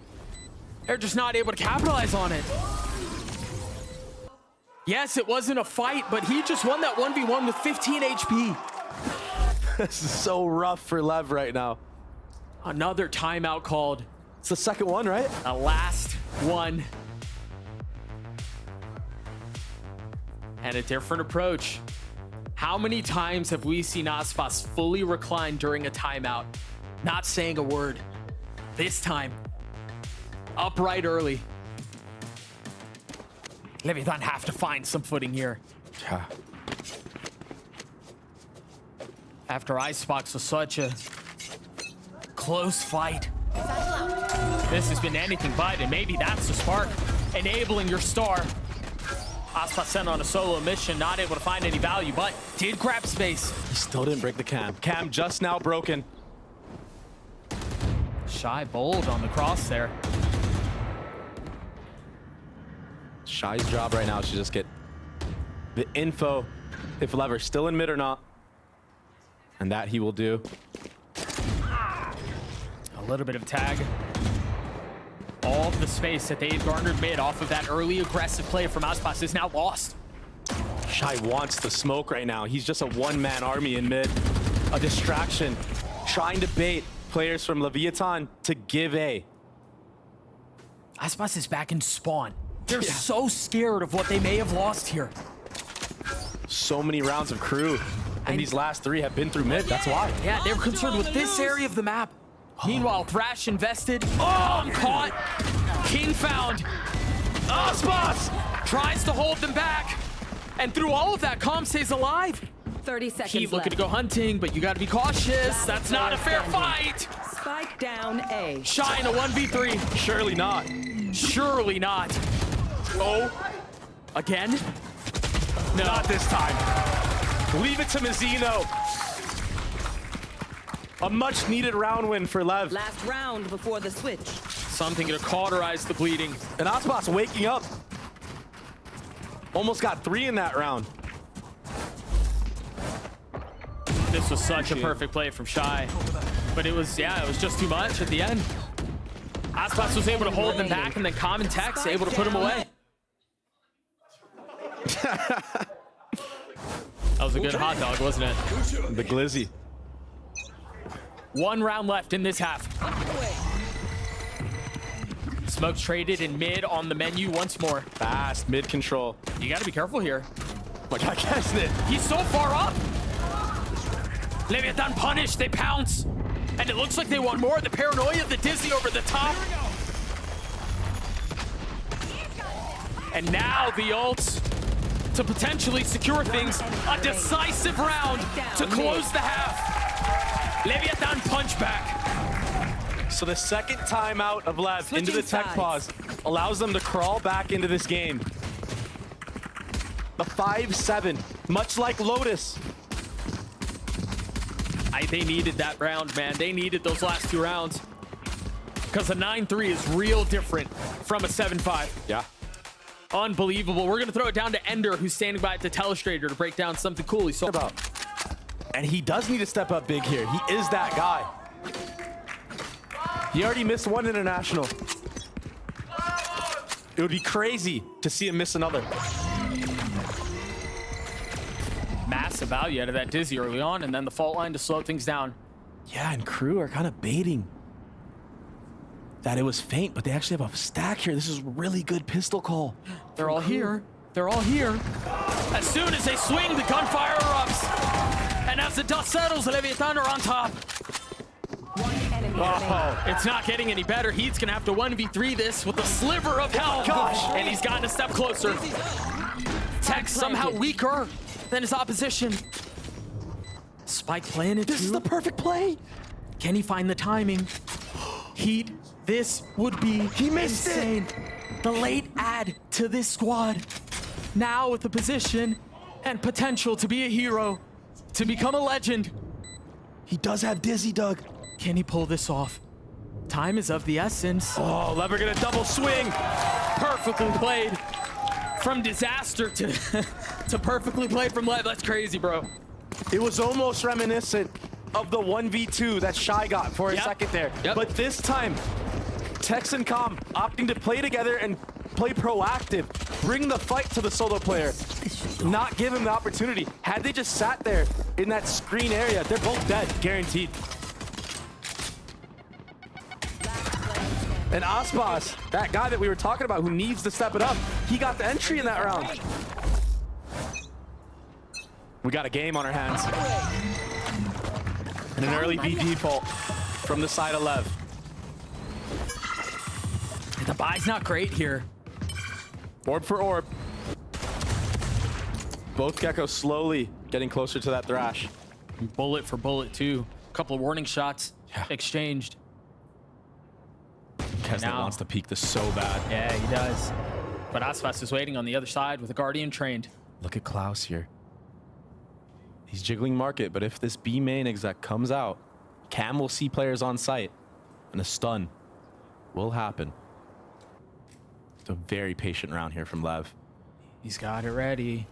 Speaker 1: they're just not able to capitalize on it. Yes, it wasn't a fight, but he just won that 1v1 with 15 HP.
Speaker 2: This is so rough for Lev right now.
Speaker 1: Another timeout called.
Speaker 2: It's the second one, right?
Speaker 1: The last one. And a different approach. How many times have we seen Aspas fully recline during a timeout, not saying a word? This time, upright early. Leviathan have to find some footing here.
Speaker 2: Yeah.
Speaker 1: After Icebox was such a close fight. This has been anything but, and maybe that's the spark, enabling your star. Aspas sent on a solo mission, not able to find any value, but did grab space.
Speaker 2: He still didn't break the cam. Cam just now broken.
Speaker 1: Shy bold on the cross there.
Speaker 2: Shy's job right now is to just get the info if Lever's still in mid or not. And that he will do.
Speaker 1: A little bit of tag. All of the space that they've garnered mid off of that early aggressive play from Aspas is now lost.
Speaker 2: Shy wants the smoke right now. He's just a one-man army in mid. A distraction. Trying to bait players from Leviathan to give A.
Speaker 1: Aspas is back in spawn. They're so scared of what they may have lost here.
Speaker 2: So many rounds of crew. And these last 3 have been through mid. That's why.
Speaker 1: Yeah, they're concerned with this area of the map. Meanwhile, Thrash invested. Oh, caught. King found.
Speaker 2: Aspas!
Speaker 1: Tries to hold them back. And through all of that, Calm stays alive.
Speaker 3: 30 seconds
Speaker 1: Keep looking to
Speaker 3: left.
Speaker 1: go hunting, but you gotta be cautious. That's not a fair fight.
Speaker 3: Spike down A.
Speaker 1: Shy in a 1v3.
Speaker 2: Surely not.
Speaker 1: Surely not. Oh, again? No.
Speaker 2: Not this time. Leave it to Mazzino. A much needed round win for Lev.
Speaker 3: Last round before the switch.
Speaker 1: Something to cauterize the bleeding.
Speaker 2: And Aspas waking up. Almost got 3 in that round.
Speaker 1: This was such a perfect play from Shy. But it was just too much at the end. Aspas was able to hold them back, and then Common Tex able to put him away. That was a good hot dog, wasn't it?
Speaker 2: The glizzy.
Speaker 1: 1 round left in this half. Smoke's traded in mid on the menu once more.
Speaker 2: Fast mid control.
Speaker 1: You gotta be careful here.
Speaker 2: My God, guessed it.
Speaker 1: He's so far up. Leviathan punished, they pounce. And it looks like they want more. The paranoia, the dizzy over the top. And now the ults to potentially secure things. A decisive round to close the half. Leviathan punch back.
Speaker 2: So the second timeout of Lev into the
Speaker 3: Switching
Speaker 2: tech pause allows them to crawl back into this game. A 5-7, much like Lotus.
Speaker 1: They needed that round, man. They needed those last 2 rounds. Because a 9-3 is real different from a 7-5.
Speaker 2: Yeah.
Speaker 1: Unbelievable. We're going to throw it down to Ender, who's standing by at the telestrator to break down something cool he saw about.
Speaker 2: And he does need to step up big here. He is that guy. He already missed one international. It would be crazy to see him miss another.
Speaker 1: Massive value out of that Dizzy early on, and then the fault line to slow things down.
Speaker 2: Yeah, and Crew are kind of baiting that it was faint, but they actually have a stack here. This is a really good pistol call.
Speaker 1: They're all here. They're all here. As soon as they swing, the gunfire erupts. And as the dust settles, the Leviathan are on top.
Speaker 3: One enemy remaining.
Speaker 2: Oh,
Speaker 1: It's not getting any better. Heat's gonna have to 1v3 this with a sliver of hell.
Speaker 2: Gosh.
Speaker 1: And he's gotten a step closer. Tech somehow weaker than his opposition. Spike planted.
Speaker 2: this is the perfect play.
Speaker 1: Can he find the timing? Heat, this would be
Speaker 2: He missed
Speaker 1: insane. The late add to this squad. Now with the position and potential to be a hero, to become a legend.
Speaker 2: He does have Dizzy, Doug.
Speaker 1: Can he pull this off? Time is of the essence.
Speaker 2: Oh, Lever gonna double swing.
Speaker 1: Perfectly played. From disaster to to perfectly played from Lev. That's crazy, bro.
Speaker 2: It was almost reminiscent of the 1v2 that Shy got for a
Speaker 1: Yep.
Speaker 2: second there.
Speaker 1: Yep.
Speaker 2: But this time, Tex and Com opting to play together and play proactive, bring the fight to the solo player, not give him the opportunity. Had they just sat there in that screen area, they're both dead, guaranteed. And Aspas, that guy that we were talking about who needs to step it up, he got the entry in that round. We got a game on our hands. And an early B default from the side of Lev.
Speaker 1: The buy's not great here.
Speaker 2: Orb for orb. Both Geckos slowly getting closer to that Thrash.
Speaker 1: Bullet for bullet, too. A couple of warning shots
Speaker 2: Yeah.
Speaker 1: exchanged.
Speaker 2: Kesnet
Speaker 1: Now-
Speaker 2: wants to peek this so bad.
Speaker 1: Yeah, he does. But Aspas is waiting on the other side with a Guardian trained.
Speaker 2: Look at Klaus here. He's jiggling market, but if this B main exec comes out, Cam will see players on site, and a stun will happen. It's a very patient round here from Lev.
Speaker 1: He's got it ready.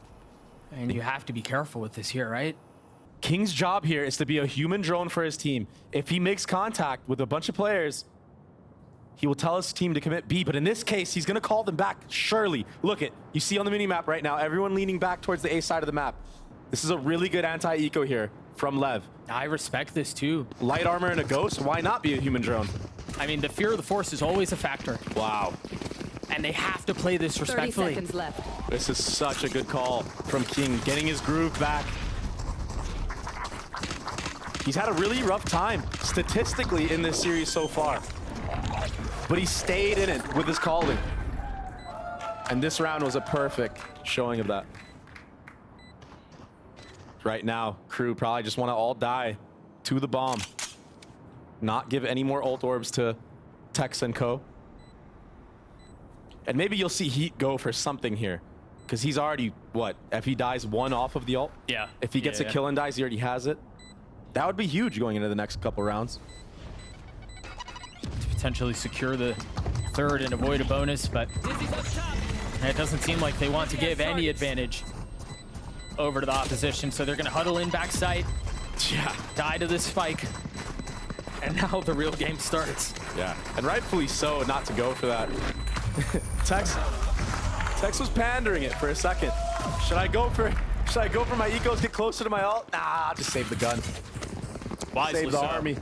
Speaker 1: And you have to be careful with this here, right?
Speaker 2: King's job here is to be a human drone for his team. If he makes contact with a bunch of players, he will tell his team to commit B, but in this case, he's gonna call them back, surely. Look it, you see on the mini-map right now, everyone leaning back towards the A side of the map. This is a really good anti-eco here from Lev.
Speaker 1: I respect this, too.
Speaker 2: Light armor and a ghost, why not be a human drone?
Speaker 1: I mean, the fear of the Force is always a factor.
Speaker 2: Wow,
Speaker 1: And they have to play this
Speaker 3: 30
Speaker 1: respectfully.
Speaker 3: seconds left.
Speaker 2: this is such a good call from King, getting his groove back. He's had a really rough time statistically in this series so far, but he stayed in it with his calling. And this round was a perfect showing of that. Right now, Crew probably just want to all die to the bomb. Not give any more ult orbs to Tex and Co. And maybe you'll see Heat go for something here. Because he's already, what, if he dies one off of the ult?
Speaker 1: Yeah.
Speaker 2: If he gets a kill and dies, he already has it. That would be huge going into the next couple rounds.
Speaker 1: To potentially secure the third and avoid a bonus, but it doesn't seem like they want to give any advantage over to the opposition, so they're going to huddle in backside,
Speaker 2: Yeah.
Speaker 1: die to this spike, and now the real game starts.
Speaker 2: Yeah. And rightfully so not to go for that. Tex was pandering it for a second. Should I go for my ecos, get closer to my ult? Nah, I'll just save the gun.
Speaker 1: Wisely
Speaker 2: Save the
Speaker 1: so.
Speaker 2: army.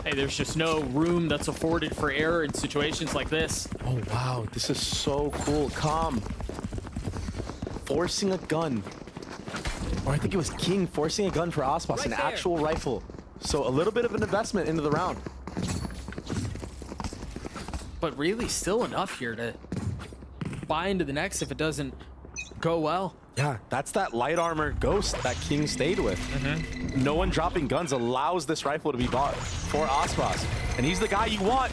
Speaker 1: Hey, there's just no room that's afforded for error in situations like this.
Speaker 2: Oh, wow. This is so cool. Calm. Forcing a gun. Or I think it was King forcing a gun for Aspas, an actual rifle. So a little bit of an investment into the round.
Speaker 1: But really still enough here to buy into the next if it doesn't go well.
Speaker 2: Yeah, that's that light armor ghost that King stayed with. No one dropping guns allows this rifle to be bought for Aspas. And he's the guy you want.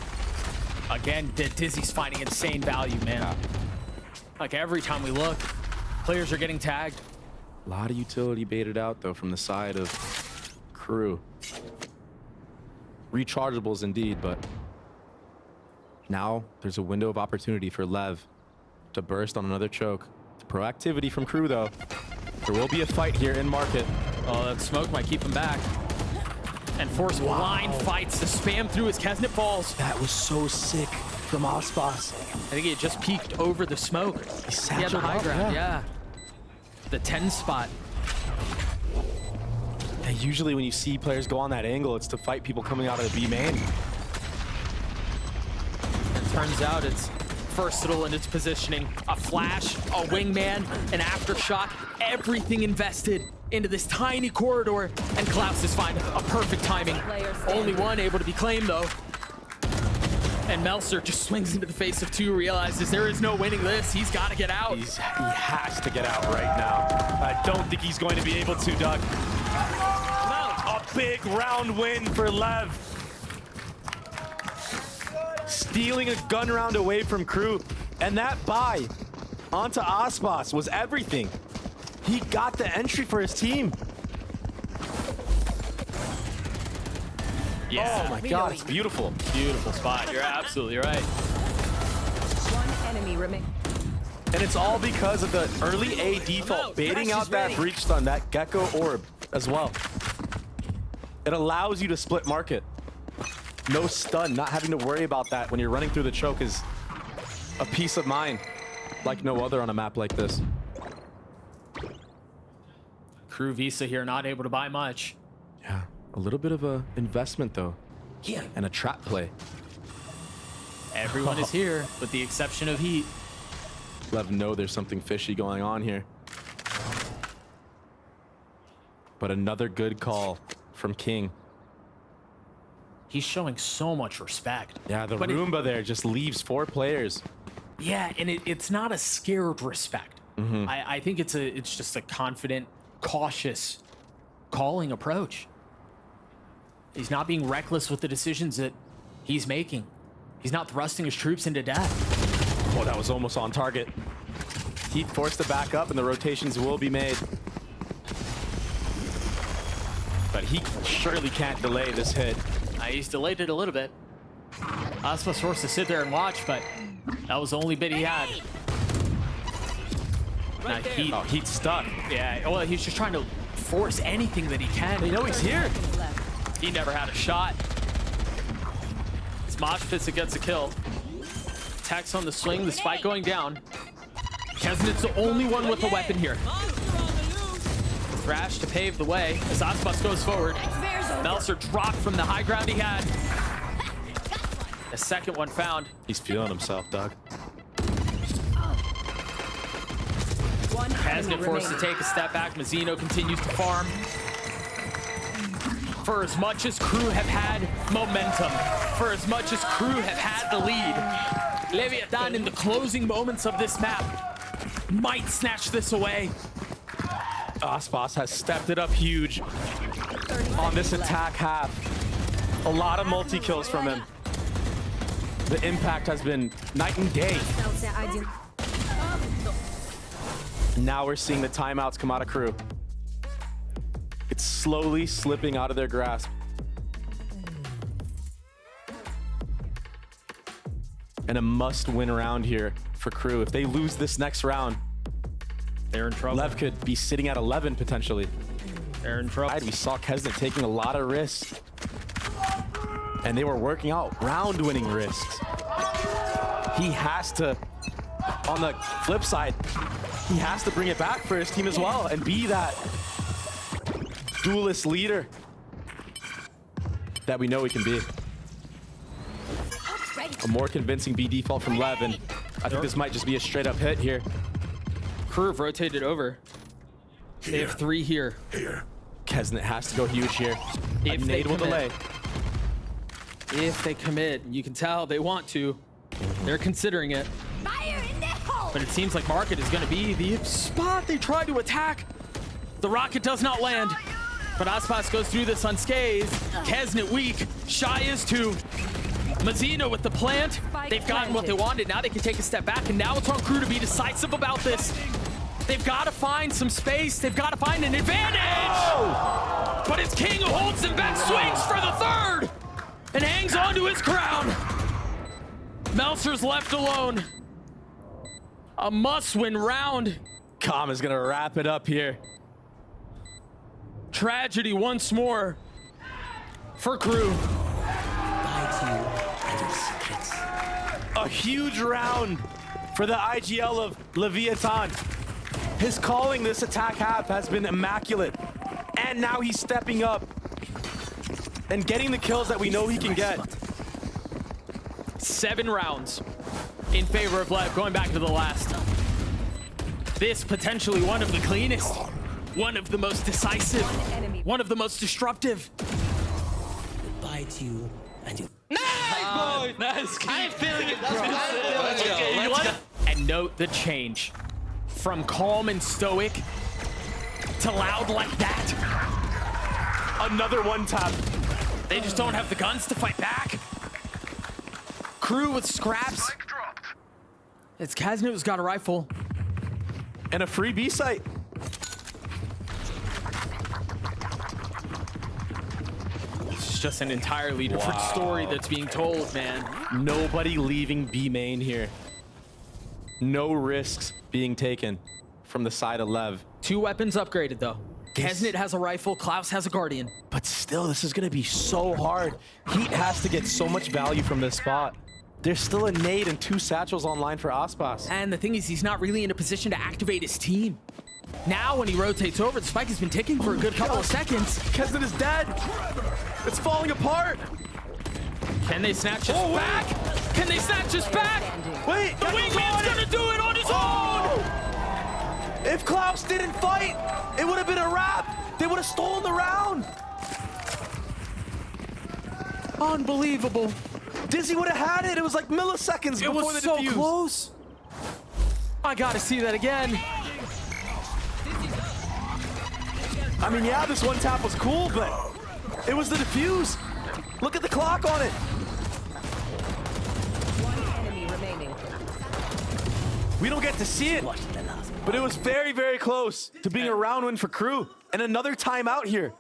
Speaker 1: Again, Dizzy's finding insane value, man.
Speaker 2: Yeah.
Speaker 1: Like every time we look, players are getting tagged.
Speaker 2: A lot of utility baited out, though, from the side of Crew. Rechargeables indeed, but now there's a window of opportunity for Lev to burst on another choke. Proactivity from Crew, though. There will be a fight here in market.
Speaker 1: Oh, that smoke might keep him back. and force blind fights to spam through as Kesnet falls.
Speaker 2: That was so sick from Aspas.
Speaker 1: I think he had just peeked over the smoke. He had the high
Speaker 2: up,
Speaker 1: ground, yeah. The 10 spot.
Speaker 2: And usually when you see players go on that angle, it's to fight people coming out of the B main.
Speaker 1: And turns out it's versatile in its positioning. A flash, a wingman, an aftershock, everything invested into this tiny corridor, and Klaus is finding a perfect timing. Only one able to be claimed though. And Meltzer just swings into the face of two, realizes there is no winning this. He's got to get out.
Speaker 2: He has to get out right now. I don't think he's going to be able to, Doug. A big round win for LEV. Stealing a gun round away from KRU. And that buy onto Aspas was everything. He got the entry for his team.
Speaker 1: Yeah.
Speaker 2: Oh my God, it's beautiful.
Speaker 1: Beautiful spot. You're absolutely right.
Speaker 3: One enemy remains.
Speaker 2: And it's all because of the early A default, baiting out that breach stun, that Gecko orb as well. It allows you to split market. No stun, not having to worry about that when you're running through the choke is a peace of mind like no other on a map like this.
Speaker 1: KRU Visa here not able to buy much.
Speaker 2: Yeah, a little bit of a investment though.
Speaker 8: Here.
Speaker 2: And a trap play.
Speaker 1: Everyone is here, with the exception of Heat.
Speaker 2: LEV know there's something fishy going on here. But another good call from King.
Speaker 1: He's showing so much respect.
Speaker 2: Yeah, the
Speaker 1: But
Speaker 2: Roomba there just leaves 4 players.
Speaker 1: Yeah, and it's not a scared respect.
Speaker 2: Mm-hmm.
Speaker 1: I think it's just a confident, cautious calling approach. He's not being reckless with the decisions that he's making. He's not thrusting his troops into death.
Speaker 2: Oh, that was almost on target. Heat forced to back up and the rotations will be made. But he surely can't delay this hit.
Speaker 1: He's delayed it a little bit. Aspas forced to sit there and watch, but that was the only bit he had. Now Heat,
Speaker 2: Oh, Heat's stuck.
Speaker 1: yeah, well, he's just trying to force anything that he can.
Speaker 2: You know he's here.
Speaker 1: He never had a shot. It's Mosh Pits that gets a kill. Attacks on the swing, the spike going down. Kesnet's the only one with a weapon here. Thrash to pave the way as Aspas goes forward. Meltzer dropped from the high ground he had. A second one found.
Speaker 2: He's feeling himself, Doug.
Speaker 1: Kesnet forced to take a step back. Mazzino continues to farm. For as much as KRU have had momentum, for as much as KRU have had the lead, Leviathan in the closing moments of this map might snatch this away.
Speaker 2: Aspas has stepped it up huge on this attack half. A lot of multi-kills from him. The impact has been night and day. Now we're seeing the timeouts come out of KRU. It's slowly slipping out of their grasp. And a must-win round here for KRU. If they lose this next round,
Speaker 1: They're in trouble.
Speaker 2: LEV could be sitting at 11 potentially.
Speaker 1: They're in trouble.
Speaker 2: We saw Kesnet taking a lot of risks. And they were working out round-winning risks. He has to, on the flip side, he has to bring it back for his team as well and be that duelist leader that we know he can be. A more convincing B default from LEV, and I think this might just be a straight-up hit here.
Speaker 1: KRU have rotated over. They have 3 here.
Speaker 2: Kesnet has to go huge here.
Speaker 1: If
Speaker 2: A
Speaker 1: they
Speaker 2: nade will delay.
Speaker 1: If they commit, you can tell they want to. They're considering it.
Speaker 3: Fire in the hole!
Speaker 1: But it seems like Market is going to be the spot they try to attack. The rocket does not land. But Aspas goes through this unscathed. Kesnet weak. Shy is too. Mazzino with the plant. They've gotten what they wanted. Now they can take a step back, and now it's on KRU to be decisive about this. They've got to find some space. They've got to find an advantage. But it's King who holds them back, swings for the 3rd, and hangs on to his crown. Meltzer's left alone. A must-win round.
Speaker 2: Calm is gonna wrap it up here.
Speaker 1: Tragedy once more. for Crew.
Speaker 2: A huge round for the IGL of Leviathan. His calling this attack half has been immaculate. And now he's stepping up and getting the kills that we know he can get.
Speaker 1: 7 rounds in favor of LEV, going back to the last. This potentially one of the cleanest, one of the most decisive, one of the most disruptive.
Speaker 8: Goodbye to you and you.
Speaker 6: Nice, boy! Nice. I'm feeling it, bro. Let's go.
Speaker 1: And note the change from calm and stoic to loud like that.
Speaker 2: Another one tap.
Speaker 1: They just don't have the guns to fight back. Crew with scraps. It's Kaznet who's got a rifle.
Speaker 2: And a free B site.
Speaker 1: It's just an entirely different story that's being told, man.
Speaker 2: Nobody leaving B main here. No risks being taken from the side of LEV.
Speaker 1: 2 weapons upgraded, though. Kaznet has a rifle, Klaus has a Guardian.
Speaker 2: But still, this is going to be so hard. Heat has to get so much value from this spot. There's still a nade and 2 satchels online for Aspas.
Speaker 1: And the thing is, he's not really in a position to activate his team. Now, when he rotates over, the spike has been ticking for a good couple of seconds.
Speaker 2: Kaznet is dead. It's falling apart.
Speaker 1: Can they snatch us back? Can they snatch us back?
Speaker 2: Wait,
Speaker 1: The wingman's gonna do it on his own!
Speaker 2: If Klaus didn't fight, it would have been a wrap. They would have stolen the round.
Speaker 1: Unbelievable.
Speaker 2: Dizzy would have had it. It was like milliseconds
Speaker 1: It
Speaker 2: before
Speaker 1: was
Speaker 2: the
Speaker 1: so
Speaker 2: defuse.
Speaker 1: close. I gotta see that again.
Speaker 2: I mean, yeah, this one tap was cool, but it was the defuse. Look at the clock on it.
Speaker 3: One enemy remaining.
Speaker 2: We don't get to see it, but it was very, very close to being a round win for Crew. And another timeout here.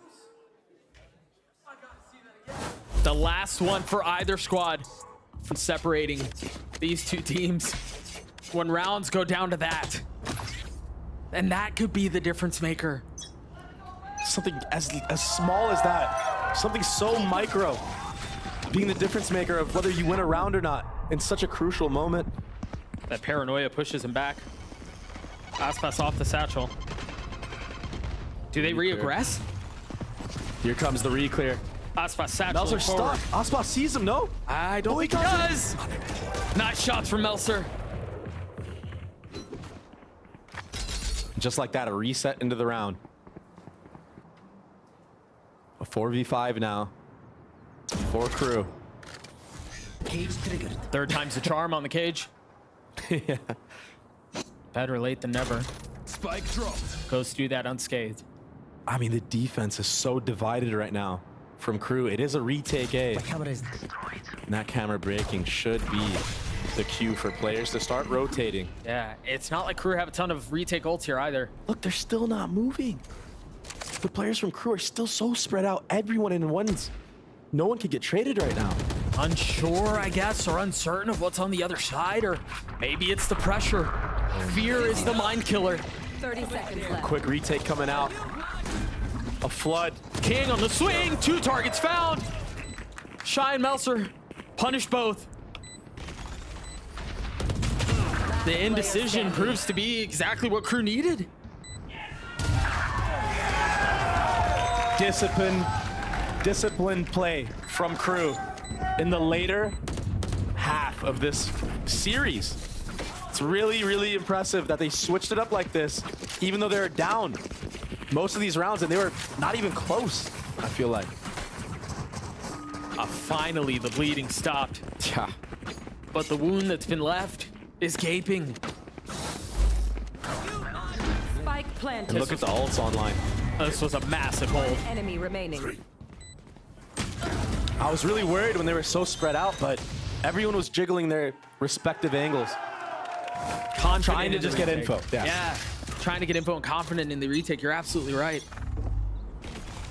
Speaker 1: The last one for either squad from separating these 2 teams. When rounds go down to that. And that could be the difference maker.
Speaker 2: Something as small as that. Something so micro. Being the difference maker of whether you win a round or not in such a crucial moment.
Speaker 1: That paranoia pushes him back. Aspas off the satchel. Do they re-aggress?
Speaker 2: Here comes the re-clear.
Speaker 1: Aspas satchel
Speaker 2: Melzer
Speaker 1: forward.
Speaker 2: stuck. Aspas sees him, no?
Speaker 1: I don't think he does. Nice shots from Melzer.
Speaker 2: Just like that, a reset into the round. A 4v5 now for Crew.
Speaker 8: Cage triggered.
Speaker 1: 3rd time's the charm on the cage.
Speaker 2: Yeah.
Speaker 1: Better late than never.
Speaker 7: Spike dropped.
Speaker 1: Goes through that unscathed.
Speaker 2: I mean, the defense is so divided right now from Crew. It is a retake A.
Speaker 8: My camera is.
Speaker 2: And that camera breaking should be the cue for players to start rotating.
Speaker 1: Yeah, it's not like Crew have a ton of retake ults here either.
Speaker 2: Look, they're still not moving. The players from Crew are still so spread out. Everyone in ones. No one can get traded right now.
Speaker 1: Unsure, I guess, or uncertain of what's on the other side, or maybe it's the pressure. Fear is the mind killer.
Speaker 3: 30 seconds left.
Speaker 2: Quick retake coming out. A flood.
Speaker 1: King on the swing, 2 targets found. Shy and Melzer punish both. The indecision proves to be exactly what Crew needed.
Speaker 2: Disciplined play from Crew in the later half of this series. It's really, really impressive that they switched it up like this, even though they're down most of these rounds, and they were not even close, I feel like.
Speaker 1: Finally, the bleeding stopped.
Speaker 2: Yeah.
Speaker 1: But the wound that's been left is gaping.
Speaker 3: Spike planted.
Speaker 2: And look at the ults online.
Speaker 1: This was a massive hold.
Speaker 3: Enemy remaining.
Speaker 2: I was really worried when they were so spread out, but everyone was jiggling their respective angles.
Speaker 1: Confident
Speaker 2: Trying to
Speaker 1: in the
Speaker 2: just get
Speaker 1: retake.
Speaker 2: info.
Speaker 1: Yeah, trying to get info and confident in the retake. You're absolutely right.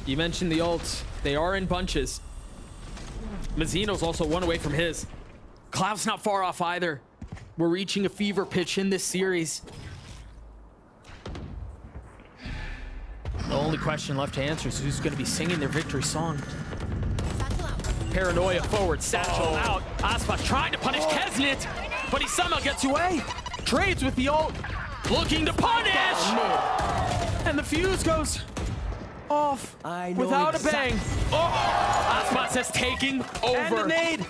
Speaker 1: You mentioned the ults. They are in bunches. Mazzino's also 1 away from his. Cloud's not far off either. We're reaching a fever pitch in this series. The only question left to answer is who's going to be singing their victory song. Paranoia forward, satchel out. Aspas trying to punish Kesnit, but he somehow gets away. Trades with the ult, looking to punish! And the fuse goes off without a bang. Aspas has taken over.
Speaker 2: And the nade.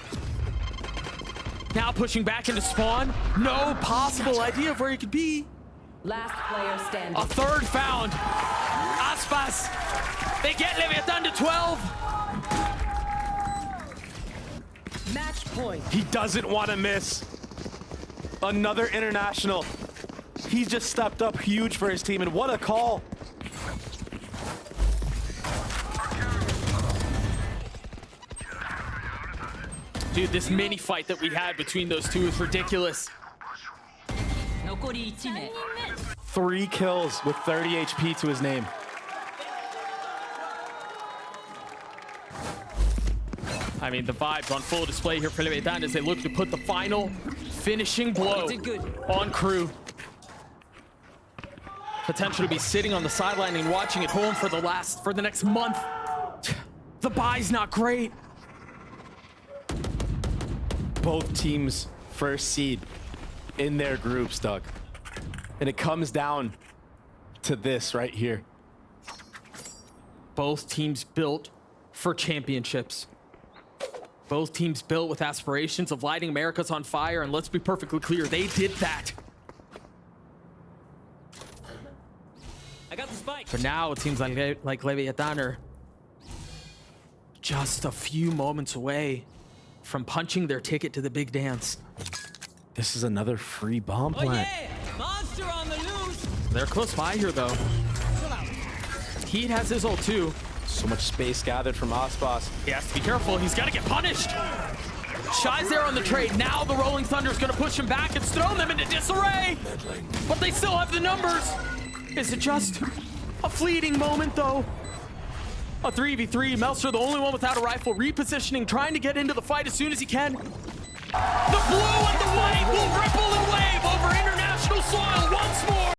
Speaker 1: Now pushing back into spawn. No possible idea of where he could be.
Speaker 3: Last player standing.
Speaker 1: A third found. Aspas. They get Leviathan to 12.
Speaker 3: Match point.
Speaker 2: He doesn't want to miss. Another international. He's just stepped up huge for his team, and what a call.
Speaker 1: Dude, this mini fight that we had between those two is ridiculous.
Speaker 5: 残り1名
Speaker 2: 3 kills with 30 HP to his name.
Speaker 1: I mean, the vibes on full display here for Leviathan as they look to put the final finishing blow on Crew. Potential to be sitting on the sideline and watching at home for the next month. The buy's not great.
Speaker 2: Both teams first seed in their groups, Doug. And it comes down to this right here.
Speaker 1: Both teams built for championships. Both teams built with aspirations of lighting Americas on fire, and let's be perfectly clear, they did that.
Speaker 8: I got the spike.
Speaker 1: But now it seems like Leviathan are just a few moments away from punching their ticket to the big dance.
Speaker 2: This is another free bomb
Speaker 8: Oh
Speaker 2: plant.
Speaker 8: yeah! Monster on the loose!
Speaker 1: They're close by here, though. Heat has his ult, too.
Speaker 2: So much space gathered from Aspas.
Speaker 1: He has to be careful. He's got to get punished. Shy's there on the trade. Now the Rolling Thunder's going to push him back and throw them into disarray. But they still have the numbers. Is it just a fleeting moment, though? A 3v3. Meltzer, the only one without a rifle, repositioning, trying to get into the fight as soon as he can.